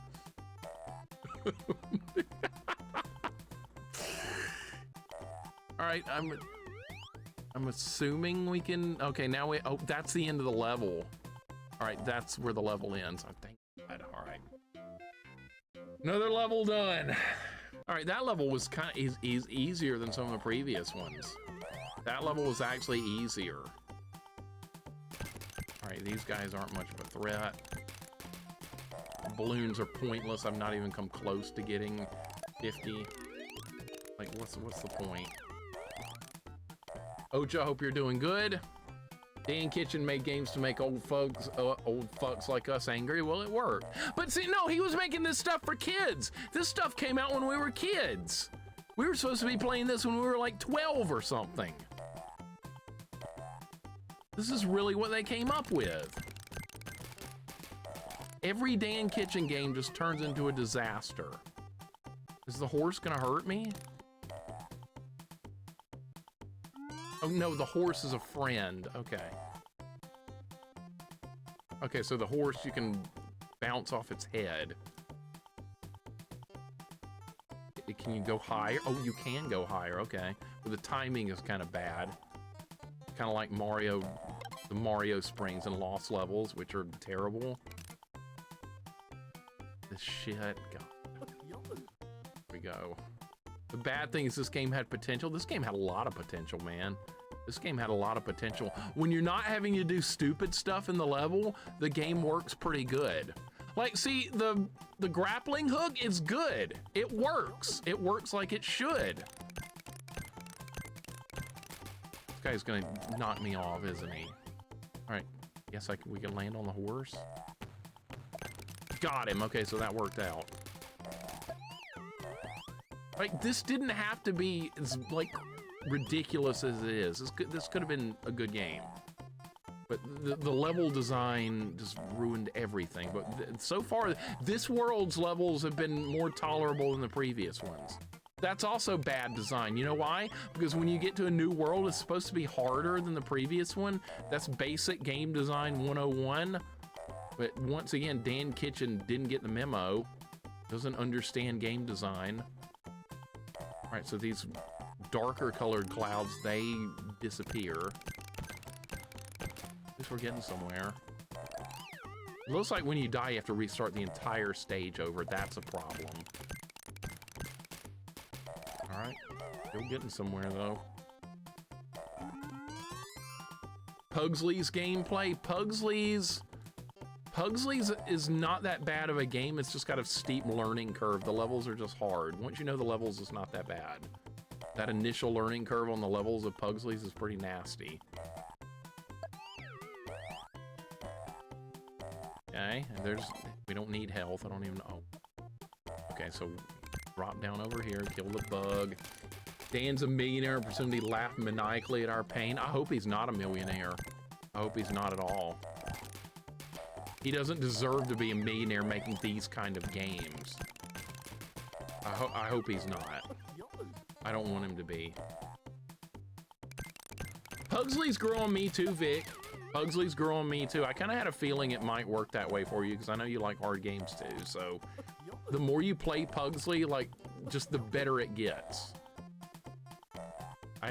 All right, I'm assuming we can. Okay, now we. Oh, that's the end of the level. All right, that's where the level ends. I think. All right, another level done. All right, that level was kind of easier than some of the previous ones. That level was actually easier. All right, these guys aren't much of a threat. Balloons are pointless. I've not even come close to getting 50. Like, what's the point? Ocha, I hope you're doing good. Dan Kitchen made games to make old fucks like us angry. Well, it worked. But see, no, he was making this stuff for kids. This stuff came out when we were kids. We were supposed to be playing this when we were like 12 or something. This is really what they came up with. Every Dan Kitchen game just turns into a disaster. Is the horse gonna hurt me? Oh no, the horse is a friend. Okay. Okay, so the horse, you can bounce off its head. Can you go higher? Oh, you can go higher, okay. But the timing is kind of bad. Kind of like Mario, the Mario Springs and Lost Levels, which are terrible. This shit, God. Here we go. The bad thing is this game had potential. This game had a lot of potential, man. This game had a lot of potential. When you're not having to do stupid stuff in the level, the game works pretty good. Like, see, the grappling hook is good. It works. It works like it should. This guy's gonna knock me off, isn't he? All right, guess we can land on the horse. Got him. Okay, so that worked out. Like, this didn't have to be as, like, ridiculous as it is. This could have been a good game. But the level design just ruined everything. But so far, this world's levels have been more tolerable than the previous ones. That's also bad design. You know why? Because when you get to a new world, it's supposed to be harder than the previous one. That's basic game design 101. But once again, Dan Kitchen didn't get the memo. Doesn't understand game design. All right, so these darker colored clouds, they disappear. At least we're getting somewhere. It looks like when you die, you have to restart the entire stage over. That's a problem. All right, still getting somewhere though. Pugsley's gameplay. Pugsley's is not that bad of a game. It's just got a steep learning curve. The levels are just hard. Once you know the levels, it's not that bad. That initial learning curve on the levels of Pugsley's is pretty nasty. Okay, and we don't need health. I don't even know. Okay, so drop down over here, kill the bug. Dan's a millionaire and presumably laugh maniacally at our pain. I hope he's not a millionaire. I hope he's not at all. He doesn't deserve to be a millionaire making these kind of games. I hope he's not. I don't want him to be. Pugsley's growing me too, Vic. Pugsley's growing me too. I kind of had a feeling it might work that way for you because I know you like hard games too. So the more you play Pugsley, like, just the better it gets.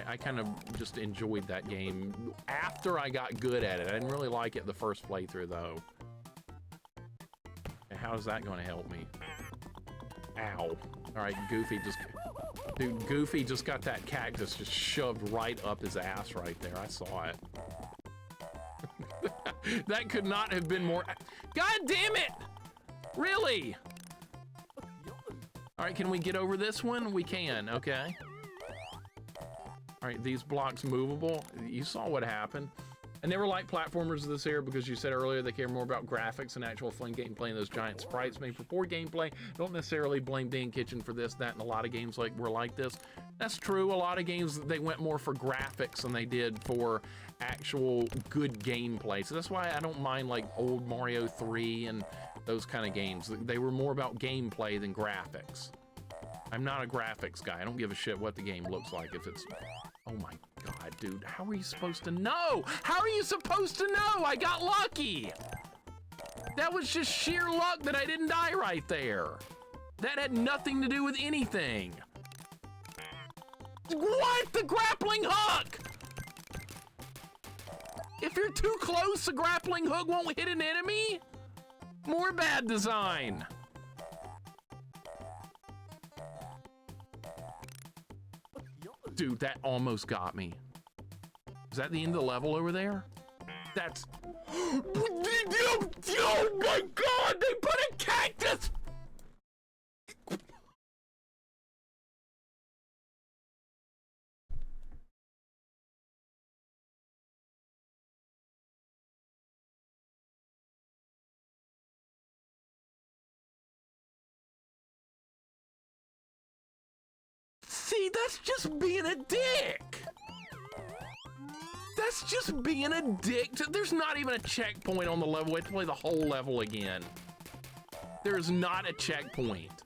I kind of just enjoyed that game after I got good at it. I didn't really like it the first playthrough though. And how is that going to help me? Ow. All right, Goofy just... Dude, Goofy just got that cactus just shoved right up his ass right there. I saw it. That could not have been more... God damn it! Really? All right, can we get over this one? We can, okay. All right, these blocks movable. You saw what happened. I never liked platformers this era because you said earlier they care more about graphics and actual fun gameplay, and those giant sprites made for poor gameplay. Don't necessarily blame Dan Kitchen for this, that, and a lot of games were like this. That's true. A lot of games, they went more for graphics than they did for actual good gameplay. So that's why I don't mind like old Mario 3 and those kind of games. They were more about gameplay than graphics. I'm not a graphics guy. I don't give a shit what the game looks like if it's... Oh my God, dude, how are you supposed to know? How are you supposed to know? I got lucky. That was just sheer luck that I didn't die right there. That had nothing to do with anything. What? The grappling hook! If you're too close, the grappling hook won't hit an enemy? More bad design. Dude, that almost got me. Is that the end of the level over there? That's... Oh my God, they put a cactus! See, that's just being a dick. That's just being a dick. There's not even a checkpoint on the level. We have to play the whole level again. There's not a checkpoint.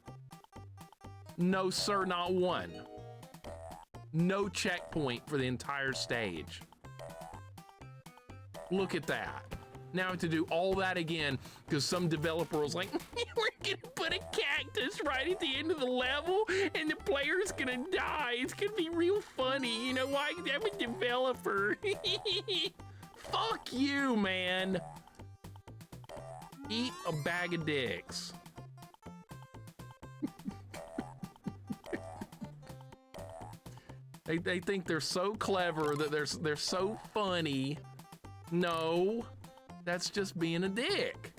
No, sir, not one. No checkpoint for the entire stage. Look at that. Now I have to do all that again because some developer was like, we're gonna put a cactus right at the end of the level and the player's gonna die. It's gonna be real funny. You know why? I'm a developer. Fuck you, man. Eat a bag of dicks. They think they're so clever, that they're so funny. No. That's just being a dick.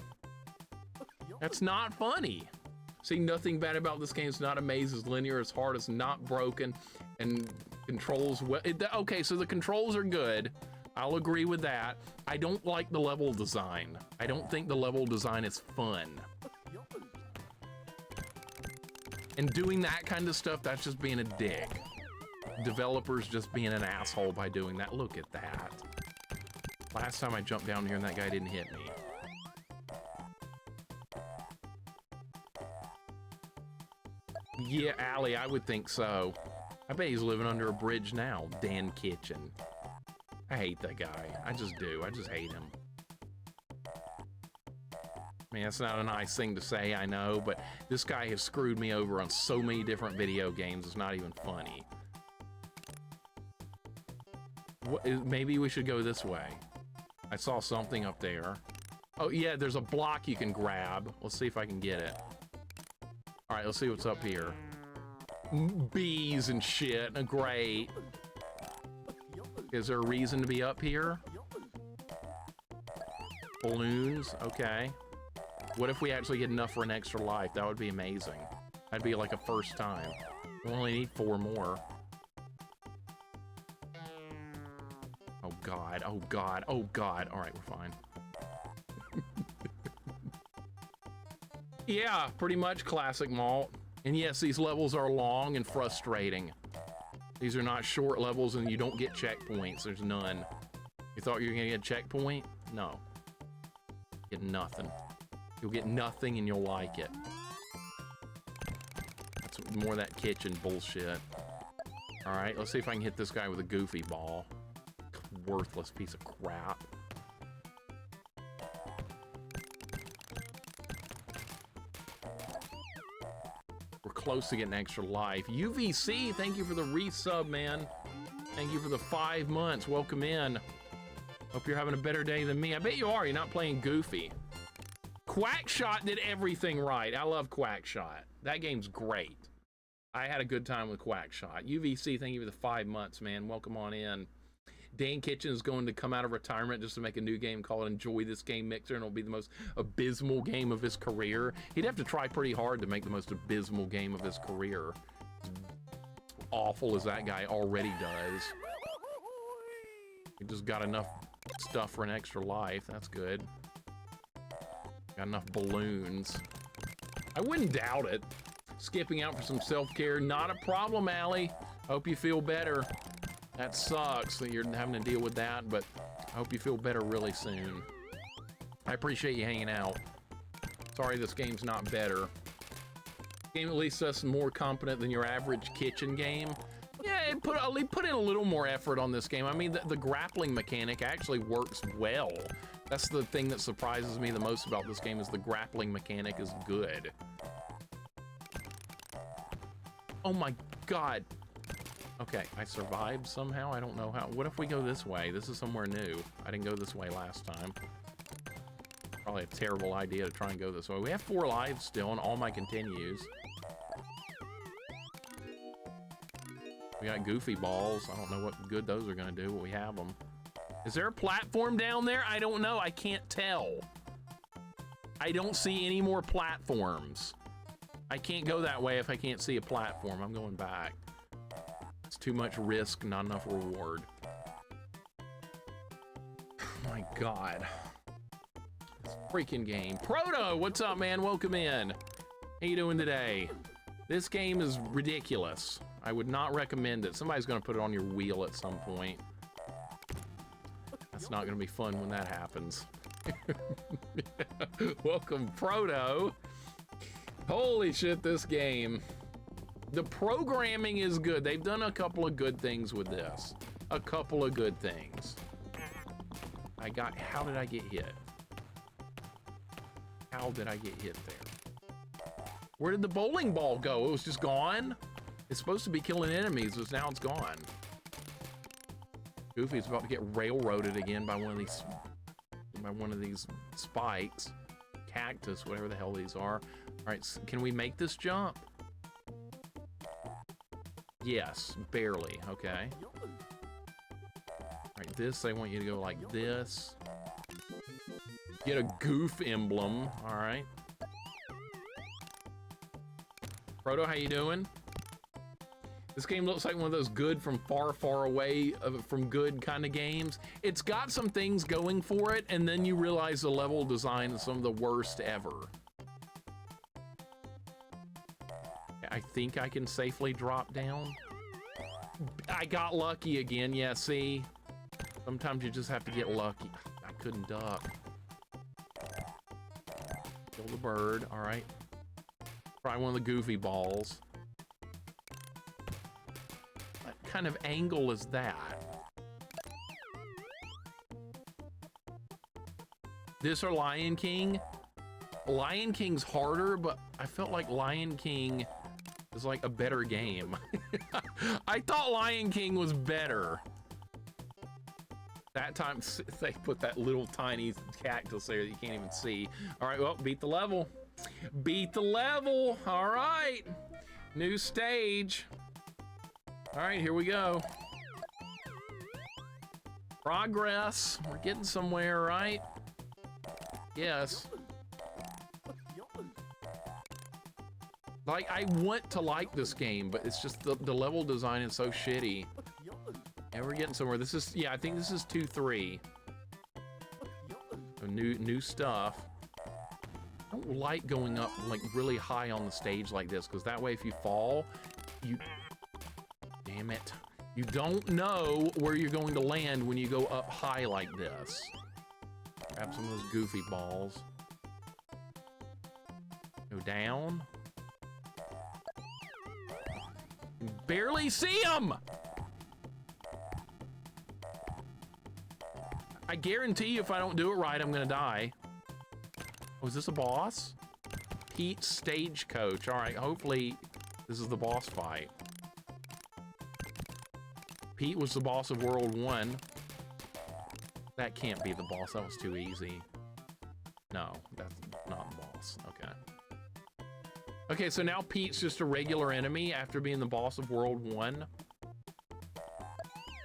That's not funny. See, nothing bad about this game. It's not a maze, it's linear, it's hard, it's not broken, and controls well. Okay, so the controls are good. I'll agree with that. I don't like the level design. I don't think the level design is fun. And doing that kind of stuff, that's just being a dick. Developers just being an asshole by doing that. Look at that. Last time I jumped down here and that guy didn't hit me. Yeah, Allie, I would think so. I bet he's living under a bridge now, Dan Kitchen. I hate that guy. I just do. I just hate him. I mean, that's not a nice thing to say, I know, but this guy has screwed me over on so many different video games, it's not even funny. Maybe we should go this way. I saw something up there. Oh yeah, there's a block you can grab. Let's see if I can get it. All right, let's see what's up here. Bees and shit, great. Is there a reason to be up here? Balloons, okay. What if we actually get enough for an extra life? That would be amazing. That'd be like a first time. We only need 4 more. Oh God, oh God, oh God. All right, we're fine. Yeah, pretty much classic malt. And yes, these levels are long and frustrating. These are not short levels and you don't get checkpoints. There's none. You thought you were gonna get a checkpoint? No. Get nothing. You'll get nothing and you'll like it. That's more of that kitchen bullshit. All right, let's see if I can hit this guy with a goofy ball. Worthless piece of crap. We're close to getting extra life. UVC, thank you for the resub, man. Thank you for the 5 months. Welcome in. Hope you're having a better day than me. I bet you are. You're not playing Goofy. Quackshot did everything right. I love Quackshot. That game's great. I had a good time with Quackshot. UVC, thank you for the 5 months, man. Welcome on in. Dan Kitchen is going to come out of retirement just to make a new game called Enjoy This Game Mixer, and it'll be the most abysmal game of his career. He'd have to try pretty hard to make the most abysmal game of his career. As awful as that guy already does. He just got enough stuff for an extra life. That's good. Got enough balloons. I wouldn't doubt it. Skipping out for some self-care, not a problem, Allie. Hope you feel better. That sucks that you're having to deal with that, but I hope you feel better really soon. I appreciate you hanging out. Sorry this game's not better. Game at least is more competent than your average kitchen game. Yeah, it put in a little more effort on this game. I mean, the grappling mechanic actually works well. That's the thing that surprises me the most about this game is the grappling mechanic is good. Oh my God. Okay, I survived somehow. I don't know how. What if we go this way? This is somewhere new. I didn't go this way last time. Probably a terrible idea to try and go this way. We have 4 lives still and all my continues. We got goofy balls. I don't know what good those are gonna do, but we have them. Is there a platform down there? I don't know. I can't tell. I don't see any more platforms. I can't go that way if I can't see a platform. I'm going back. It's too much risk, not enough reward. Oh my God. This freaking game. Proto, what's up, man? Welcome in. How you doing today? This game is ridiculous. I would not recommend it. Somebody's gonna put it on your wheel at some point. That's not gonna be fun when that happens. Welcome, Proto. Holy shit, this game. The programming is good. They've done a couple of good things with this. A couple of good things. How did I get hit? How did I get hit there? Where did the bowling ball go? It was just gone? It's supposed to be killing enemies, but now it's gone. Goofy's about to get railroaded again by one of these spikes. Cactus, whatever the hell these are. All right, so can we make this jump? Yes, barely, okay. All right, this, they want you to go like this. Get a goof emblem, all right. Proto, how you doing? This game looks like one of those good from far, far away from good kind of games. It's got some things going for it, and then you realize the level design is some of the worst ever. I think I can safely drop down. I got lucky again, yeah, see? Sometimes you just have to get lucky. I couldn't duck. Kill the bird, all right. Try one of the goofy balls. What kind of angle is that? This or Lion King? Lion King's harder, but I felt like Lion King is like a better game. I thought Lion King was better. That time they put that little tiny cactus there that you can't even see. All right, well, beat the level. Beat the level, all right. New stage. All right, here we go. Progress, we're getting somewhere, right? Yes. Like, I want to like this game, but it's just the level design is so shitty. And we're getting somewhere. This is, yeah, I think this is 2-3. So new stuff. I don't like going up like really high on the stage like this, because that way if you fall, you... Damn it. You don't know where you're going to land when you go up high like this. Grab some of those goofy balls. Go down. Barely see him! I guarantee you if I don't do it right, I'm gonna die. Oh, is this a boss? Pete Stagecoach. All right, hopefully this is the boss fight. Pete was the boss of World 1. That can't be the boss. That was too easy. No, that's not the boss. Okay. Okay, so now Pete's just a regular enemy after being the boss of World 1.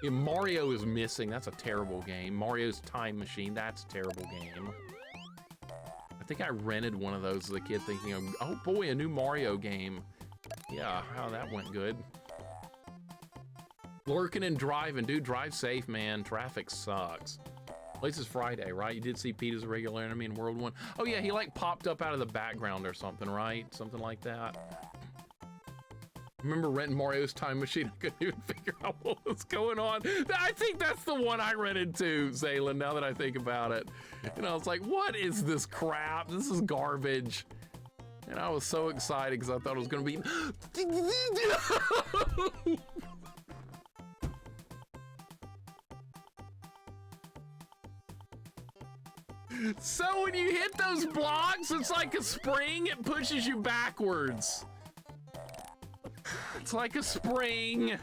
Yeah, Mario is missing. That's a terrible game. Mario's Time Machine. That's a terrible game. I think I rented one of those as a kid thinking, oh boy, a new Mario game. Yeah, how that went good. Lurking and driving. Dude, drive safe, man. Traffic sucks. At least it's Friday, right? You did see Pete as a regular enemy in World 1. Oh yeah, he like popped up out of the background or something, right? Something like that. Remember renting Mario's Time Machine? I couldn't even figure out what was going on. I think that's the one I rented too, Zaylin, now that I think about it. And I was like, what is this crap? This is garbage. And I was so excited because I thought it was going to be... So when you hit those blocks, it's like a spring, it pushes you backwards. It's like a spring.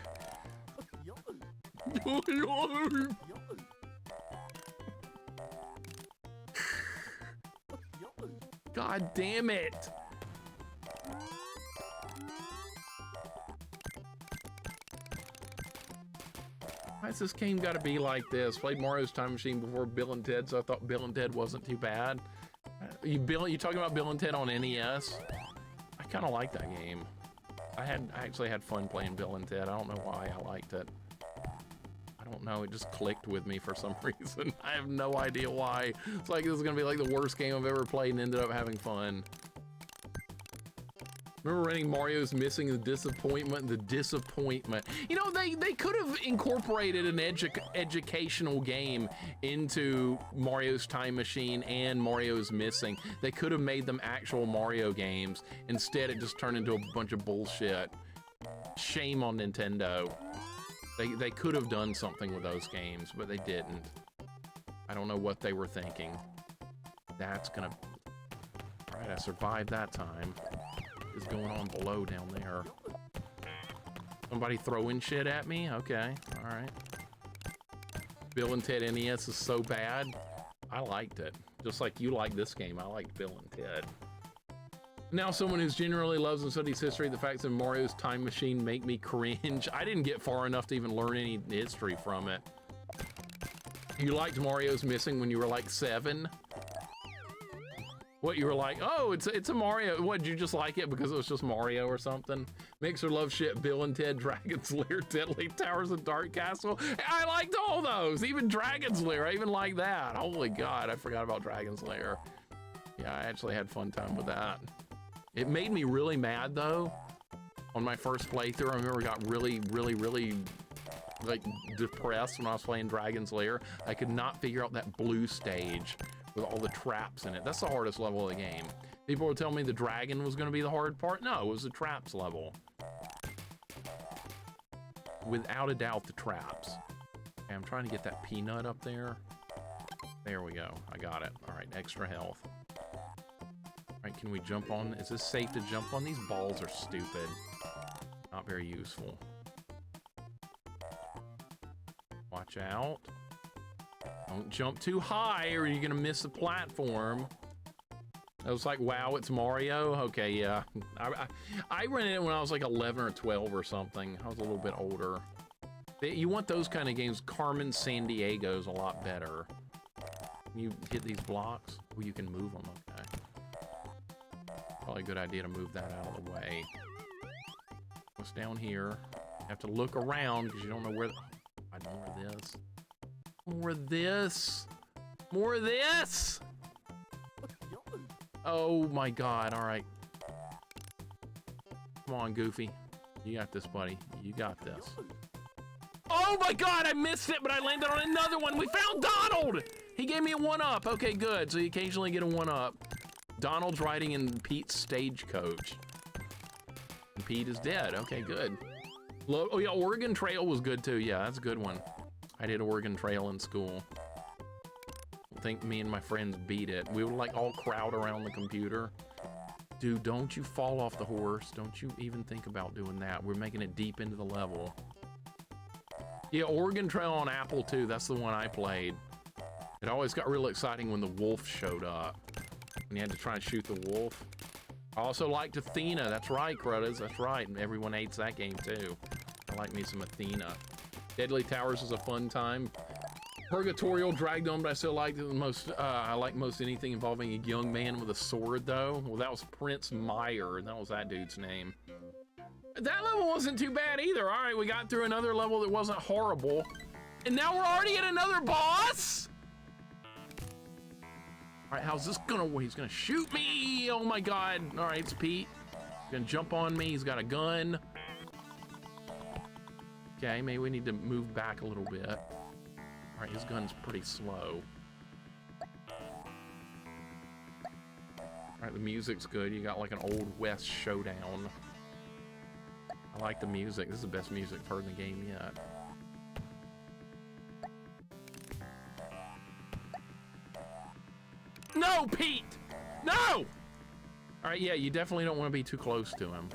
God damn it. Why's this game gotta be like this? Played Mario's Time Machine before Bill and Ted, so I thought Bill and Ted wasn't too bad. You talking about Bill and Ted on NES? I kind of like that game. I actually had fun playing Bill and Ted. I don't know why I liked it. I don't know, it just clicked with me for some reason. I have no idea why. It's like this is gonna be like the worst game I've ever played and ended up having fun. Remember renting Mario's Missing, the disappointment. You know, they could have incorporated an educational game into Mario's Time Machine and Mario's Missing. They could have made them actual Mario games. Instead, it just turned into a bunch of bullshit. Shame on Nintendo. They could have done something with those games, but they didn't. I don't know what they were thinking. That's gonna... All right, I survived that time. Is going on below down there. Somebody throwing shit at me? Okay, all right. Bill and Ted NES is so bad. I liked it. Just like you like this game, I like Bill and Ted. Now someone who's generally loves and studies history, the facts of Mario's Time Machine make me cringe. I didn't get far enough to even learn any history from it. You liked Mario's Missing when you were like 7? What, you were like, oh, it's a Mario. What, did you just like it because it was just Mario or something? Mixer loves shit, Bill and Ted, Dragon's Lair, Deadly Towers of Dark Castle. I liked all those, even Dragon's Lair, I even like that. Holy God, I forgot about Dragon's Lair. Yeah, I actually had fun time with that. It made me really mad though. On my first playthrough, I remember I got really like depressed when I was playing Dragon's Lair. I could not figure out that blue stage with all the traps in it. That's the hardest level of the game. People were telling me the dragon was going to be the hard part. No, it was the traps level. Without a doubt, the traps. Okay, I'm trying to get that peanut up there. There we go. I got it. All right, extra health. All right, can we jump on? Is this safe to jump on? These balls are stupid. Not very useful. Watch out. Don't jump too high or you're gonna miss the platform. I was like, wow, it's Mario? Okay, yeah. I rented it when I was like 11 or 12 or something. I was a little bit older. You want those kind of games. Carmen Sandiego's a lot better. You hit these blocks? Oh, you can move them, okay. Probably a good idea to move that out of the way. What's down here? You have to look around because you don't know where... I know where this... More of this. More of this. Oh my god, alright. Come on, Goofy. You got this, buddy. You got this. Oh my god, I missed it, but I landed on another one. We found Donald! He gave me a 1-up. Okay, good. So you occasionally get a 1-up. Donald's riding in Pete's stagecoach. And Pete is dead. Okay, good. Oh yeah, Oregon Trail was good too. Yeah, that's a good one. I did Oregon Trail in school. I think me and my friends beat it. We would like all crowd around the computer. Dude, don't you fall off the horse. Don't you even think about doing that. We're making it deep into the level. Yeah, Oregon Trail on Apple too. That's the one I played. It always got real exciting when the wolf showed up. And you had to try and shoot the wolf. I also liked Athena. That's right, Cruddas. That's right. And everyone hates that game too. I like me some Athena. Deadly Towers is a fun time. Purgatorial dragged on, but I still liked it the most. I like most anything involving a young man with a sword, though. Well, that was Prince Meyer. That was that dude's name. That level wasn't too bad either. All right, we got through another level that wasn't horrible. And now we're already at another boss? All right, how's this gonna work? He's gonna shoot me. Oh my God. All right, it's Pete. He's gonna jump on me. He's got a gun. Okay, maybe we need to move back a little bit. All right, his gun's pretty slow. All right, the music's good. You got like an Old West showdown. I like the music. This is the best music I've heard in the game yet. No, Pete! No! All right, yeah, you definitely don't want to be too close to him.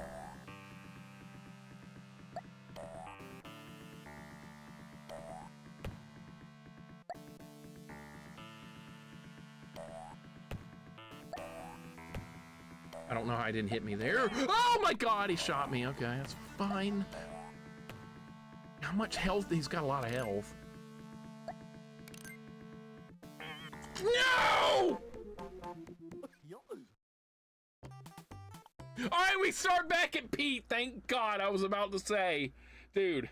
I don't know how he didn't hit me there. Oh my God, he shot me. Okay, that's fine. How much health? He's got a lot of health. No! All right, we start back at Pete. Thank God, I was about to say, dude.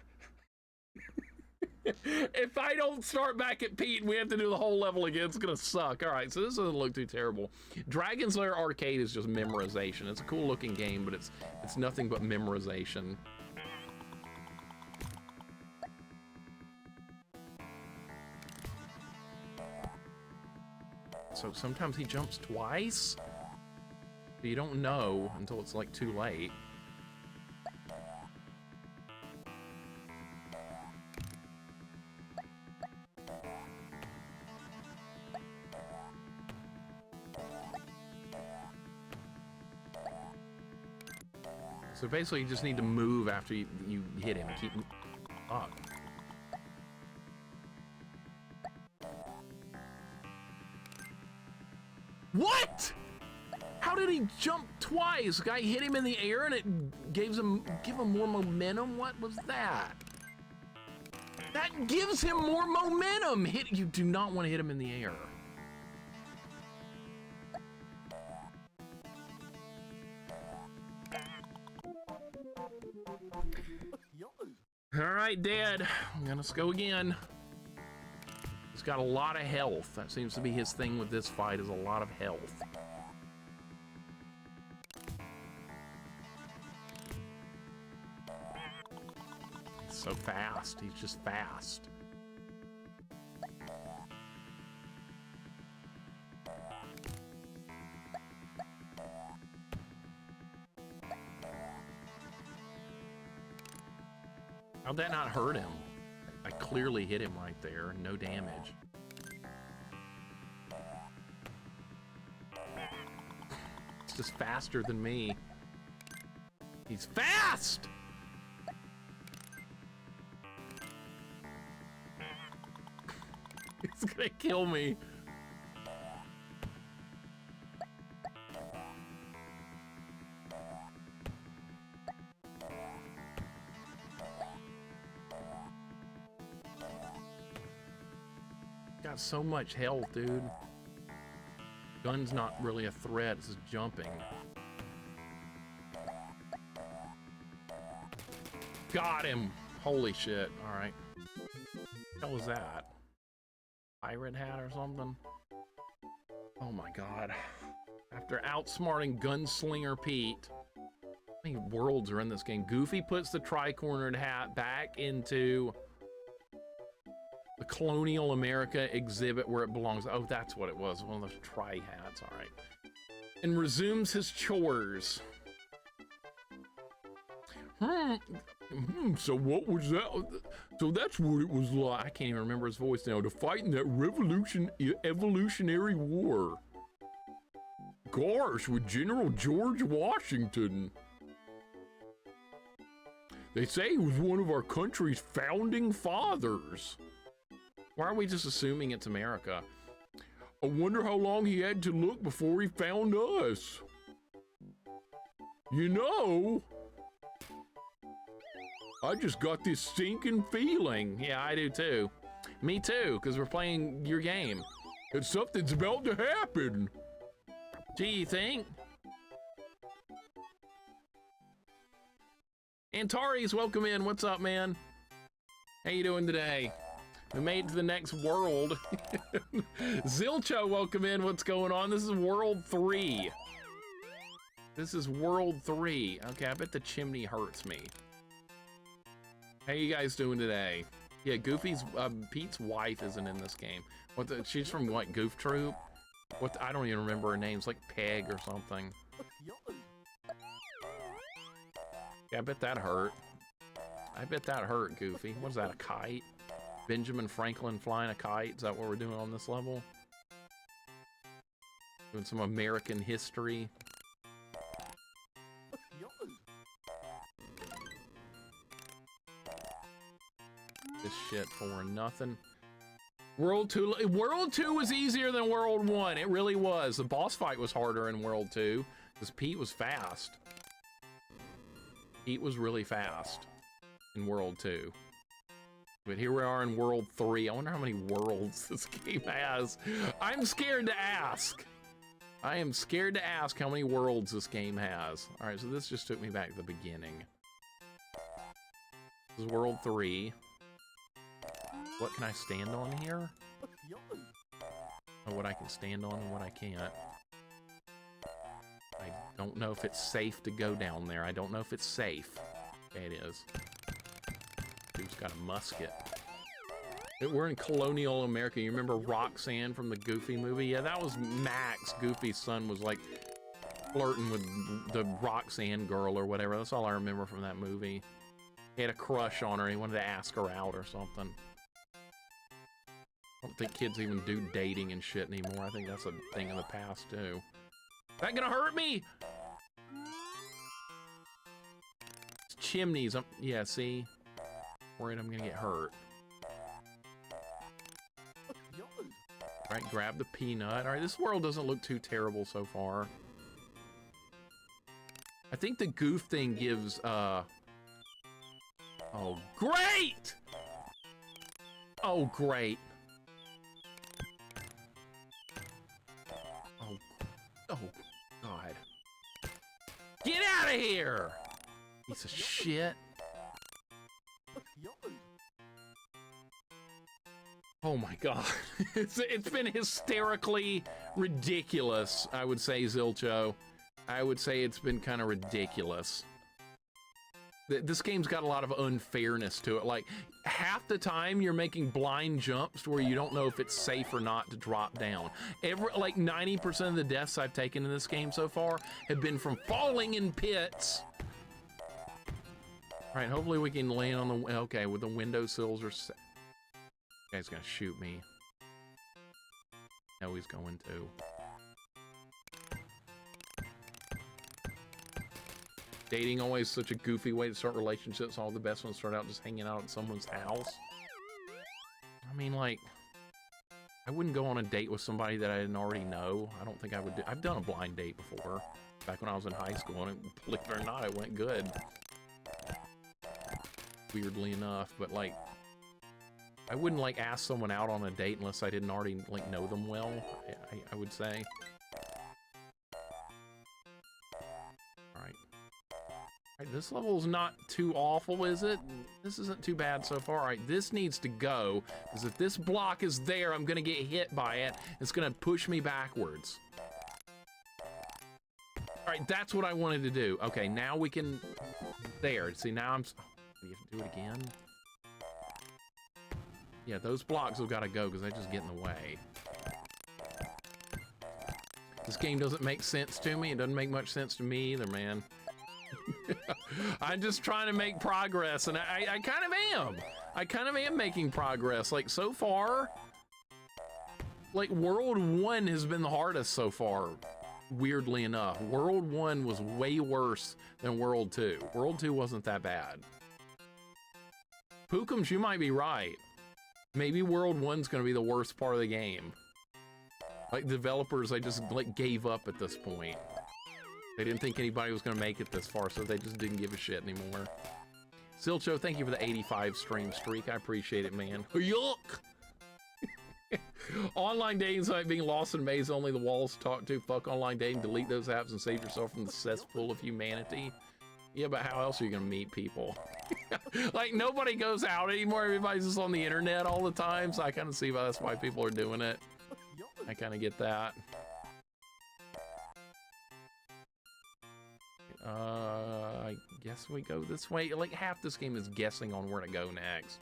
If I don't start back at Pete and we have to do the whole level again, it's gonna suck. All right, so this doesn't look too terrible. Dragon's Lair Arcade is just memorization. It's a cool looking game, but it's nothing but memorization. So sometimes he jumps twice? But you don't know until it's like too late. So basically, you just need to move after you hit him. Keep up. What? How did he jump twice? The guy hit him in the air and it give him more momentum? What was that? That gives him more momentum. You do not want to hit him in the air. All right, Dad. Let's go again. He's got a lot of health. That seems to be his thing with this fight, is a lot of health. He's so fast. He's just fast. How'd that not hurt him? I clearly hit him right there. No damage. It's just faster than me. He's fast! He's gonna kill me. Got so much health, dude. Gun's not really a threat, it's just jumping. Got him! Holy shit, alright. What was that? Pirate hat or something? Oh my god. After outsmarting Gunslinger Pete, how many worlds are in this game? Goofy puts the tri-cornered hat back into the Colonial America exhibit where it belongs. Oh, that's what it was. One of those tri-hats. All right. And resumes his chores. So what was that? So that's what it was like. I can't even remember his voice now. To fight in that evolutionary war. Gosh, with General George Washington. They say he was one of our country's founding fathers. Why are we just assuming it's America? I wonder how long he had to look before he found us. You know, I just got this sinking feeling. Yeah, I do too. Me too, because we're playing your game. And something's about to happen. Do you think? Antares, welcome in. What's up, man? How you doing today? We made it to the next world. Zilcho, welcome in. What's going on? This is World 3. This is World 3. Okay, I bet the chimney hurts me. How you guys doing today? Yeah, Goofy's, Pete's wife isn't in this game. She's from what, Goof Troop? I don't even remember her name. It's like Peg or something. Yeah, I bet that hurt. I bet that hurt, Goofy. What is that, a kite? Benjamin Franklin flying a kite? Is that what we're doing on this level? Doing some American history. This shit for nothing. World 2 was easier than World 1. It really was. The boss fight was harder in World 2 because Pete was fast. Pete was really fast in World 2. But here we are in World 3. I wonder how many worlds this game has. I'm scared to ask. I am scared to ask how many worlds this game has. All right, so this just took me back to the beginning. This is World 3. What can I stand on here? Oh, what I can stand on and what I can't. I don't know if it's safe to go down there. I don't know if it's safe. Okay, it is. Dude's got a musket. We're in colonial America. You remember Roxanne from the Goofy movie? Yeah, that was Max. Goofy's son was like flirting with the Roxanne girl or whatever. That's all I remember from that movie. He had a crush on her. He wanted to ask her out or something. I don't think kids even do dating and shit anymore. I think that's a thing in the past too. Is that gonna hurt me? It's chimneys. Yeah, see? Worried I'm gonna get hurt. All right, grab the peanut. All right, this world doesn't look too terrible so far. I think the goof thing gives, oh, great! Oh, great. Oh, God. Get out of here! Piece of shit. Oh my God. It's been hysterically ridiculous, I would say, Zilcho. I would say it's been kind of ridiculous. This game's got a lot of unfairness to it. Like, half the time you're making blind jumps where you don't know if it's safe or not to drop down. Like 90% of the deaths I've taken in this game so far have been from falling in pits. All right, hopefully we can land on the, okay, with the windowsills or, guy's gonna shoot me. No, he's going to. Dating always such a goofy way to start relationships. All the best ones start out just hanging out at someone's house. I mean, like, I wouldn't go on a date with somebody that I didn't already know. I don't think I would do. I've done a blind date before, back when I was in high school, and believe it or not, it went good. Weirdly enough, but like, I wouldn't like ask someone out on a date unless I didn't already like know them well. I would say. Right, this level's not too awful, is it? This isn't too bad so far. All right, this needs to go, because if this block is there, I'm gonna get hit by it. It's gonna push me backwards. All right, that's what I wanted to do. Okay, now we can, there. See, now I'm, oh, you have to do it again? Yeah, those blocks have gotta go, because they just get in the way. This game doesn't make sense to me. It doesn't make much sense to me either, man. I'm just trying to make progress, and I kind of am. I kind of am making progress. Like, so far, like, World 1 has been the hardest so far, weirdly enough. World 1 was way worse than World 2. World 2 wasn't that bad. Pookums, you might be right. Maybe World 1's gonna be the worst part of the game. Like, developers, they just, like, gave up at this point. They didn't think anybody was going to make it this far, so they just didn't give a shit anymore. Silcho, thank you for the 85 stream streak. I appreciate it, man. Yuck! Online dating site being lost in a maze, only the walls to talk to. Fuck online dating. Delete those apps and save yourself from the cesspool of humanity. Yeah, but how else are you going to meet people? Like, nobody goes out anymore. Everybody's just on the internet all the time, so I kind of see why that's why people are doing it. I kind of get that. I guess we go this way. Like, half this game is guessing on where to go next.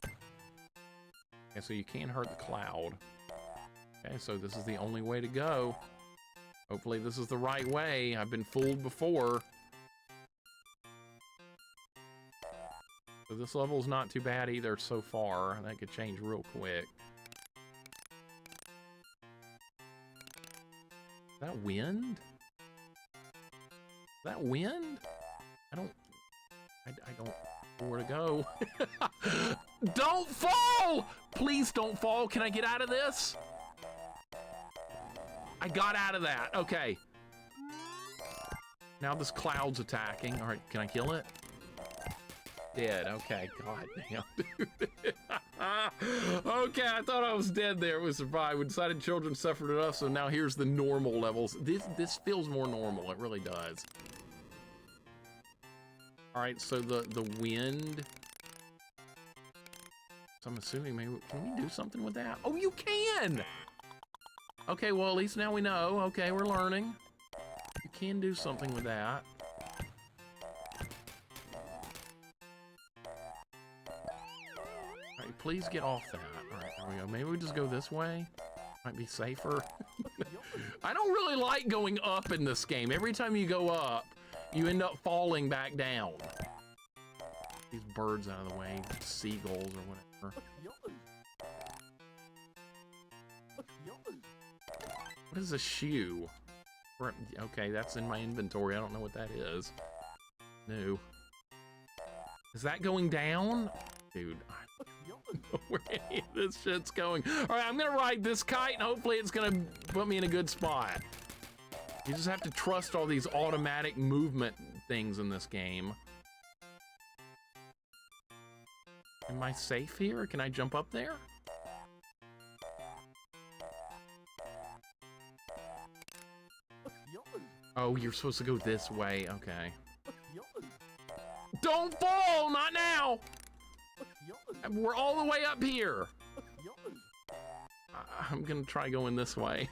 Okay, so you can't hurt the cloud. Okay, so this is the only way to go. Hopefully this is the right way. I've been fooled before. So this level's not too bad either so far. That could change real quick. Is that wind? That wind? I don't know where to go. Don't fall! Please don't fall. Can I get out of this? I got out of that. Okay. Now this cloud's attacking. All right, can I kill it? Dead. Okay. God damn, dude. Okay, I thought I was dead there. It was survived. We decided children suffered enough, so now here's the normal levels. This feels more normal. It really does. All right, so the wind. So I'm assuming maybe, can we do something with that? Oh, you can! Okay, well, at least now we know. Okay, we're learning. You can do something with that. All right, please get off that. All right, there we go. Maybe we just go this way. Might be safer. I don't really like going up in this game. Every time you go up, you end up falling back down. These birds out of the way, seagulls or whatever. What is a shoe? Okay, that's in my inventory. I don't know what that is. No. Is that going down? Dude, I don't know where any of this shit's going. All right, I'm gonna ride this kite and hopefully it's gonna put me in a good spot. You just have to trust all these automatic movement things in this game. Am I safe here? Can I jump up there? Oh, you're supposed to go this way. Okay. Don't fall! Not now! We're all the way up here. I'm gonna try going this way.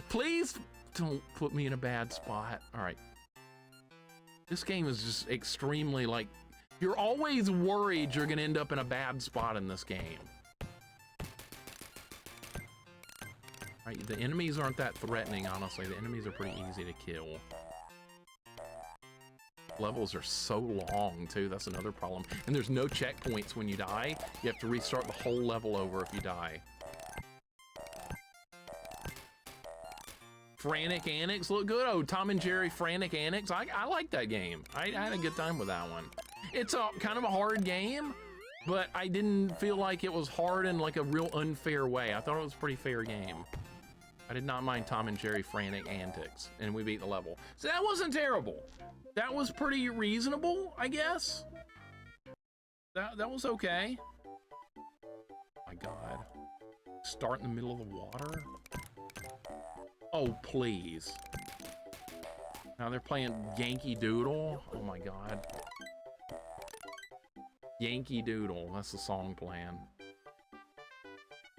Please don't put me in a bad spot. All right. This game is just extremely, like, you're always worried you're gonna end up in a bad spot in this game. All right, the enemies aren't that threatening, honestly. The enemies are pretty easy to kill. Levels are so long, too. That's another problem. And there's no checkpoints when you die. You have to restart the whole level over if you die. Frantic Antics look good. Oh, Tom and Jerry Frantic Antics. I like that game. I had a good time with that one. It's a kind of a hard game, but I didn't feel like it was hard in like a real unfair way. I thought it was a pretty fair game. I did not mind Tom and Jerry Frantic Antics, and we beat the level. So that wasn't terrible. That was pretty reasonable, I guess. That was okay. My God. Start in the middle of the water? Oh, please. Now they're playing Yankee Doodle. Oh my God. Yankee Doodle, that's the song playing.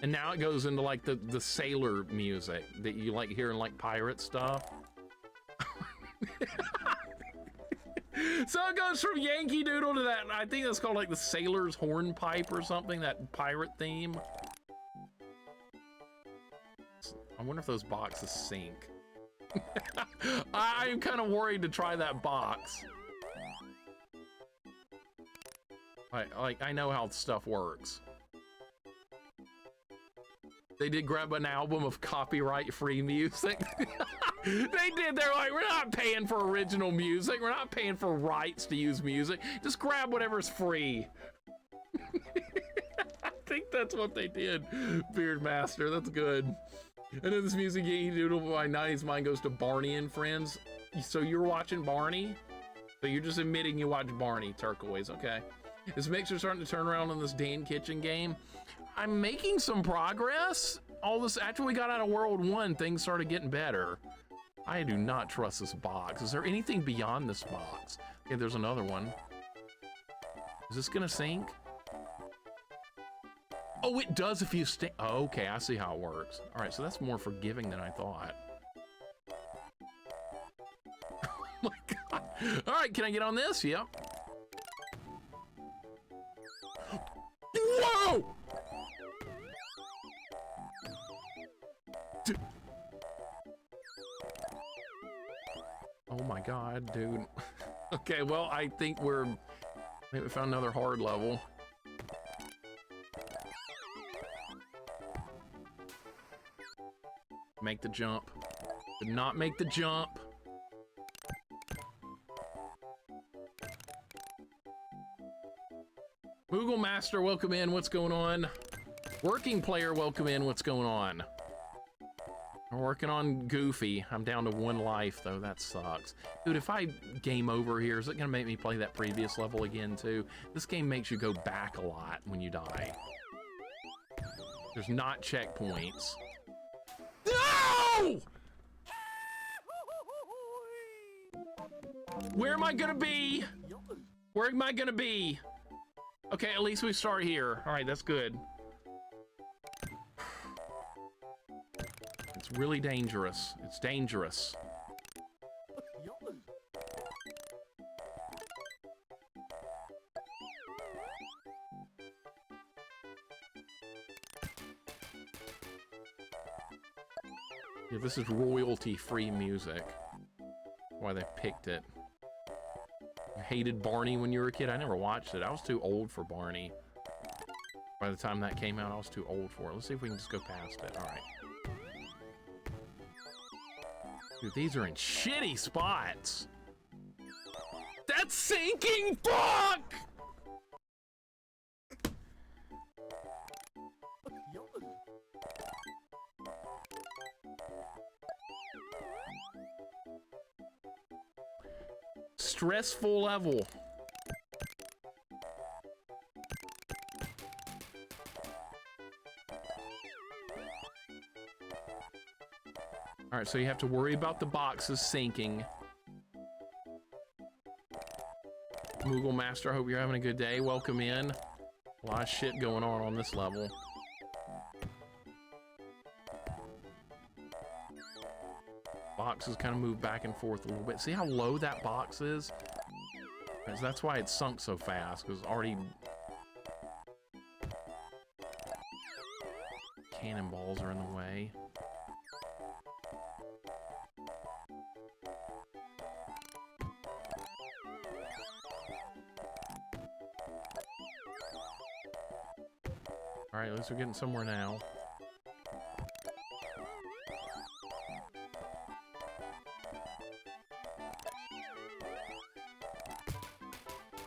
And now it goes into like the sailor music that you like hearing like pirate stuff. So it goes from Yankee Doodle to that, I think that's called like the Sailor's Hornpipe or something, that pirate theme. I wonder if those boxes sync. I'm kind of worried to try that box. I know how stuff works. They did grab an album of copyright-free music. They did. They're like, we're not paying for original music. We're not paying for rights to use music. Just grab whatever's free. I think that's what they did, Beardmaster. That's good. I know this music Yankee Doodle by 90s mind goes to Barney and Friends. So you're watching Barney? So you're just admitting you watch Barney, Turquoise, okay. Is Mixer starting to turn around on this Dan Kitchen game? I'm making some progress. All this, after we got out of World 1, things started getting better. I do not trust this box. Is there anything beyond this box? Okay, there's another one. Is this gonna sync? Oh, it does if you stay. Oh, okay, I see how it works. All right, so that's more forgiving than I thought. Oh my God. All right, can I get on this? Yep. Whoa! Oh my God, dude. Okay, well, I think we found another hard level. Make the jump. Did not make the jump. Moogle Master, welcome in. What's going on? Working player, welcome in. What's going on? We're working on Goofy. I'm down to 1 life, though. That sucks. Dude, if I game over here, is it going to make me play that previous level again, too? This game makes you go back a lot when you die. There's not checkpoints. No! Where am I going to be? Where am I going to be? Okay, at least we start here. All right, that's good. It's really dangerous. It's dangerous. Yeah, this is royalty-free music. Why they picked it. You hated Barney when you were a kid? I never watched it. I was too old for Barney. By the time that came out, I was too old for it. Let's see if we can just go past it. All right. Dude, these are in shitty spots. That's sinking! Fuck! Stressful level. All right, so you have to worry about the boxes sinking. Moogle Master, I hope you're having a good day. Welcome in. A lot of shit going on this level. Boxes kind of move back and forth a little bit. See how low that box is? Because that's why it sunk so fast, because already cannonballs are in the way. All right, at least we're getting somewhere now.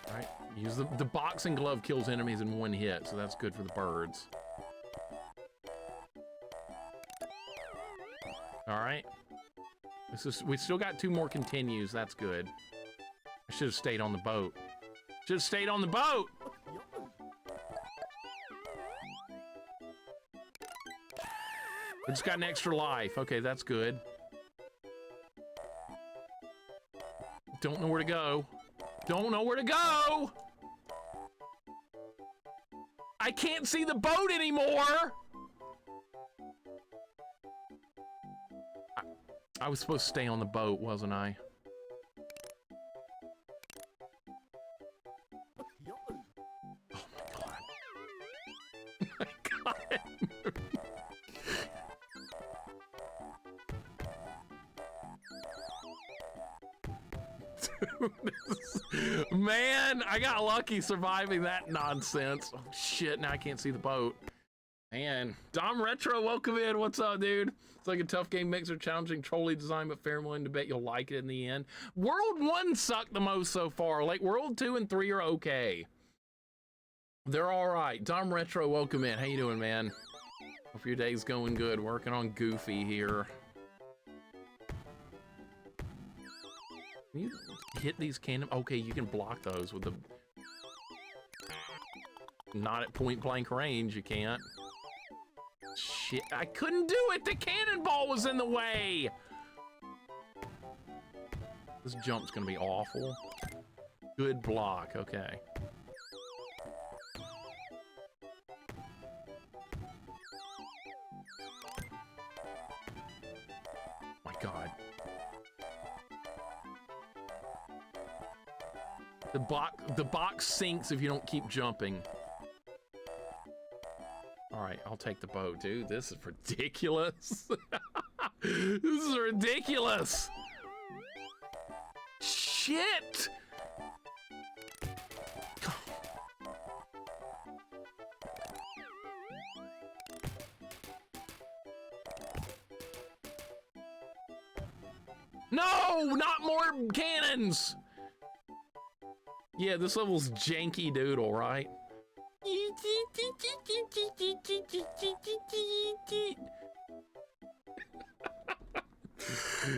All right, use the boxing glove kills enemies in 1 hit, so that's good for the birds. All right, we still got 2 more continues. That's good. I should have stayed on the boat. Should have stayed on the boat. I just got an extra life. Okay, that's good. Don't know where to go. Don't know where to go! I can't see the boat anymore! I was supposed to stay on the boat, wasn't I? Oh my god. My god. Man, I got lucky surviving that nonsense. Oh shit, now I can't see the boat. Man, Dom Retro, welcome in. What's up, dude? It's like a tough game mixer, challenging, trolly design, but fair and willing to bet you'll like it in the end. World 1 sucked the most so far. Like, World 2 and 3 are okay. They're all right. Dom Retro, welcome in. How you doing, man? Hope your day's going good. Working on Goofy here. Can you hit these cannon? Okay, you can block those with the... Not at point blank range, you can't. Shit, I couldn't do it! The cannonball was in the way! This jump's gonna be awful. Good block, okay. My god. The box sinks if you don't keep jumping. All right, I'll take the boat, dude. This is ridiculous. This is ridiculous. Shit. No, not more cannons. Yeah, this level's janky doodle, right?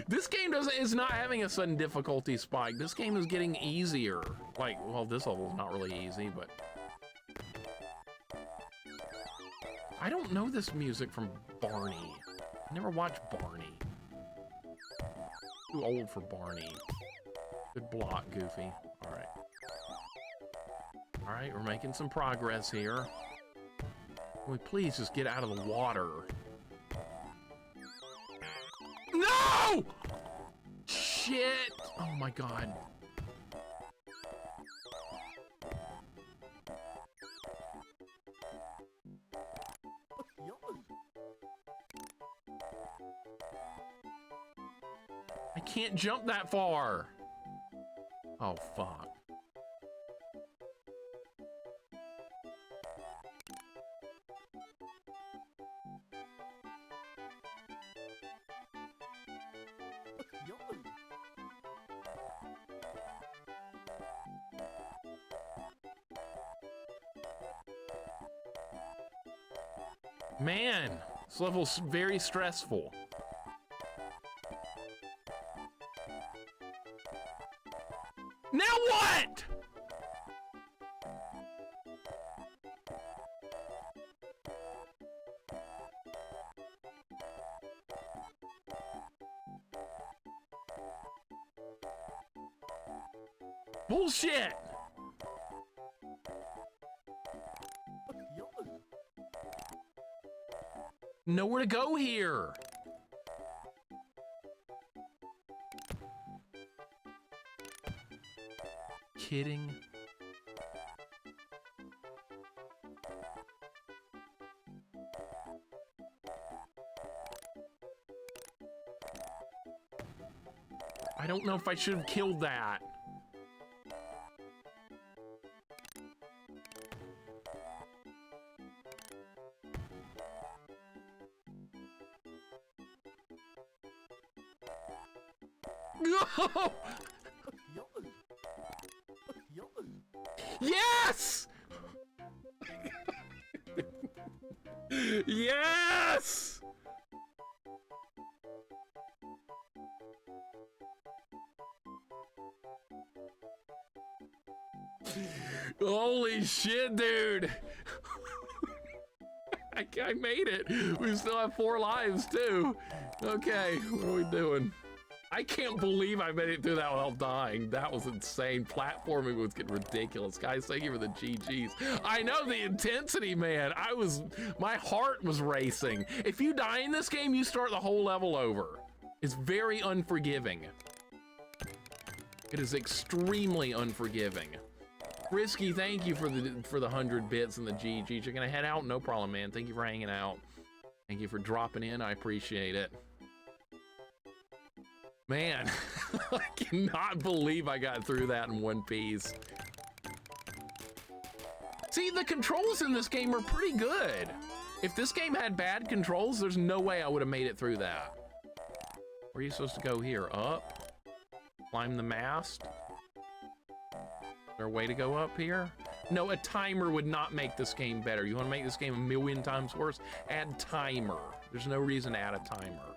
This game is not having a sudden difficulty spike. This game is getting easier. Like, well, this level's not really easy, but... I don't know this music from Barney. I never watched Barney. Too old for Barney. Good block, Goofy. All right. All right, we're making some progress here. Can we please just get out of the water? No! Shit! Oh my god. I can't jump that far. Oh, fuck. Man, this level's very stressful. Now what? Bullshit! Nowhere to go here. Kidding? I don't know if I should have killed that. No! Yes! Yes! Holy shit, dude! I made it. We still have 4 lives too. Okay, what are we doing? I can't believe I made it through that without dying. That was insane. Platforming was getting ridiculous. Guys, thank you for the GGs. I know the intensity, man. My heart was racing. If you die in this game, you start the whole level over. It's very unforgiving. It is extremely unforgiving. Risky, thank you for the 100 bits and the GGs. You're gonna head out? No problem, man. Thank you for hanging out. Thank you for dropping in. I appreciate it. Man, I cannot believe I got through that in one piece. See, the controls in this game are pretty good. If this game had bad controls, there's no way I would have made it through that. Where are you supposed to go here? Up? Climb the mast? Is there a way to go up here? No, a timer would not make this game better. You want to make this game a million times worse? Add timer. There's no reason to add a timer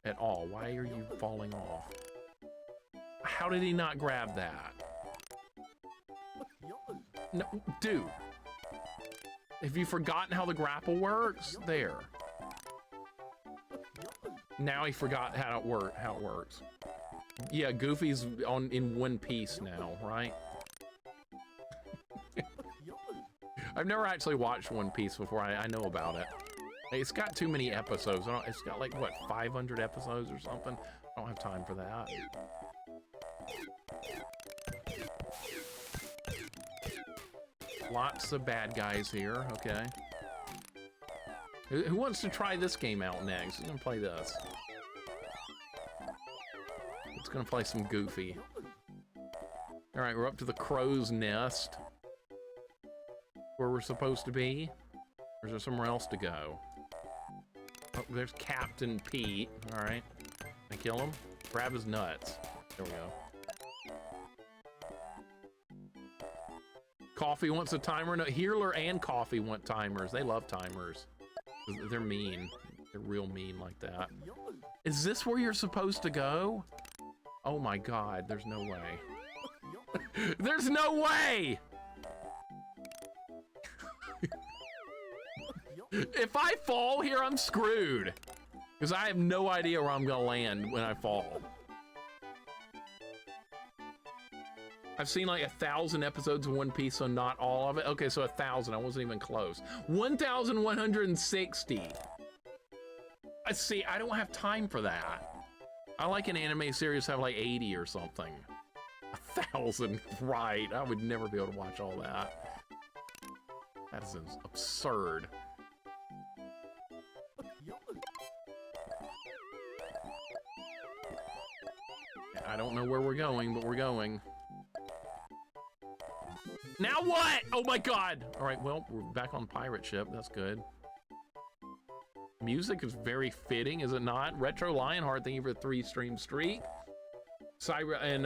at all. Why are you falling off? How did he not grab that? No, dude. Have you forgotten how the grapple works? There. Now he forgot how it works. Yeah, Goofy's in one piece now, right? I've never actually watched One Piece before. I know about it. It's got too many episodes. It's got like, what, 500 episodes or something? I don't have time for that. Lots of bad guys here, okay. Who wants to try this game out next? Who's gonna play this? It's gonna play some Goofy. All right, we're up to the crow's nest. Where we're supposed to be? Or is there somewhere else to go? Oh, there's Captain Pete. All right. Can I kill him? Grab his nuts. There we go. Coffee wants a timer. No, Healer and Coffee want timers. They love timers. They're mean. They're real mean like that. Is this where you're supposed to go? Oh my God, there's no way. There's no way! If I fall here, I'm screwed. Because I have no idea where I'm gonna land when I fall. I've seen like 1,000 episodes of One Piece, so not all of it. Okay, so 1,000, I wasn't even close. 1,160. I see, I don't have time for that. I like an anime series have like 80 or something. 1,000, right. I would never be able to watch all that. That is absurd. I don't know where we're going, but we're going. Now what? Oh my God. All right, well, we're back on pirate ship. That's good. Music is very fitting, is it not? Retro Lionheart, thank you for the 3-stream streak. Cyber and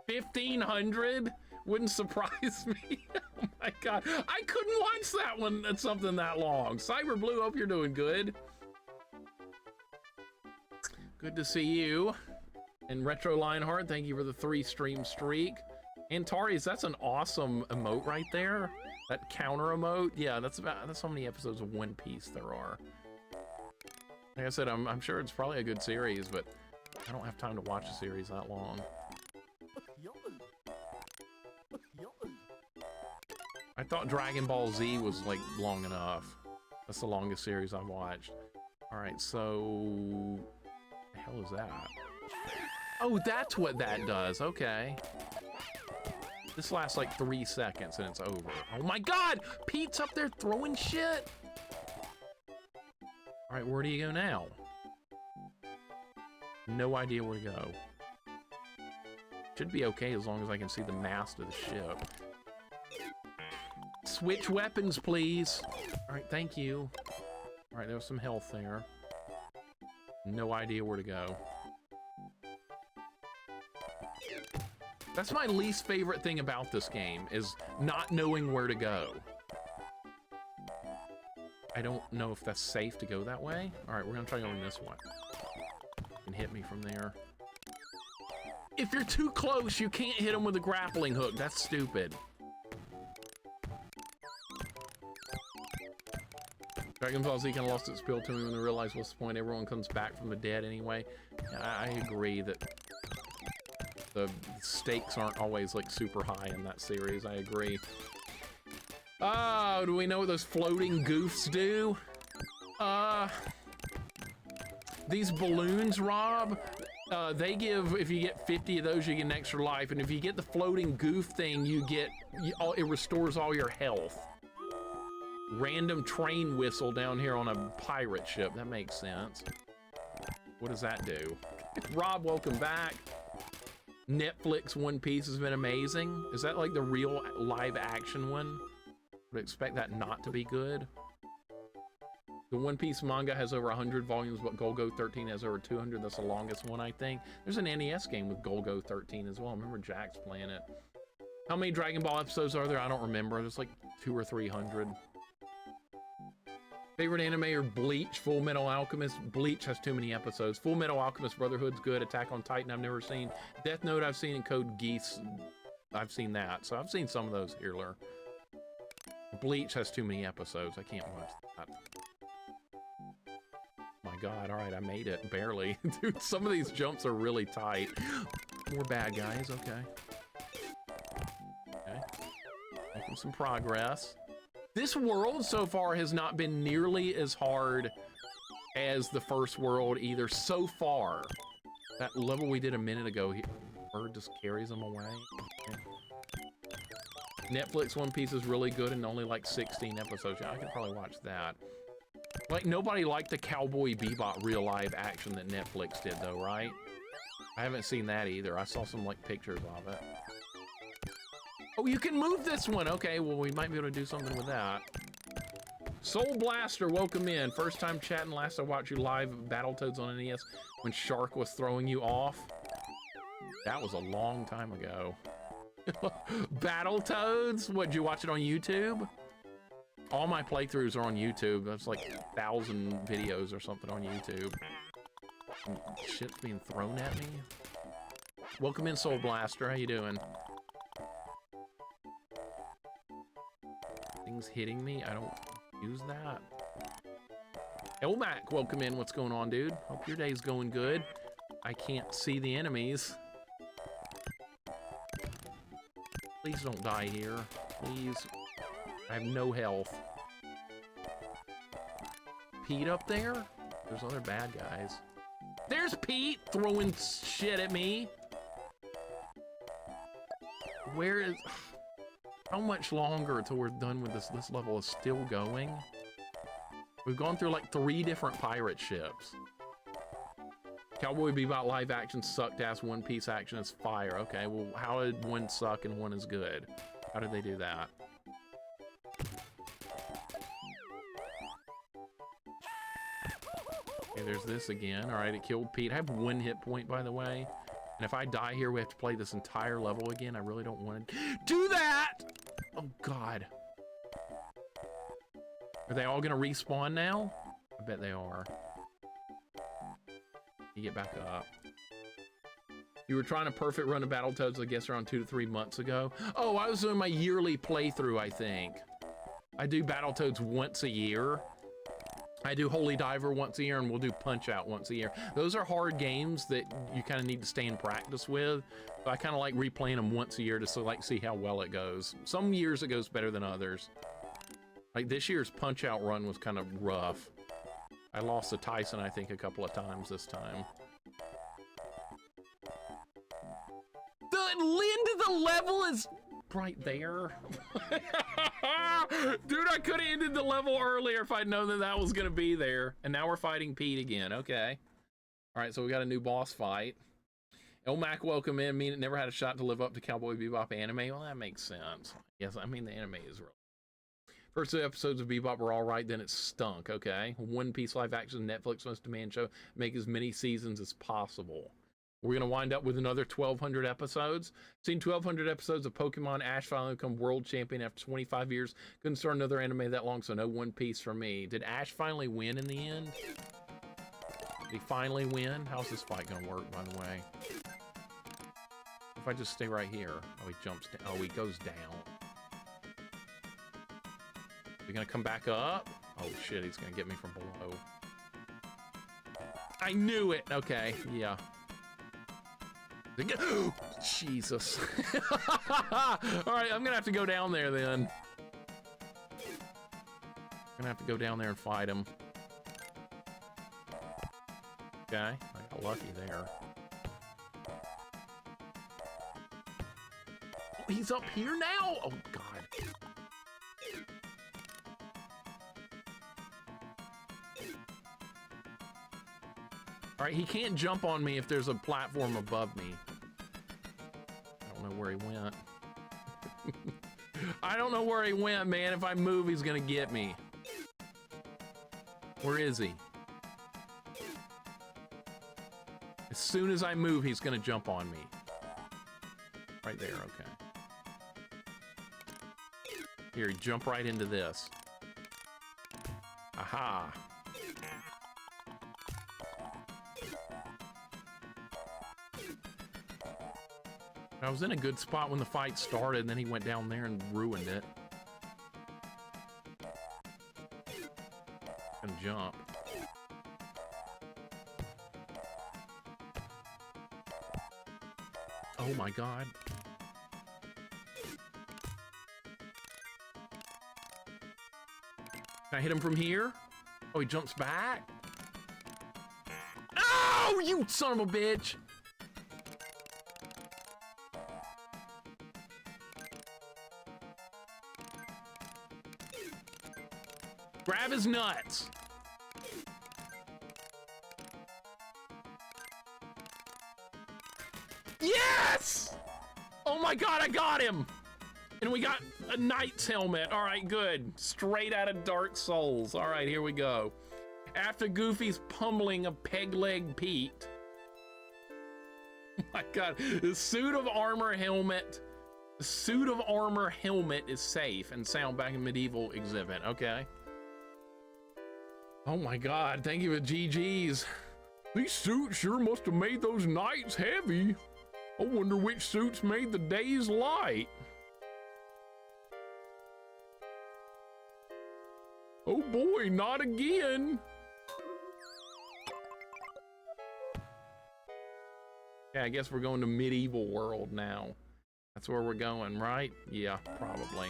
1,500 wouldn't surprise me. Oh my God, I couldn't watch that one. That's something that long. Cyber Blue, hope you're doing good. Good to see you. And Retro Lionheart, thank you for the 3-stream streak. Antares, that's an awesome emote right there. That counter emote, yeah, that's how many episodes of One Piece there are. Like I said, I'm sure it's probably a good series, but I don't have time to watch a series that long. I thought Dragon Ball Z was like long enough. That's the longest series I've watched. All right, so the hell is that? Oh, that's what that does. Okay. This lasts like 3 seconds and it's over. Oh my God! Pete's up there throwing shit! All right, where do you go now? No idea where to go. Should be okay as long as I can see the mast of the ship. Switch weapons, please. All right, thank you. All right, there was some health there. No idea where to go. That's my least favorite thing about this game, is not knowing where to go. I don't know if that's safe to go that way. All right, we're gonna try going this way. You can hit me from there. If you're too close, you can't hit him with a grappling hook. That's stupid. Dragon Ball Z kind of lost its appeal to me when they realized what's the point? Everyone comes back from the dead anyway. I agree that the stakes aren't always like super high in that series. I agree. Oh, do we know what those floating goofs do? These balloons, Rob, they give, if you get 50 of those, you get an extra life. And if you get the floating goof thing, it restores all your health. Random train whistle down here on a pirate ship. That makes sense. What does that do? Rob, welcome back. Netflix One Piece has been amazing. Is that like the real live action one? Would expect that not to be good. The One Piece manga has over 100 volumes, but Golgo 13 has over 200. That's the longest one, I think. There's an NES game with Golgo 13 as well. I remember Jack's playing it. How many Dragon Ball episodes are there? I don't remember. There's like 200 or 300. Favorite anime or Bleach, Full Metal Alchemist. Bleach has too many episodes. Full Metal Alchemist Brotherhood's good. Attack on Titan I've never seen. Death Note I've seen, and Code Geass I've seen that. So I've seen some of those here. Bleach has too many episodes. I can't watch that. My God, all right, I made it, barely. Dude, some of these jumps are really tight. More bad guys, okay. Okay, making some progress. This world so far has not been nearly as hard as the first world either so far. That level we did a minute ago, bird just carries them away. Okay. Netflix One Piece is really good and only like 16 episodes. Yeah, I could probably watch that. Like, nobody liked the Cowboy Bebop real live action that Netflix did though, right? I haven't seen that either. I saw some like pictures of it. Oh, you can move this one. Okay, well, we might be able to do something with that. Soul Blaster, welcome in. First time chatting. Last I watched you live Battletoads on NES when Shark was throwing you off. That was a long time ago. Battletoads? What, did you watch it on YouTube? All my playthroughs are on YouTube. That's like 1,000 videos or something on YouTube. Shit's being thrown at me. Welcome in, Soul Blaster. How you doing? Things hitting me. I don't use that. Elmac, welcome in. What's going on, dude? Hope your day's going good. I can't see the enemies. Please don't die here. Please. I have no health. Pete up there? There's other bad guys. There's Pete throwing shit at me. Where is... How much longer until we're done with this? This level is still going. We've gone through like 3 different pirate ships. Cowboy Bebop live action sucked ass. One Piece action is fire. Okay, well, how did one suck and one is good? How did they do that? Okay, there's this again. All right, it killed Pete. I have 1 hit point, by the way. And if I die here, we have to play this entire level again. I really don't want to do that! Oh, God. Are they all gonna respawn now? I bet they are. You get back up. You were trying a perfect run of Battletoads, I guess, around 2 to 3 months ago. Oh, I was doing my yearly playthrough, I think. I do Battletoads once a year. I do Holy Diver once a year, and we'll do Punch-Out once a year. Those are hard games that you kind of need to stay in practice with. So I kind of like replaying them once a year to like see how well it goes. Some years it goes better than others. Like this year's Punch-Out run was kind of rough. I lost to Tyson, I think, a couple of times this time. The end of the level is right there. Dude, I could have ended the level earlier if I'd known that that was gonna be there. And now we're fighting Pete again. Okay. All right, so we got a new boss fight. Elmac, welcome in. Mean it never had a shot to live up to Cowboy Bebop anime. Well, that makes sense. Yes, I mean the anime is real. First 2 episodes of Bebop were all right, then it stunk. Okay. One Piece live action Netflix must demand show. Make as many seasons as possible. We're going to wind up with another 1,200 episodes. Seen 1,200 episodes of Pokemon. Ash finally become world champion after 25 years. Couldn't start another anime that long, so no One Piece for me. Did Ash finally win in the end? Did he finally win? How's this fight going to work, by the way? If I just stay right here. Oh, he jumps down. Oh, he goes down. Are we going to come back up? Oh shit, he's gonna get me from below. I knew it. Okay, yeah. Jesus. All right, I'm gonna have to go down there then. I'm gonna have to go down there and fight him. Okay, I got lucky there. Oh, he's up here now? Oh, God. All right, he can't jump on me if there's a platform above me. I don't know where he went. I don't know where he went, man. If I move, he's gonna get me. Where is he? As soon as I move, he's gonna jump on me. Right there, okay. Here, jump right into this. Aha. I was in a good spot when the fight started, and then he went down there and ruined it. Gonna jump. Oh my God. Can I hit him from here? Oh, he jumps back? Oh, you son of a bitch! Grab his nuts. Yes! Oh my God, I got him! And we got a knight's helmet. All right, good. Straight out of Dark Souls. All right, here we go. After Goofy's pummeling of Peg-Leg Pete. Oh my God, the suit of armor helmet. The suit of armor helmet is safe and sound back in medieval exhibit. Okay. Oh my God, thank you for GG's. These suits sure must have made those nights heavy. I wonder which suits made the days light. Oh boy, not again. Yeah, I guess we're going to medieval world now. That's where we're going, right? Yeah, probably.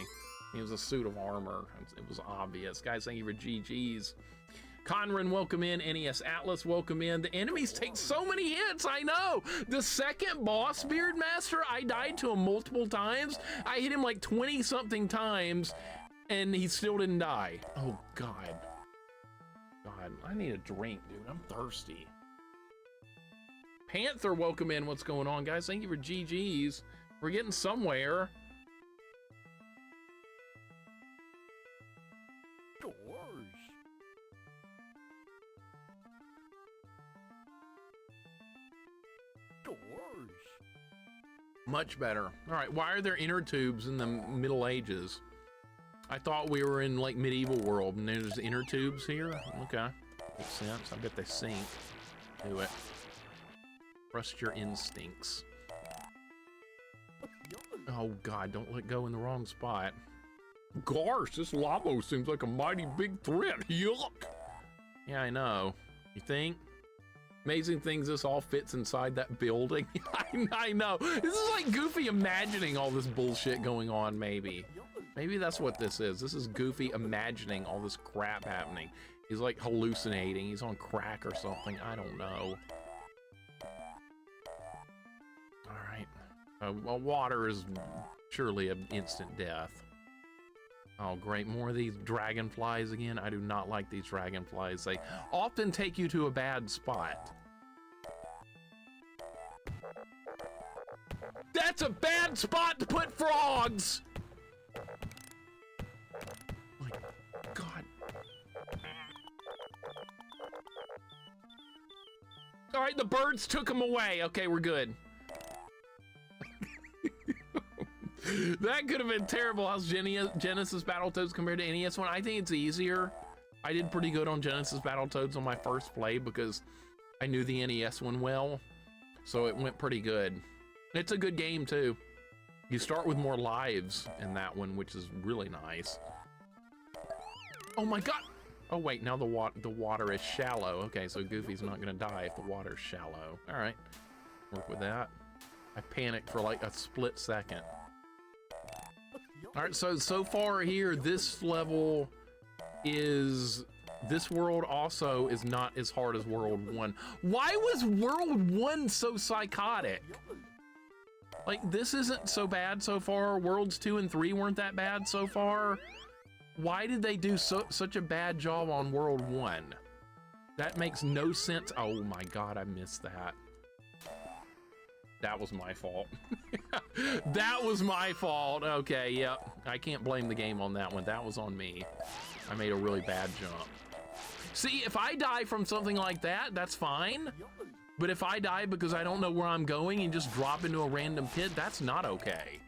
It was a suit of armor. It was obvious. Guys, thank you for GG's. Conran, welcome in. NES Atlas, welcome in. The enemies take so many hits, I know. The second boss, Beardmaster, I died to him multiple times. I hit him like 20-something times, and he still didn't die. Oh, God. God, I need a drink, dude. I'm thirsty. Panther, welcome in. What's going on, guys? Thank you for GG's. We're getting somewhere. Much better. All right, why are there inner tubes in the Middle Ages? I thought we were in like medieval world and there's inner tubes here. Okay, makes sense. I bet they sink. Do it. Trust your instincts. Oh God, don't let go in the wrong spot. Gosh, this lava seems like a mighty big threat. Yuck. Yeah, I know. You think? Amazing things, this all fits inside that building. I know. This is like Goofy imagining all this bullshit going on, maybe. Maybe that's what this is. This is Goofy imagining all this crap happening. He's like hallucinating. He's on crack or something. I don't know. All right. Well, water is surely an instant death. Oh, great. More of these dragonflies again. I do not like these dragonflies. They often take you to a bad spot. That's a bad spot to put frogs! My God. All right, the birds took them away. Okay, we're good. That could have been terrible. How's Genesis Battletoads compared to NES one? I think it's easier. I did pretty good on Genesis Battletoads on my first play because I knew the NES one well. So it went pretty good. It's a good game too. You start with more lives in that one, which is really nice. Oh my God. Oh wait, now the water is shallow. Okay, so Goofy's not gonna die if the water's shallow. All right, work with that. I panicked for like a split second. All right, so far here, this level is, this world also is not as hard as World 1. Why was World 1 so psychotic? Like, this isn't so bad so far. Worlds 2 and 3 weren't that bad so far. Why did they do such a bad job on World 1? That makes no sense. Oh my God, I missed that. That was my fault. That was my fault. Okay, yep. I can't blame the game on that one. That was on me. I made a really bad jump. See, if I die from something like that, that's fine. But if I die because I don't know where I'm going and just drop into a random pit, that's not okay.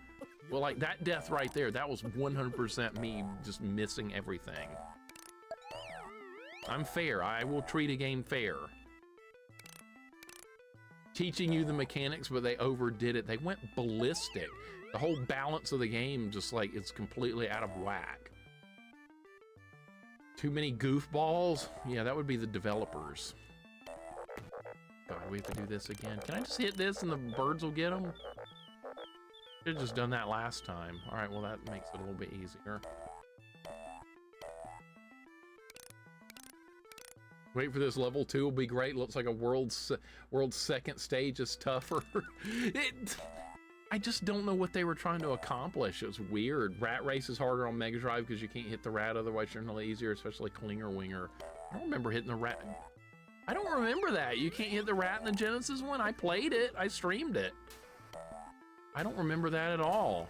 Well, like that death right there, that was 100% me just missing everything. I'm fair. I will treat a game fair. Teaching you the mechanics, but they overdid it. They went ballistic. The whole balance of the game just like it's completely out of whack. Too many goofballs? Yeah, that would be the developers. God, we have to do this again. Can I just hit this and the birds will get them? Should have just done that last time. All right, well that makes it a little bit easier. Wait for this, level 2 will be great. Looks like a world's second stage is tougher. I just don't know what they were trying to accomplish. It was weird. Rat Race is harder on Mega Drive because you can't hit the rat, otherwise you're gonna easier, especially Klinger Winger. I don't remember hitting the rat. I don't remember that. You can't hit the rat in the Genesis one. I played it. I streamed it. I don't remember that at all.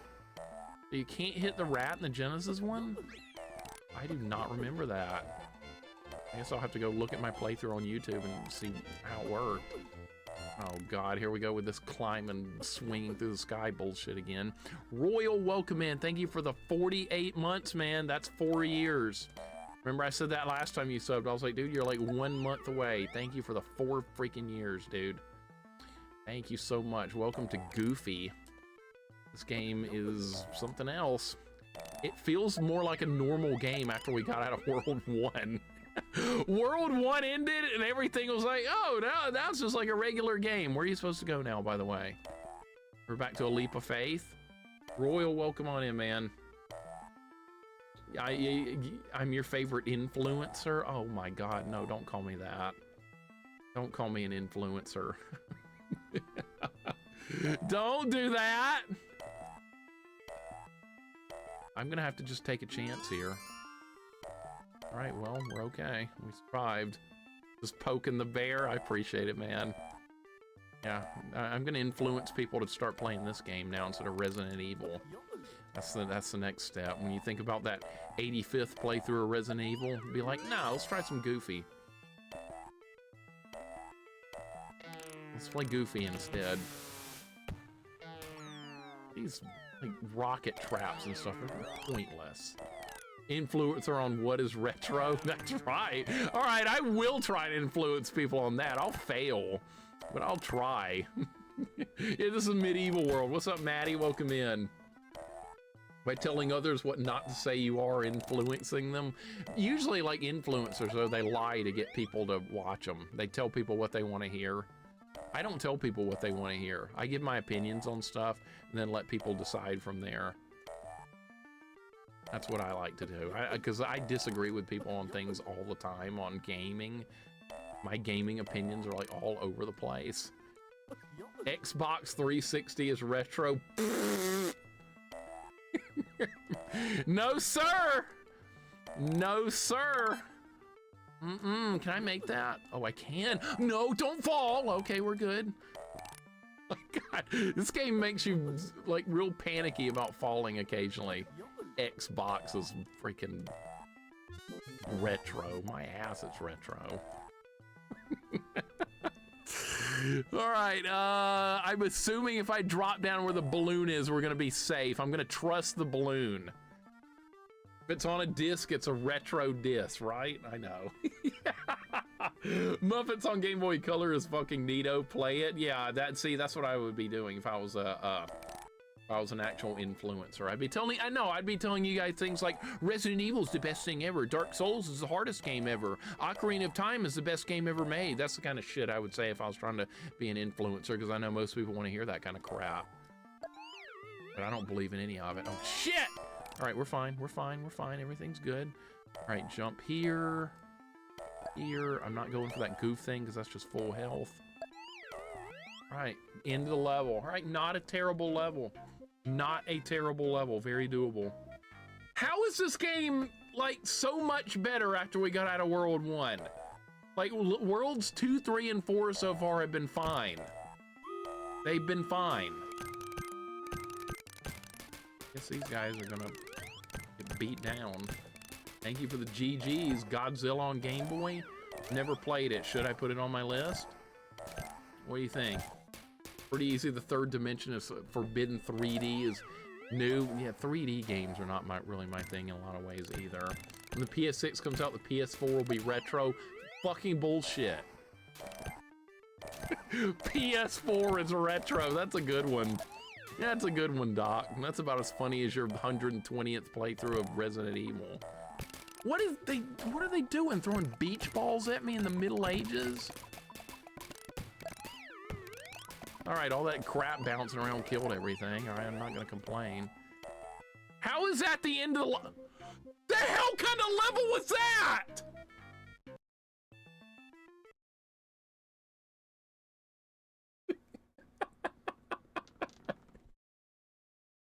You can't hit the rat in the Genesis one? I do not remember that. I guess I'll have to go look at my playthrough on YouTube and see how it worked. Oh God, here we go with this climbing, swinging through the sky bullshit again. Royal, welcome in. Thank you for the 48 months, man. That's 4 years. Remember I said that last time you subbed. I was like, dude, you're like 1 month away. Thank you for the 4 freaking years, dude. Thank you so much. Welcome to Goofy. This game is something else. It feels more like a normal game after we got out of World 1. World 1 ended and everything was like, oh, no, that's just like a regular game. Where are you supposed to go now, by the way? We're back to a leap of faith. Royal, welcome on in, man. I'm your favorite influencer. Oh my God, no, don't call me that. Don't call me an influencer. Don't do that. I'm gonna have to just take a chance here. All right, well, we're okay. We survived. Just poking the bear. I appreciate it, man. Yeah, I'm gonna influence people to start playing this game now instead of Resident Evil. That's the next step. When you think about that 85th playthrough of Resident Evil, be like, no, let's try some Goofy. Let's play Goofy instead. These like rocket traps and stuff are pointless. Influencer on what is retro? That's right. All right, I will try to influence people on that. I'll fail, but I'll try. Yeah, this is a medieval world. What's up, Maddie? Welcome in. By telling others what not to say, you are influencing them. Usually, like influencers, though, they lie to get people to watch them. They tell people what they want to hear. I don't tell people what they want to hear. I give my opinions on stuff and then let people decide from there. That's what I like to do. Because I disagree with people on things all the time on gaming. My gaming opinions are like all over the place. Xbox 360 is retro. No, sir. No, sir. Can I make that? Oh, I can. No, don't fall. Okay, we're good. Oh, God, this game makes you like real panicky about falling occasionally. Xbox is freaking retro. My ass, it's retro. All right, I'm assuming if I drop down where the balloon is, we're gonna be safe. I'm gonna trust the balloon. If it's on a disc, it's a retro disc, right? I know. Muppets on Game Boy Color is fucking neato. Play it. Yeah, that's what I would be doing if I was If I was an actual influencer, I'd be telling you guys things like Resident Evil's the best thing ever, Dark Souls is the hardest game ever, Ocarina of Time is the best game ever made. That's the kind of shit I would say if I was trying to be an influencer, because I know most people want to hear that kind of crap. But I don't believe in any of it. Oh, shit! All right, we're fine, everything's good. All right, jump here. Here, I'm not going for that goof thing, because that's just full health. All right, end of the level. All right, not a terrible level. Not a terrible level, very doable. How is this game, like, so much better after we got out of World 1? Like, Worlds 2, 3, and 4 so far have been fine. They've been fine. Guess these guys are gonna get beat down. Thank you for the GGs. Godzilla on Game Boy. Never played it. Should I put it on my list? What do you think? Pretty easy. The third dimension is forbidden 3D is new. Yeah, 3D games are not really my thing in a lot of ways either. When the PS6 comes out, the PS4 will be retro. Fucking bullshit. PS4 is retro. That's a good one. Yeah, that's a good one, Doc. That's about as funny as your 120th playthrough of Resident Evil. What are they doing? Throwing beach balls at me in the Middle Ages? All right, all that crap bouncing around killed everything. All right, I'm not gonna complain. How is that the end of the hell kind of level was that?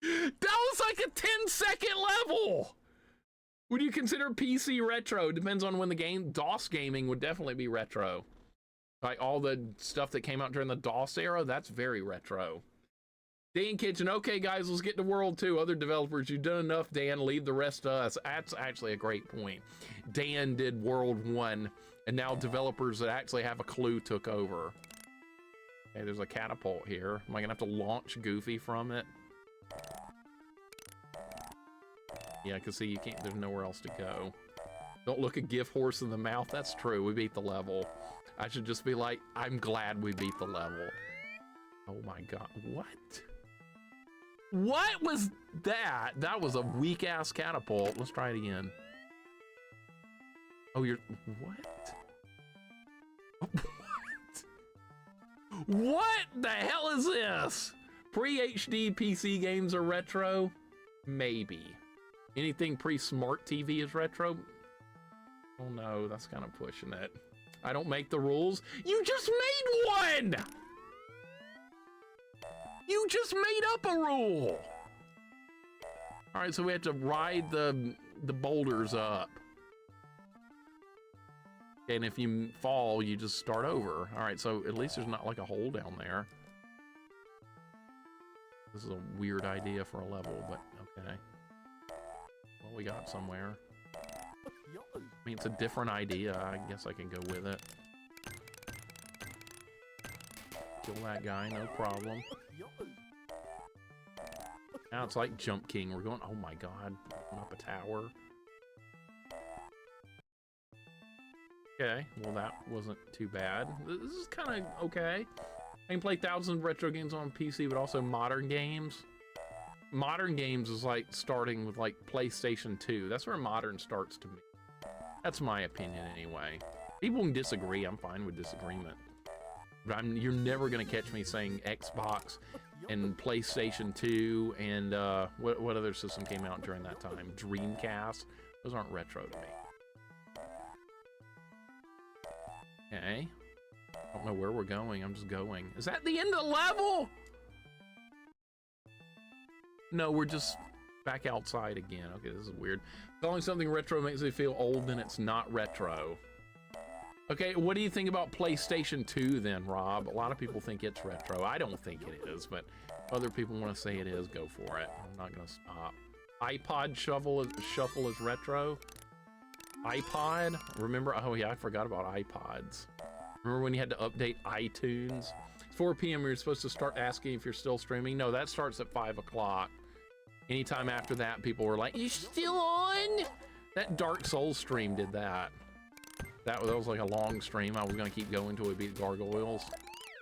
That was like a 10-second level. Would you consider PC retro? Depends on when the game, DOS gaming would definitely be retro. Like all the stuff that came out during the DOS era, that's very retro. Dan Kitchen, okay guys, let's get to World 2. Other developers, you've done enough, Dan, leave the rest to us. That's actually a great point. Dan did World 1, and now developers that actually have a clue took over. Okay, there's a catapult here. Am I gonna have to launch Goofy from it? Yeah, cause see, you can't, there's nowhere else to go. Don't look a gift horse in the mouth. That's true, we beat the level. I should just be like, I'm glad we beat the level. Oh my God, what? What was that? That was a weak ass catapult. Let's try it again. Oh, you're, what? What? What the hell is this? Pre-HD PC games are retro? Maybe. Anything pre-smart TV is retro? Oh no, that's kind of pushing it. I don't make the rules. You just made one! You just made up a rule! Alright, so we have to ride the boulders up. And if you fall, you just start over. Alright, so at least there's not like a hole down there. This is a weird idea for a level, but okay. Well, we got somewhere. I mean, it's a different idea. I guess I can go with it. Kill that guy, no problem. Now it's like Jump King. We're going, oh my God, up a tower. Okay, well that wasn't too bad. This is kind of okay. I can play thousands of retro games on PC, but also modern games. Modern games is like starting with like PlayStation 2. That's where modern starts to me. That's my opinion anyway. People can disagree. I'm fine with disagreement. But you're never gonna catch me saying Xbox and PlayStation 2 and what other system came out during that time? Dreamcast. Those aren't retro to me. Okay. I don't know where we're going. I'm just going. Is that the end of the level? No, we're just back outside again. Okay, this is weird. Calling something retro makes me feel old and it's not retro. Okay, what do you think about PlayStation 2 then, Rob? A lot of people think it's retro. I don't think it is, but other people want to say it is. Go for it. I'm not gonna stop. iPod shuffle is retro. iPod, remember? Oh yeah, I forgot about iPods. Remember when you had to update iTunes? 4 p.m. you're supposed to start asking if you're still streaming. No, that starts at 5 o'clock. Anytime after that, people were like, you still on? That Dark Souls stream did that. That was like a long stream. I was gonna keep going until we beat gargoyles.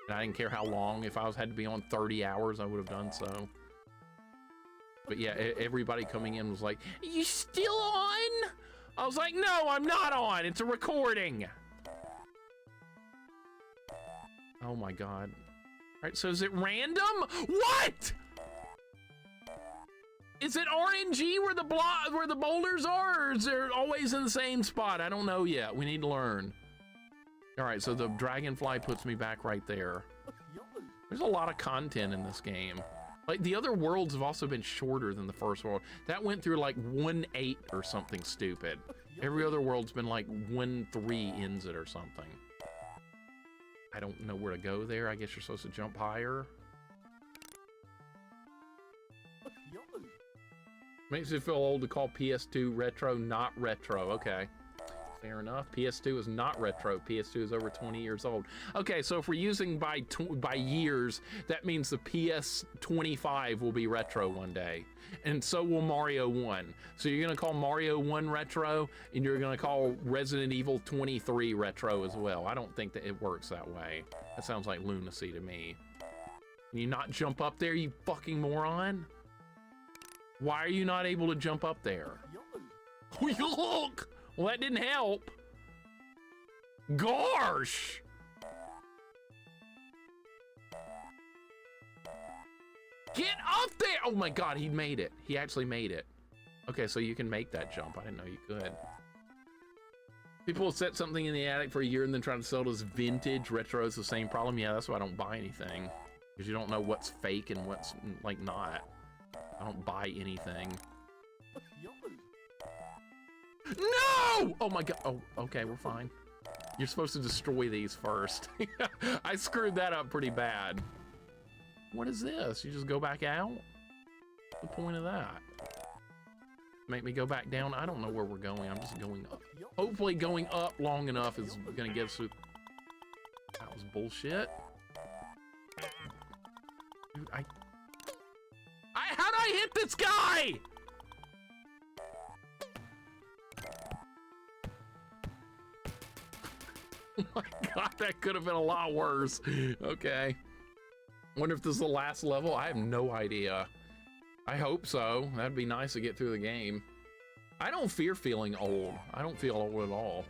And I didn't care how long. If I had to be on 30 hours, I would have done so. But yeah, everybody coming in was like, "Are you still on?" I was like, "No, I'm not on. It's a recording." Oh my god. All right, so is it random? What? Is it RNG where the boulders are, or is it always in the same spot? I don't know yet. We need to learn. All right, so the dragonfly puts me back right there. There's a lot of content in this game. Like, the other worlds have also been shorter than the first world. That went through like 1.8 or something stupid. Every other world's been like 1.3 ends it or something. I don't know where to go there. I guess you're supposed to jump higher. Makes me feel old to call PS2 retro, not retro. Okay, fair enough. PS2 is not retro. PS2 is over 20 years old. Okay, so if we're using by years, that means the PS25 will be retro one day, and so will Mario 1. So you're gonna call Mario 1 retro, and you're gonna call Resident Evil 23 retro as well. I don't think that it works that way. That sounds like lunacy to me. Can you not jump up there, you fucking moron? Why are you not able to jump up there? Look! Well, that didn't help. Gosh! Get up there! Oh my god, he made it. He actually made it. Okay, so you can make that jump. I didn't know you could. People will set something in the attic for a year and then try to sell it as vintage. Retro is the same problem. Yeah, that's why I don't buy anything. Because you don't know what's fake and what's, like, not. I don't buy anything. No! Oh my god. Oh, okay, we're fine. You're supposed to destroy these first. I screwed that up pretty bad. What is this? You just go back out? What's the point of that? Make me go back down? I don't know where we're going. I'm just going up. Hopefully going up long enough is gonna get us through. That was bullshit. Dude, how'd I hit this guy? Oh my god, that could have been a lot worse. Okay. Wonder if this is the last level? I have no idea. I hope so. That'd be nice to get through the game. I don't fear feeling old. I don't feel old at all.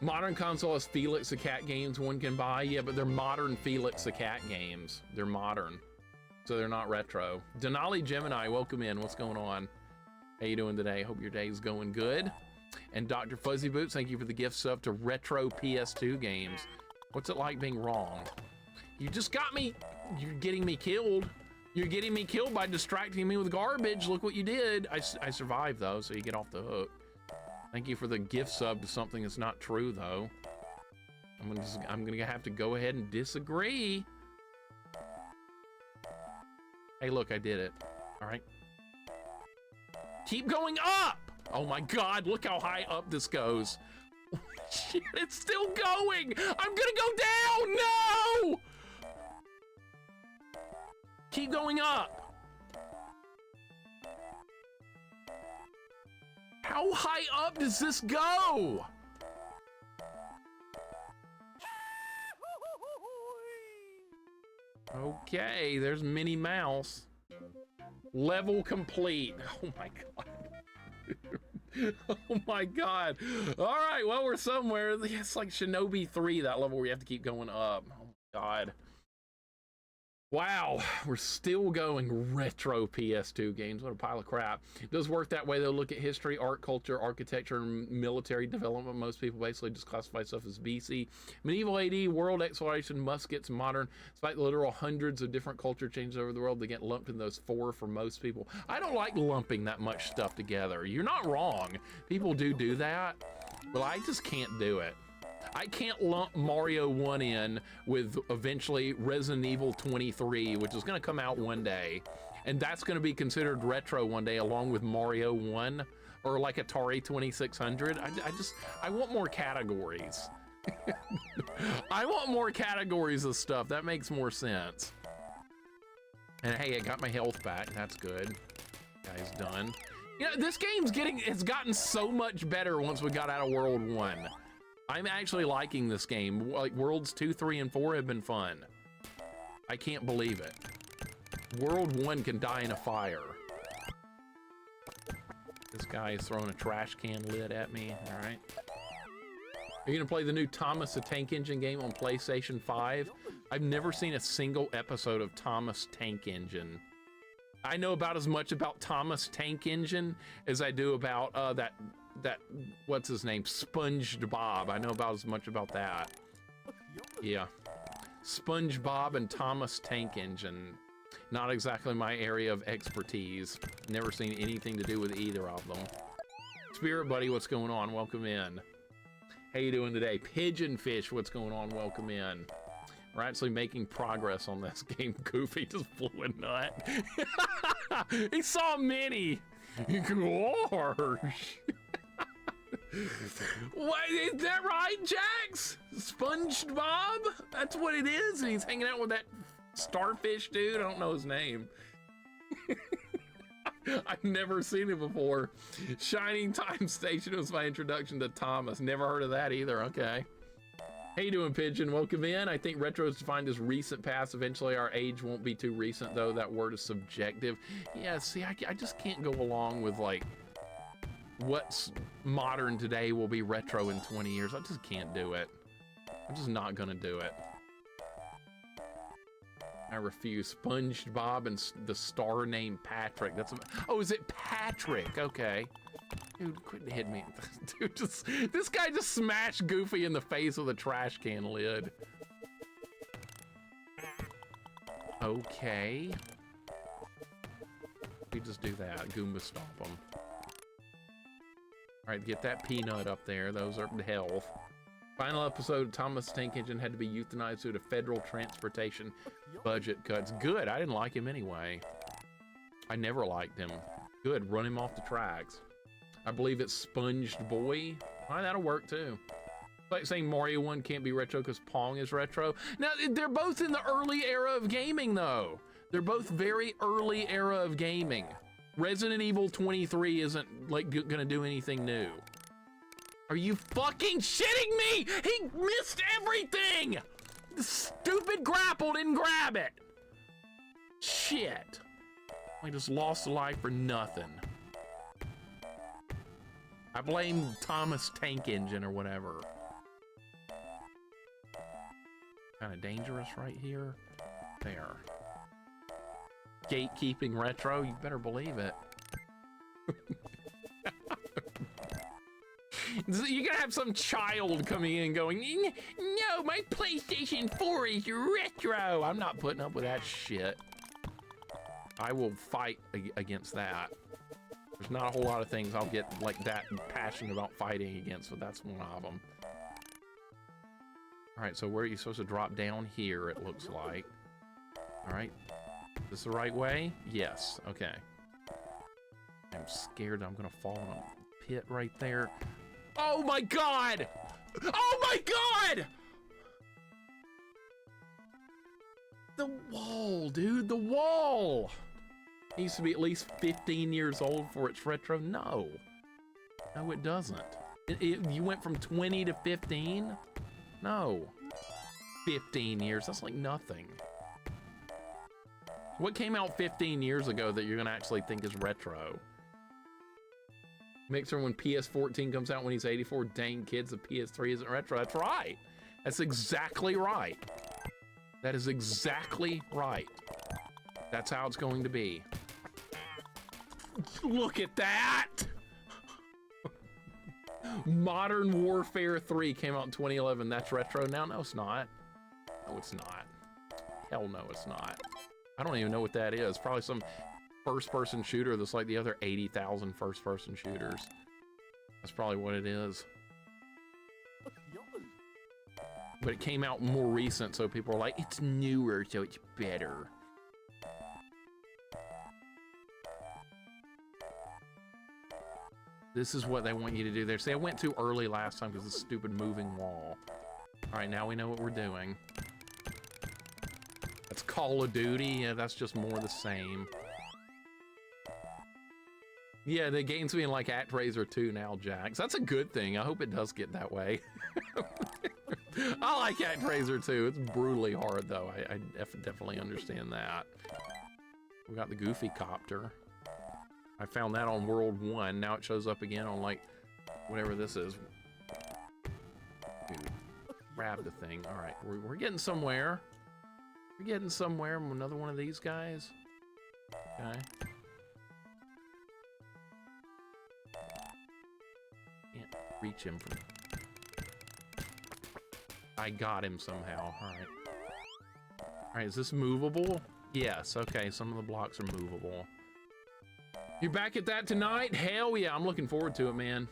Modern console has Felix the Cat games one can buy. Yeah, but they're modern Felix the Cat games. They're modern. So they're not retro. Denali Gemini, welcome in. What's going on? How you doing today? Hope your day's going good. And Dr. Fuzzy Boots, thank you for the gift sub to retro PS2 games. What's it like being wrong? You just got me. You're getting me killed. You're getting me killed by distracting me with garbage. Look what you did. I survived though, so you get off the hook. Thank you for the gift sub to something that's not true though. I'm gonna have to go ahead and disagree. Hey, look, I did it. All right. Keep going up! Oh my god, look how high up this goes. Shit, it's still going! I'm gonna go down! No! Keep going up. How high up does this go? Okay, there's Minnie Mouse. Level complete. Oh my god. Oh my god. All right, well, we're somewhere. It's like Shinobi 3, that level where you have to keep going up. Oh my god. Wow, we're still going retro PS2 games. What a pile of crap. It does work that way though. Look at history, art, culture, architecture, and military development. Most people basically just classify stuff as BC. Medieval AD, world exploration, muskets, modern. Despite the literal hundreds of different culture changes over the world, they get lumped in those 4 for most people. I don't like lumping that much stuff together. You're not wrong. People do that, but I just can't do it. I can't lump Mario 1 in with eventually Resident Evil 23, which is going to come out one day. And that's going to be considered retro one day along with Mario 1 or like Atari 2600. I want more categories. I want more categories of stuff. That makes more sense. And hey, I got my health back. That's good. Guy's done. You know, this game's it's gotten so much better once we got out of World 1. I'm actually liking this game. Like Worlds 2, 3, and 4 have been fun. I can't believe it. World 1 can die in a fire. This guy is throwing a trash can lid at me. All right. Are you gonna play the new Thomas the Tank Engine game on PlayStation 5? I've never seen a single episode of Thomas Tank Engine. I know about as much about Thomas Tank Engine as I do about that what's his name, SpongeBob. I know about as much about that. Yeah, SpongeBob and Thomas Tank Engine. Not exactly my area of expertise. Never seen anything to do with either of them. Spirit Buddy, what's going on? Welcome in. How you doing today? Pigeonfish, what's going on? Welcome in. We're actually making progress on this game. Goofy just flew a nut. He saw Minnie. Gosh. What, is that right, Jax? SpongeBob? That's what it is, and he's hanging out with that starfish dude. I don't know his name. I've never seen it before. Shining Time Station was my introduction to Thomas. Never heard of that either. Okay. How you doing, Pigeon? Welcome in. I think retro is defined as recent past. Eventually our age won't be too recent, though. That word is subjective. Yeah, see, I just can't go along with, like, what's modern today will be retro in 20 years. I just can't do it. I'm just not gonna do it. I refuse. SpongeBob and the star named Patrick. That's oh, is it Patrick? Okay. Dude, quit hitting me. Dude, this guy just smashed Goofy in the face with a trash can lid. Okay. We just do that. Goomba stomp him. All right, get that peanut up there. Those are health. Final episode, Thomas Tank Engine had to be euthanized due to federal transportation budget cuts. Good, I didn't like him anyway. I never liked him. Good, run him off the tracks. I believe it's Sponged Boy. All right, that'll work too. Like saying Mario 1 can't be retro because Pong is retro. Now, they're both in the early era of gaming though. They're both very early era of gaming. Resident Evil 23 isn't like gonna do anything new. Are you fucking shitting me? He missed everything! The stupid grapple didn't grab it. Shit. I just lost a life for nothing. I blame Thomas Tank Engine or whatever. Kind of dangerous right here. There. Gatekeeping retro, you better believe it. You're gonna have some child coming in going, no, my PlayStation 4 is retro. I'm not putting up with that shit. I will fight against that. There's not a whole lot of things I'll get like that passionate about fighting against, but that's one of them. All right, so where are you supposed to drop down here, it looks like. All right, is this the right way? Yes, okay. I'm scared that I'm gonna fall in a pit right there. Oh my God! Oh my God! The wall, dude, the wall! It needs to be at least 15 years old for its retro. No. No, it doesn't. You went from 20 to 15? No. 15 years, that's like nothing. What came out 15 years ago that you're gonna actually think is retro? Mixer when PS14 comes out when he's 84, dang kids, the PS3 isn't retro. That's right. That's exactly right. That is exactly right. That's how it's going to be. Look at that! Modern Warfare 3 came out in 2011. That's retro now? No, it's not. No, it's not. Hell no, it's not. I don't even know what that is. Probably some first-person shooter that's like the other 80,000 first-person shooters. That's probably what it is. But it came out more recent, so people are like, it's newer, so it's better. This is what they want you to do there. See, I went too early last time because of the stupid moving wall. All right, now we know what we're doing. That's Call of Duty. Yeah, that's just more the same. Yeah, the game's being like ActRaiser 2 now, Jax. That's a good thing. I hope it does get that way. I like ActRaiser 2. It's brutally hard, though. I definitely understand that. We got the Goofy Copter. I found that on World 1. Now it shows up again on, like, whatever this is. Dude, grab the thing. All right, we're getting somewhere. We're getting somewhere. Another one of these guys. Okay. Can't reach him from... I got him somehow. All right. All right, is this movable? Yes, okay, some of the blocks are movable. You're back at that tonight? Hell yeah, I'm looking forward to it, man.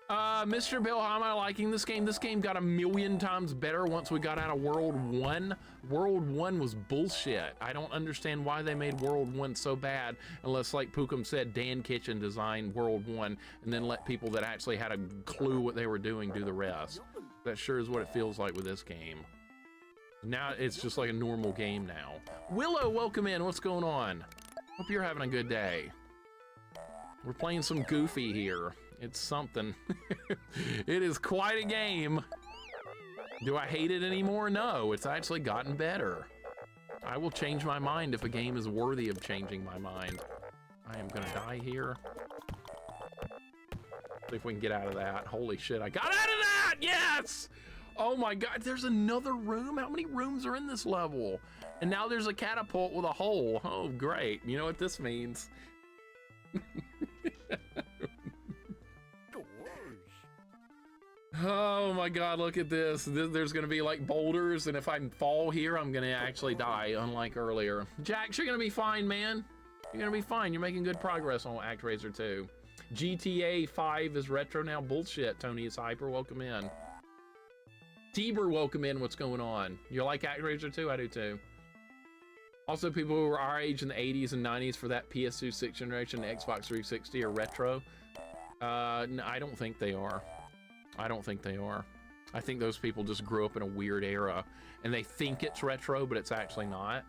Mr. Bill, how am I liking this game? This game got 1,000,000 times better once we got out of World 1. World 1 was bullshit. I don't understand why they made World 1 so bad, unless, like Pookum said, Dan Kitchen designed World 1 and then let people that actually had a clue what they were doing do the rest. That sure is what it feels like with this game. Now it's just like a normal game now. Willow, welcome in. What's going on? Hope you're having a good day. We're playing some Goofy here. It's something. It is quite a game. Do I hate it anymore? No, it's actually gotten better. I will change my mind if a game is worthy of changing my mind. I am gonna die here. See if we can get out of that. Holy shit, I got out of that! Yes! Oh my god, there's another room? How many rooms are in this level? And now there's a catapult with a hole. Oh, great. You know what this means? Oh my god, look at this. There's gonna be like boulders, and if I fall here, I'm gonna actually die, unlike earlier. Jax, you're gonna be fine, man. You're gonna be fine. You're making good progress on ActRaiser 2. GTA 5 is retro now. Bullshit. Tony is hyper. Welcome in. Tiber, welcome in. What's going on? You like ActRaiser 2? I do too. Also, people who were our age in the 80s and 90s for that PS2 6th generation, Xbox 360 are retro. No, I don't think they are. I don't think they are. I think those people just grew up in a weird era and they think it's retro, but it's actually not.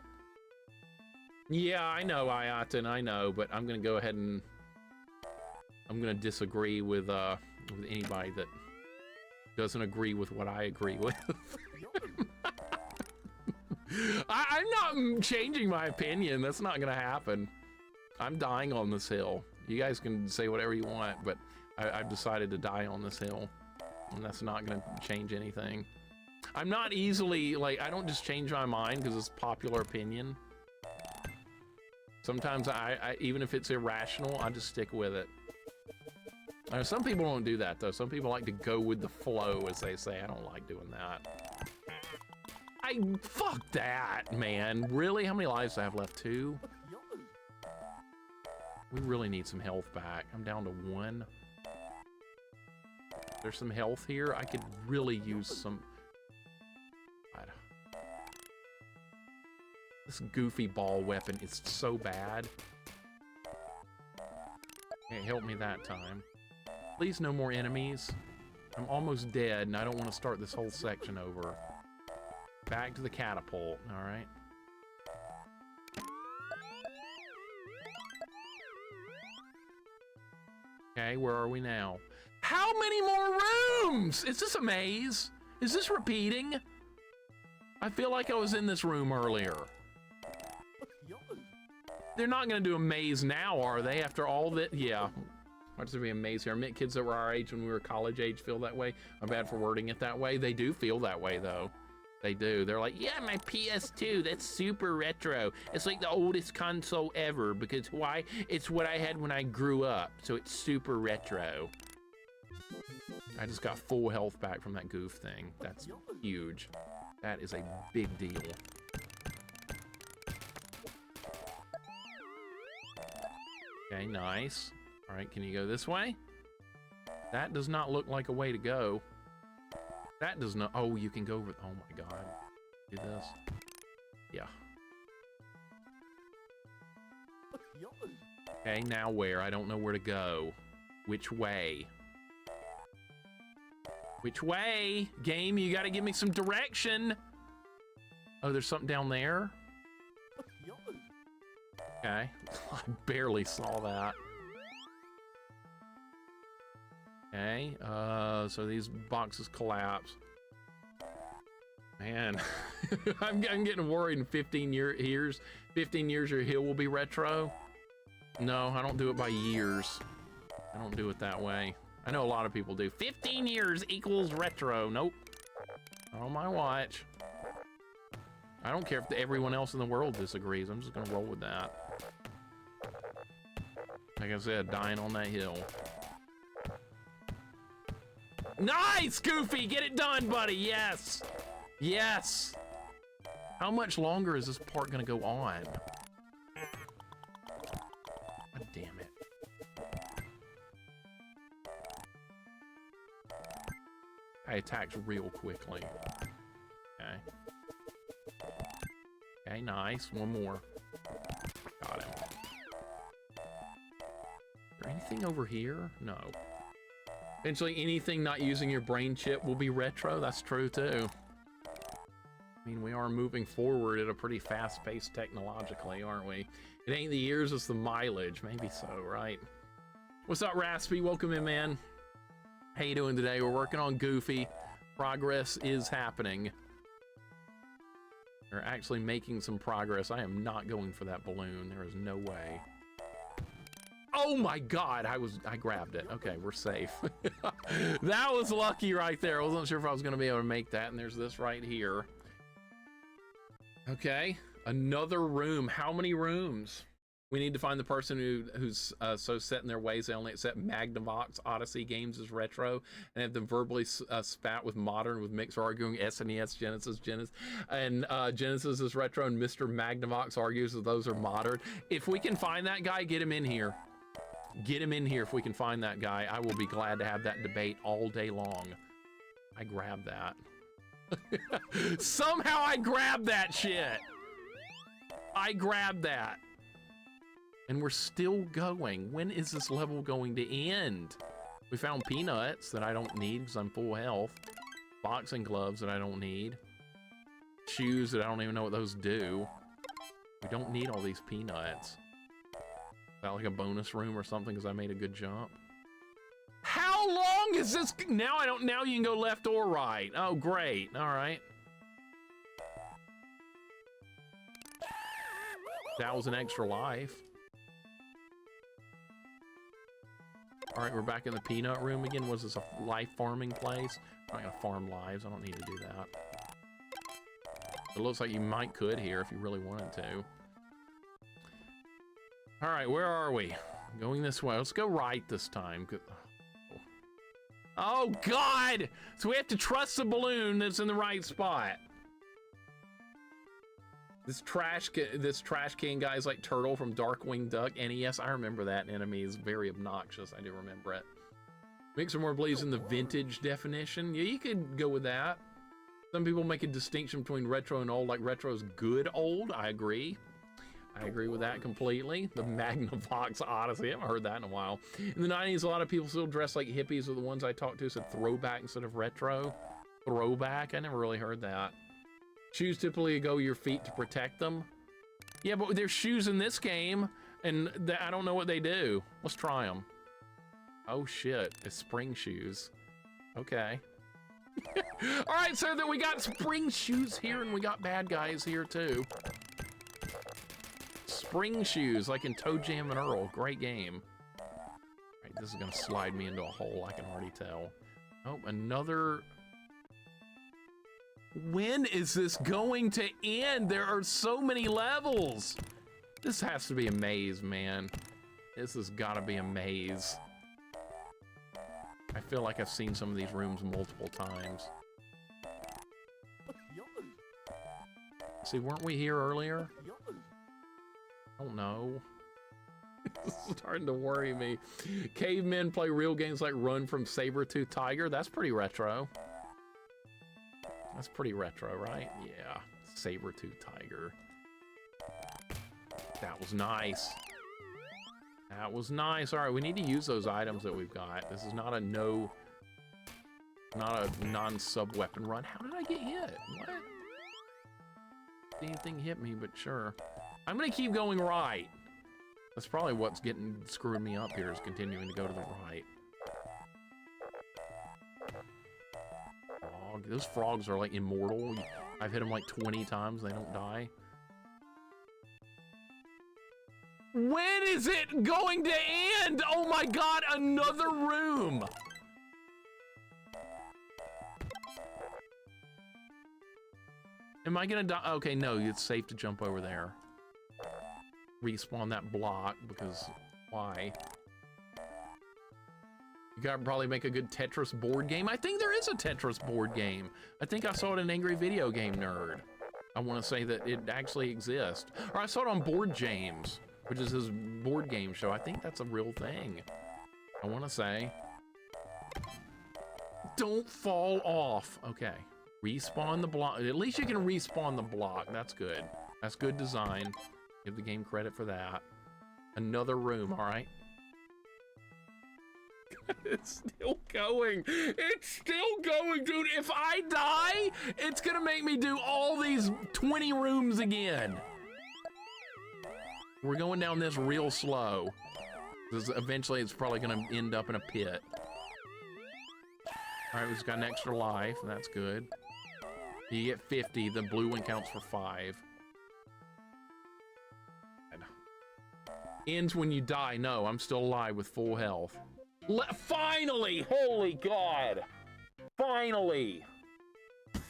Yeah, I know, Ayatin, I know, but I'm gonna go ahead and I'm gonna disagree with anybody that doesn't agree with what I agree with. I'm not changing my opinion. That's not gonna happen. I'm dying on this hill. You guys can say whatever you want, but I've decided to die on this hill. And that's not gonna change anything. I'm not easily, like, I don't just change my mind because it's popular opinion. Sometimes I even if it's irrational, I just stick with it. Some people don't do that though. Some people like to go with the flow, as they say. I don't like doing that. Fuck that, man. Really? How many lives do I have left? 2? We really need some health back. I'm down to 1. There's some health here. I could really use some... This goofy ball weapon is so bad. Can't help me that time. Please, no more enemies. I'm almost dead, and I don't want to start this whole section over. Back to the catapult, alright? Okay, where are we now? How many more rooms? Is this a maze? Is this repeating? I feel like I was in this room earlier. They're not gonna do a maze now, are they? After all that, yeah. What's there be a maze here? I meant kids that were our age when we were college age feel that way. I'm bad for wording it that way. They do feel that way though. They do. They're like, yeah, my PS2, that's super retro. It's like the oldest console ever because why? It's what I had when I grew up, so it's super retro. I just got full health back from that goof thing. That's huge. That is a big deal. Okay, nice. All right, can you go this way? That does not look like a way to go. That does not... Oh, you can go over... Oh my god. Do this. Yeah. Okay, now where? I don't know where to go. Which way? Which way? Game, you gotta give me some direction. Oh, there's something down there? Okay. I barely saw that. Okay, so these boxes collapse. Man, I'm getting worried in 15 years your hill will be retro. No, I don't do it by years. I don't do it that way. I know a lot of people do. 15 years equals retro. Nope. Not on my watch. I don't care if everyone else in the world disagrees. I'm just gonna roll with that. Like I said, dying on that hill. Nice, Goofy! Get it done, buddy! Yes! Yes! How much longer is this part gonna go on? God damn it. I attacked real quickly. Okay. Okay, nice. One more. Got him. Is there anything over here? No. Eventually, anything not using your brain chip will be retro. That's true, too. I mean, we are moving forward at a pretty fast pace technologically, aren't we? It ain't the years, it's the mileage. Maybe so, right? What's up, Raspy? Welcome in, man. How you doing today? We're working on Goofy. Progress is happening. We're actually making some progress. I am not going for that balloon. There is no way. Oh my God, I grabbed it. Okay, we're safe. That was lucky right there. I wasn't sure if I was gonna be able to make that, and there's this right here. Okay, another room. How many rooms? We need to find the person who's so set in their ways they only accept Magnavox Odyssey games as retro and have them verbally spat with modern, with Mixer arguing SNES, Genesis, and Genesis is retro, and Mr. Magnavox argues that those are modern. If we can find that guy, get him in here. Get him in here if we can find that guy. I will be glad to have that debate all day long. I grabbed that. Somehow I grabbed that shit. I grabbed that. And we're still going. When is this level going to end? We found peanuts that I don't need because I'm full health. Boxing gloves that I don't need. Shoes that I don't even know what those do. We don't need all these peanuts. Is that like a bonus room or something because I made a good jump? How long is this? Now I don't, now you can go left or right. Oh, great. All right. That was an extra life. All right, we're back in the peanut room again. Was this a life farming place? I'm not gonna farm lives. I don't need to do that. It looks like you could here if you really wanted to. All right, where are we? Going this way. Let's go right this time. Oh God! So we have to trust the balloon that's in the right spot. This trash can guy is like Turtle from Darkwing Duck NES. I remember that enemy is very obnoxious. I do remember it. Mixer more believes in the vintage definition. Yeah, you could go with that. Some people make a distinction between retro and old, like retro is good old. I agree. I agree with that completely. The Magnavox Odyssey, I haven't heard that in a while. In the 90s, a lot of people still dressed like hippies, or the ones I talked to said throwback instead of retro. Throwback, I never really heard that. Shoes typically go your feet to protect them. Yeah, but there's shoes in this game, and I don't know what they do. Let's try them. Oh shit, it's spring shoes. Okay. All right, so then we got spring shoes here, and we got bad guys here too. Spring shoes, like in Toe Jam and Earl. Great game. All right, this is gonna slide me into a hole, I can already tell. Oh, another... When is this going to end? There are so many levels. This has to be a maze, man. This has gotta be a maze. I feel like I've seen some of these rooms multiple times. See, weren't we here earlier? I don't know. This is starting to worry me. Cavemen play real games like Run from Saber-Tooth Tiger. That's pretty retro. That's pretty retro, right? Yeah. Saber-Tooth Tiger. That was nice. That was nice. All right, we need to use those items that we've got. This is not a not a non-sub weapon run. How did I get hit? What? Anything hit me, but sure. I'm gonna keep going right. That's probably what's screwing me up here, is continuing to go to the right. Frog. Those frogs are like immortal. I've hit them like 20 times, they don't die. When is it going to end? Oh my God, another room. Am I gonna die? Okay, no, it's safe to jump over there. Respawn that block, because why? You gotta probably make a good Tetris board game. I think there is a Tetris board game. I think I saw it in Angry Video Game Nerd. I want to say that it actually exists. Or I saw it on Board James, which is his board game show. I think that's a real thing. I want to say. Don't fall off. Okay. Respawn the block. At least you can respawn the block. That's good. That's good design. Give the game credit for that. Another room, all right? It's still going. It's still going, dude. If I die, it's gonna make me do all these 20 rooms again. We're going down this real slow, because eventually it's probably gonna end up in a pit. All right, we just got an extra life, and that's good. You get 50, the blue one counts for 5. Ends when you die. No, I'm still alive with full health. Finally! Holy God! Finally!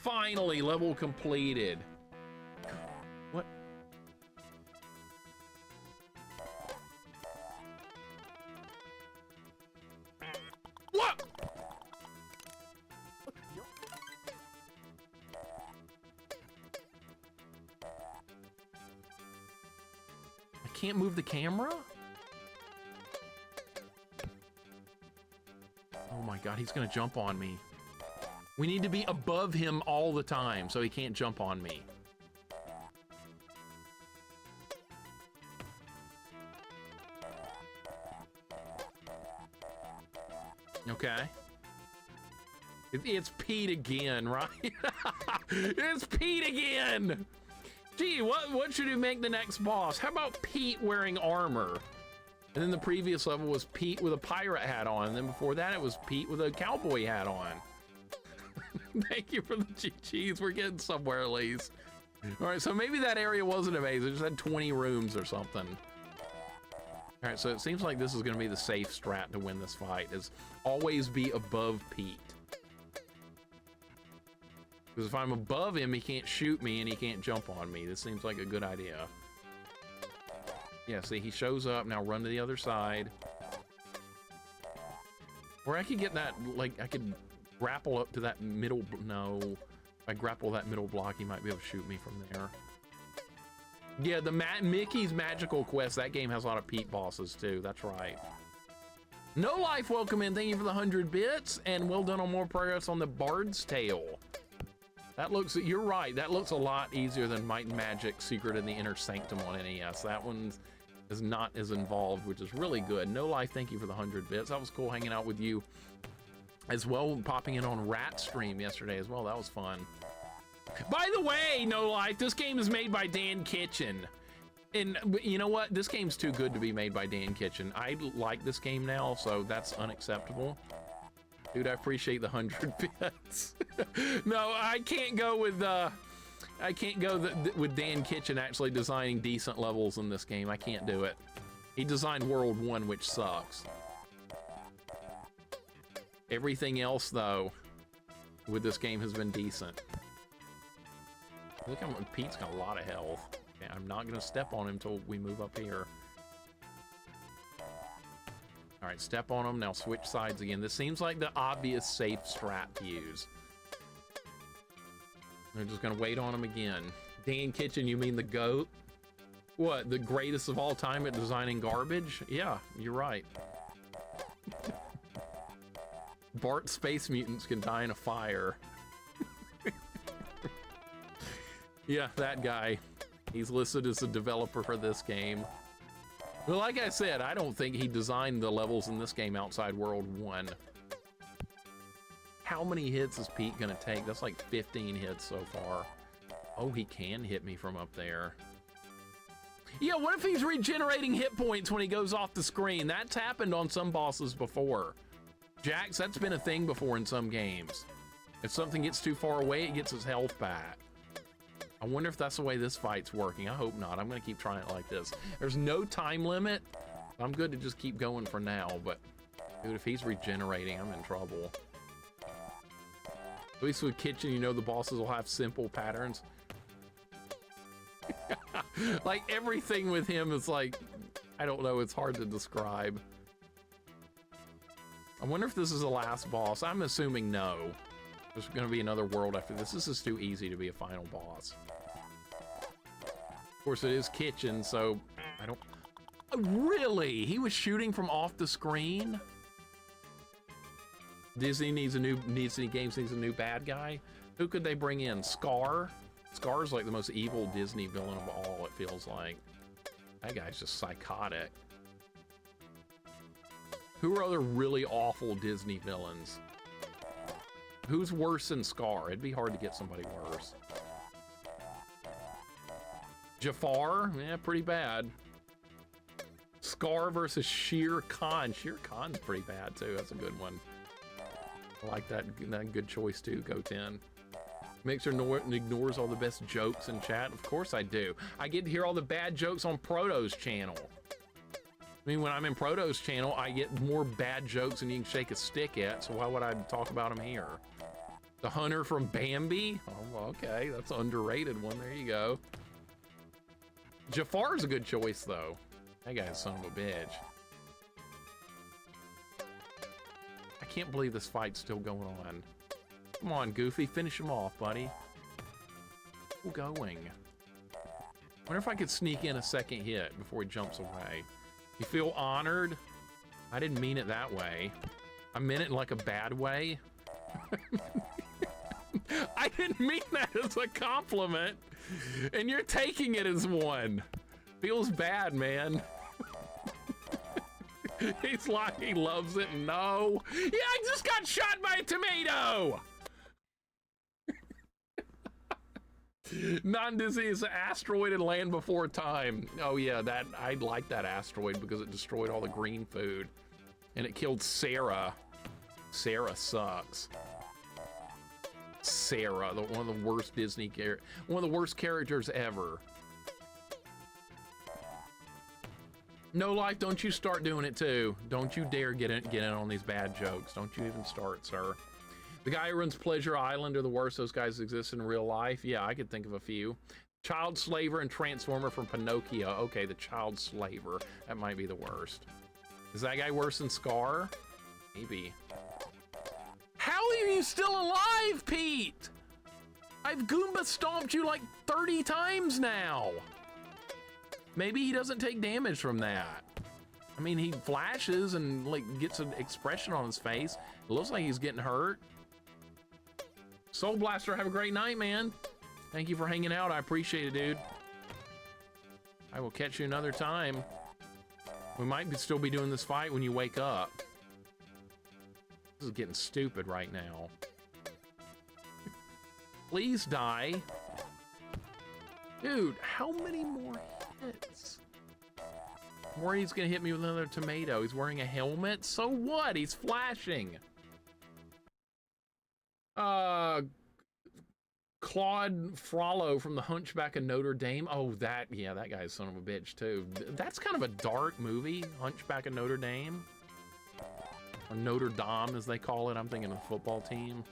Finally, level completed. What? What? I can't move the camera? Oh my God, he's gonna jump on me. We need to be above him all the time so he can't jump on me. Okay. It's Pete again, right? It's Pete again! Gee, what should we make the next boss? How about Pete wearing armor? And then the previous level was Pete with a pirate hat on. And then before that, it was Pete with a cowboy hat on. Thank you for the GGs. We're getting somewhere at least. All right, so maybe that area wasn't amazing. It just had 20 rooms or something. All right, so it seems like this is going to be the safe strat to win this fight, is always be above Pete. Because if I'm above him, he can't shoot me and he can't jump on me. This seems like a good idea. Yeah, see, he shows up. Now run to the other side. Or I could get that, like, I could grapple up to that middle. No. If I grapple that middle block, he might be able to shoot me from there. Yeah, the Mickey's Magical Quest, that game has a lot of Pete bosses, too. That's right. No Life, welcome in. Thank you for the 100 bits. And well done on more progress on the Bard's Tale. That looks, you're right, that looks a lot easier than Might and Magic Secret in the Inner Sanctum on NES. That one is not as involved, which is really good. No Life, thank you for the 100 bits. That was cool hanging out with you as well, popping in on Rat Stream yesterday as well. That was fun. By the way, No Life, this game is made by Dan Kitchen. And you know what? This game's too good to be made by Dan Kitchen. I like this game now, so that's unacceptable. Dude, I appreciate the 100 bits. No, I can't go with with Dan Kitchen actually designing decent levels in this game. I can't do it. He designed World 1, which sucks. Everything else, though, with this game has been decent. Look how Pete's got a lot of health. Okay, I'm not gonna step on him until we move up here. All right, step on him, now switch sides again. This seems like the obvious safe strat to use. They're just gonna wait on him again. Dan Kitchen, you mean the GOAT? What, the greatest of all time at designing garbage? Yeah, you're right. Bart Space Mutants can die in a fire. Yeah, that guy. He's listed as a developer for this game. Well, like I said, I don't think he designed the levels in this game outside World 1. How many hits is Pete gonna take? That's like 15 hits so far. Oh, he can hit me from up there. Yeah, what if he's regenerating hit points when he goes off the screen? That's happened on some bosses before. Jax, that's been a thing before in some games. If something gets too far away, it gets his health back. I wonder if that's the way this fight's working. I hope not. I'm gonna keep trying it like this. There's no time limit. I'm good to just keep going for now, but dude, if he's regenerating, I'm in trouble. At least with Kitchen, you know the bosses will have simple patterns. Like everything with him is like, I don't know, it's hard to describe. I wonder if this is the last boss. I'm assuming no. There's gonna be another world after this. This is too easy to be a final boss. Of course, it is Kitchen, so I don't... Really? He was shooting from off the screen? Disney games needs a new bad guy? Who could they bring in? Scar? Scar's like the most evil Disney villain of all, it feels like. That guy's just psychotic. Who are other really awful Disney villains? Who's worse than Scar? It'd be hard to get somebody worse. Jafar? Yeah, pretty bad. Scar versus Shere Khan. Shere Khan's pretty bad too. That's a good one. I like that good choice too, Go 10. Mixer ignores all the best jokes in chat. Of course I do. I get to hear all the bad jokes on Proto's channel. I mean, when I'm in Proto's channel, I get more bad jokes than you can shake a stick at, so why would I talk about them here? The hunter from Bambi? Oh, okay, that's an underrated one. There you go. Jafar's a good choice, though. That guy's son of a bitch. I can't believe this fight's still going on. Come on, Goofy, finish him off, buddy. Still going. Wonder if I could sneak in a second hit before he jumps away. You feel honored? I didn't mean it that way. I meant it in like a bad way. I didn't mean that as a compliment. And you're taking it as one. Feels bad, man. He's like, he loves it. No. Yeah, I just got shot by a tomato. Non-Disney is an asteroid and Land Before Time. Oh yeah, that I like that asteroid because it destroyed all the green food. And it killed Sarah. Sarah sucks. Sarah, one of the worst Disney characters, one of the worst characters ever. No Life, don't you start doing it too. Don't you dare get in on these bad jokes. Don't you even start, sir. The guy who runs Pleasure Island are the worst. Those guys exist in real life. Yeah, I could think of a few. Child Slaver and Transformer from Pinocchio. Okay, the Child Slaver. That might be the worst. Is that guy worse than Scar? Maybe. How are you still alive, Pete? I've Goomba stomped you like 30 times now. Maybe he doesn't take damage from that. I mean, he flashes and like gets an expression on his face. It looks like he's getting hurt. Soul Blaster, have a great night, man. Thank you for hanging out. I appreciate it, dude. I will catch you another time. We might still be doing this fight when you wake up. This is getting stupid right now. Please die. Dude, how many more hits? I'm worried he's gonna hit me with another tomato. He's wearing a helmet. So what? He's flashing. Claude Frollo from The Hunchback of Notre Dame. Oh, yeah, that guy's son of a bitch too. That's kind of a dark movie, Hunchback of Notre Dame. Or Notre Dame, as they call it. I'm thinking of the football team.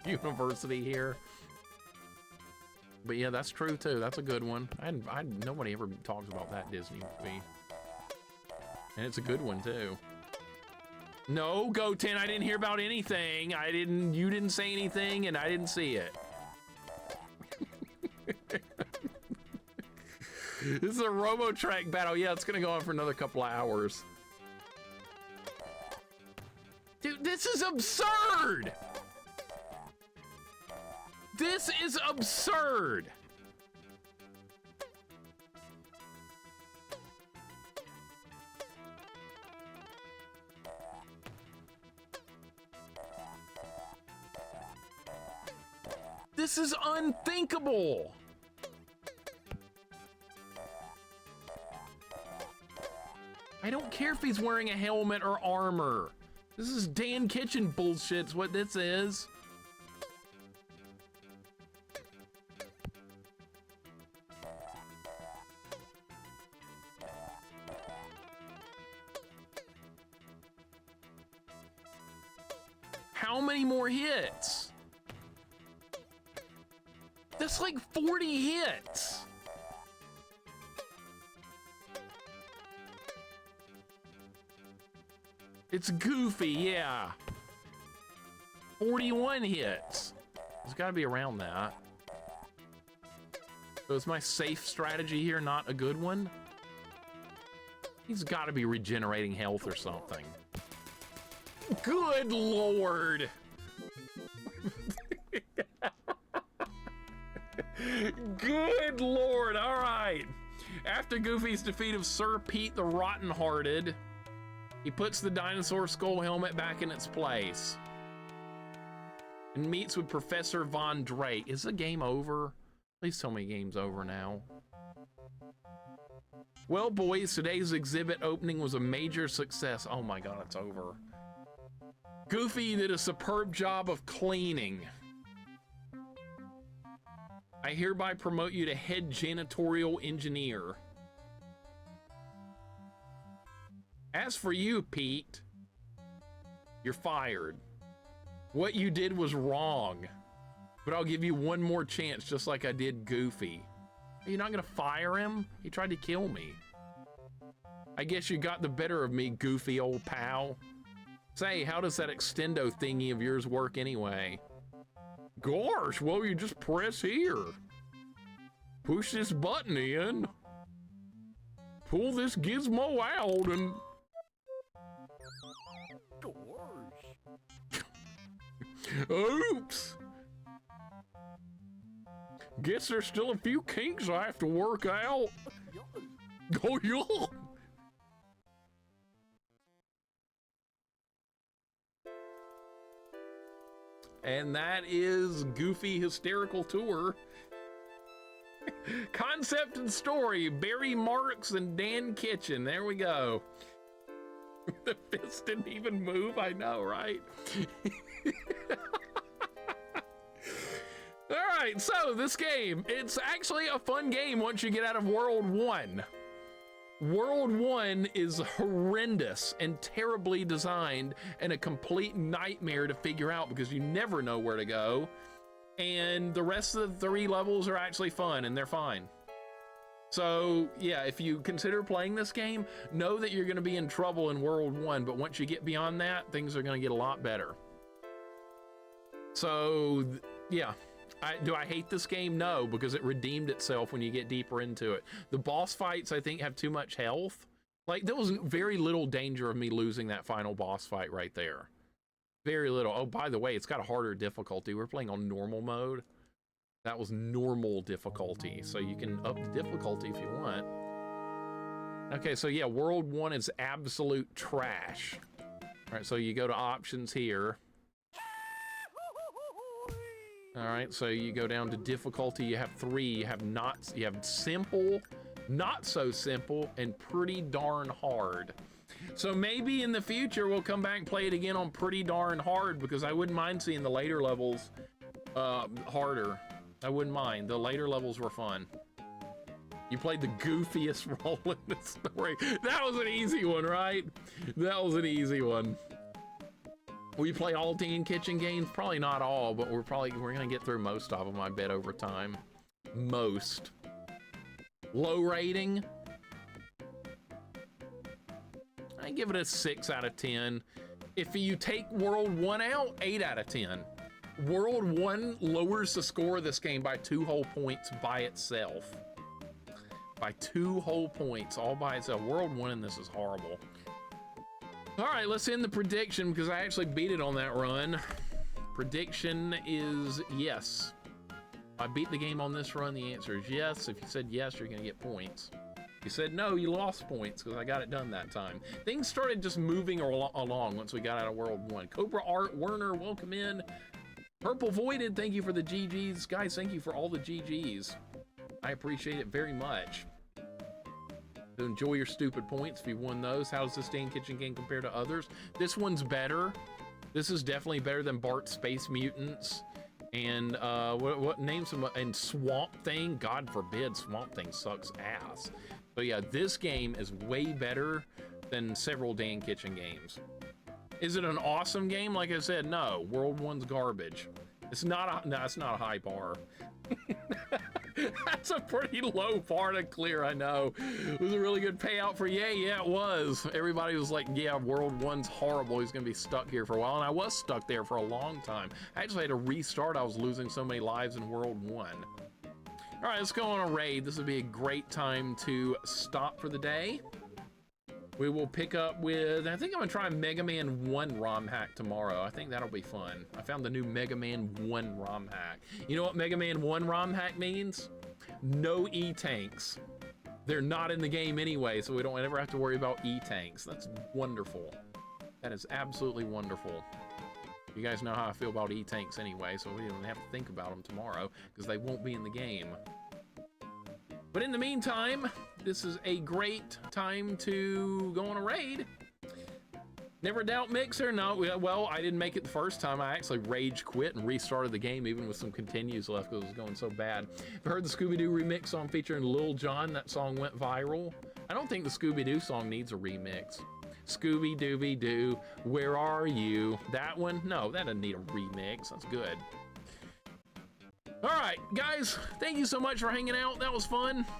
University here. But yeah, that's true too. That's a good one. Nobody ever talks about that Disney movie. And it's a good one too. No, Go 10, I didn't hear about anything. You didn't say anything and I didn't see it. This is a Robotrack battle. Yeah, it's gonna go on for another couple of hours. Dude, this is absurd! This is absurd! This is unthinkable! I don't care if he's wearing a helmet or armor. This is Dan Kitchen bullshit's what this is. how many more hits? That's like 40 hits. It's Goofy, yeah. 41 hits. It's gotta be around that. So is my safe strategy here not a good one? He's gotta be regenerating health or something. Good Lord. Good Lord, all right. After Goofy's defeat of Sir Pete the Rotten-Hearted, he puts the dinosaur skull helmet back in its place and meets with Professor Von Drake. Is the game over? Please tell me game's over now. Well, boys, today's exhibit opening was a major success. Oh my God, it's over. Goofy did a superb job of cleaning. I hereby promote you to head janitorial engineer. As for you, Pete, you're fired. What you did was wrong, but I'll give you one more chance, just like I did Goofy. Are you not gonna fire him? He tried to kill me. I guess you got the better of me, Goofy old pal. Say, how does that extendo thingy of yours work anyway? Gosh, well, you just press here. Push this button in. Pull this gizmo out and... Oops. Guess there's still a few kinks I have to work out. Oh, yo. And that is Goofy Hysterical Tour. Concept and story, Barry Marks and Dan Kitchen. There we go. The fist didn't even move, I know, right? All right, so this game, it's actually a fun game once you get out of World 1. World 1 is horrendous and terribly designed and a complete nightmare to figure out because you never know where to go. And the rest of the 3 levels are actually fun and they're fine. So yeah, if you consider playing this game, know that you're gonna be in trouble in World 1, but once you get beyond that, things are gonna get a lot better. So yeah. Do I hate this game? No, because it redeemed itself when you get deeper into it. The boss fights, I think, have too much health. Like, there was very little danger of me losing that final boss fight right there. Very little. Oh, by the way, it's got a harder difficulty. We're playing on normal mode. That was normal difficulty, so you can up the difficulty if you want. Okay, so yeah, World 1 is absolute trash. All right, so you go to options here. All right, so you go down to difficulty. You have 3. You have simple, not so simple, and pretty darn hard. So maybe in the future we'll come back and play it again on pretty darn hard because I wouldn't mind seeing the later levels harder. I wouldn't mind. The later levels were fun. You played the goofiest role in the story. That was an easy one, right? That was an easy one. Will you play all Dan Kitchen games? Probably not all, but we're gonna get through most of them, I bet, over time. Most. Low rating. I give it a 6 out of 10. If you take World 1 out, 8 out of 10. World 1 lowers the score of this game by 2 whole points by itself. By 2 whole points, all by itself. World 1 in this is horrible. All right, let's end the prediction because I actually beat it on that run. Prediction is yes. If I beat the game on this run, the answer is yes. If you said yes, you're gonna get points. If you said no, you lost points because I got it done that time. Things started just moving along once we got out of World 1. Cobra Art Werner, welcome in. Purple Voided, thank you for the GGs. Guys, thank you for all the GGs. I appreciate it very much. To enjoy your stupid points if you won those. How does this Dan Kitchen game compare to others? This one's better. This is definitely better than Bart's Space Mutants and what names them, and Swamp Thing. God forbid Swamp Thing sucks ass. But yeah, this game is way better than several Dan Kitchen games. Is it an awesome game? Like I said, no. World 1's garbage. It's not a, no, it's not a high bar. That's a pretty low bar to clear, I know. It was a really good payout for Yay. Yeah, it was. Everybody was like, yeah, World 1's horrible. He's gonna be stuck here for a while. And I was stuck there for a long time. I actually had to restart. I was losing so many lives in World 1. All right, let's go on a raid. This would be a great time to stop for the day. We will pick up with, I think I'm gonna try Mega Man 1 ROM hack tomorrow. I think that'll be fun. I found the new Mega Man 1 ROM hack. You know what Mega Man 1 ROM hack means? No E-tanks. They're not in the game anyway, so we don't ever have to worry about E-tanks. That's wonderful. That is absolutely wonderful. You guys know how I feel about E-tanks anyway, so we don't have to think about them tomorrow because they won't be in the game. But in the meantime, this is a great time to go on a raid. Never doubt Mixer. No, well, I didn't make it the first time. I actually rage quit and restarted the game even with some continues left because it was going so bad. I've heard the Scooby-Doo remix song featuring Lil Jon. That song went viral. I don't think the Scooby-Doo song needs a remix. Scooby-Dooby-Doo, where are you? That one? No, that doesn't need a remix. That's good. All right, guys, thank you so much for hanging out. That was fun.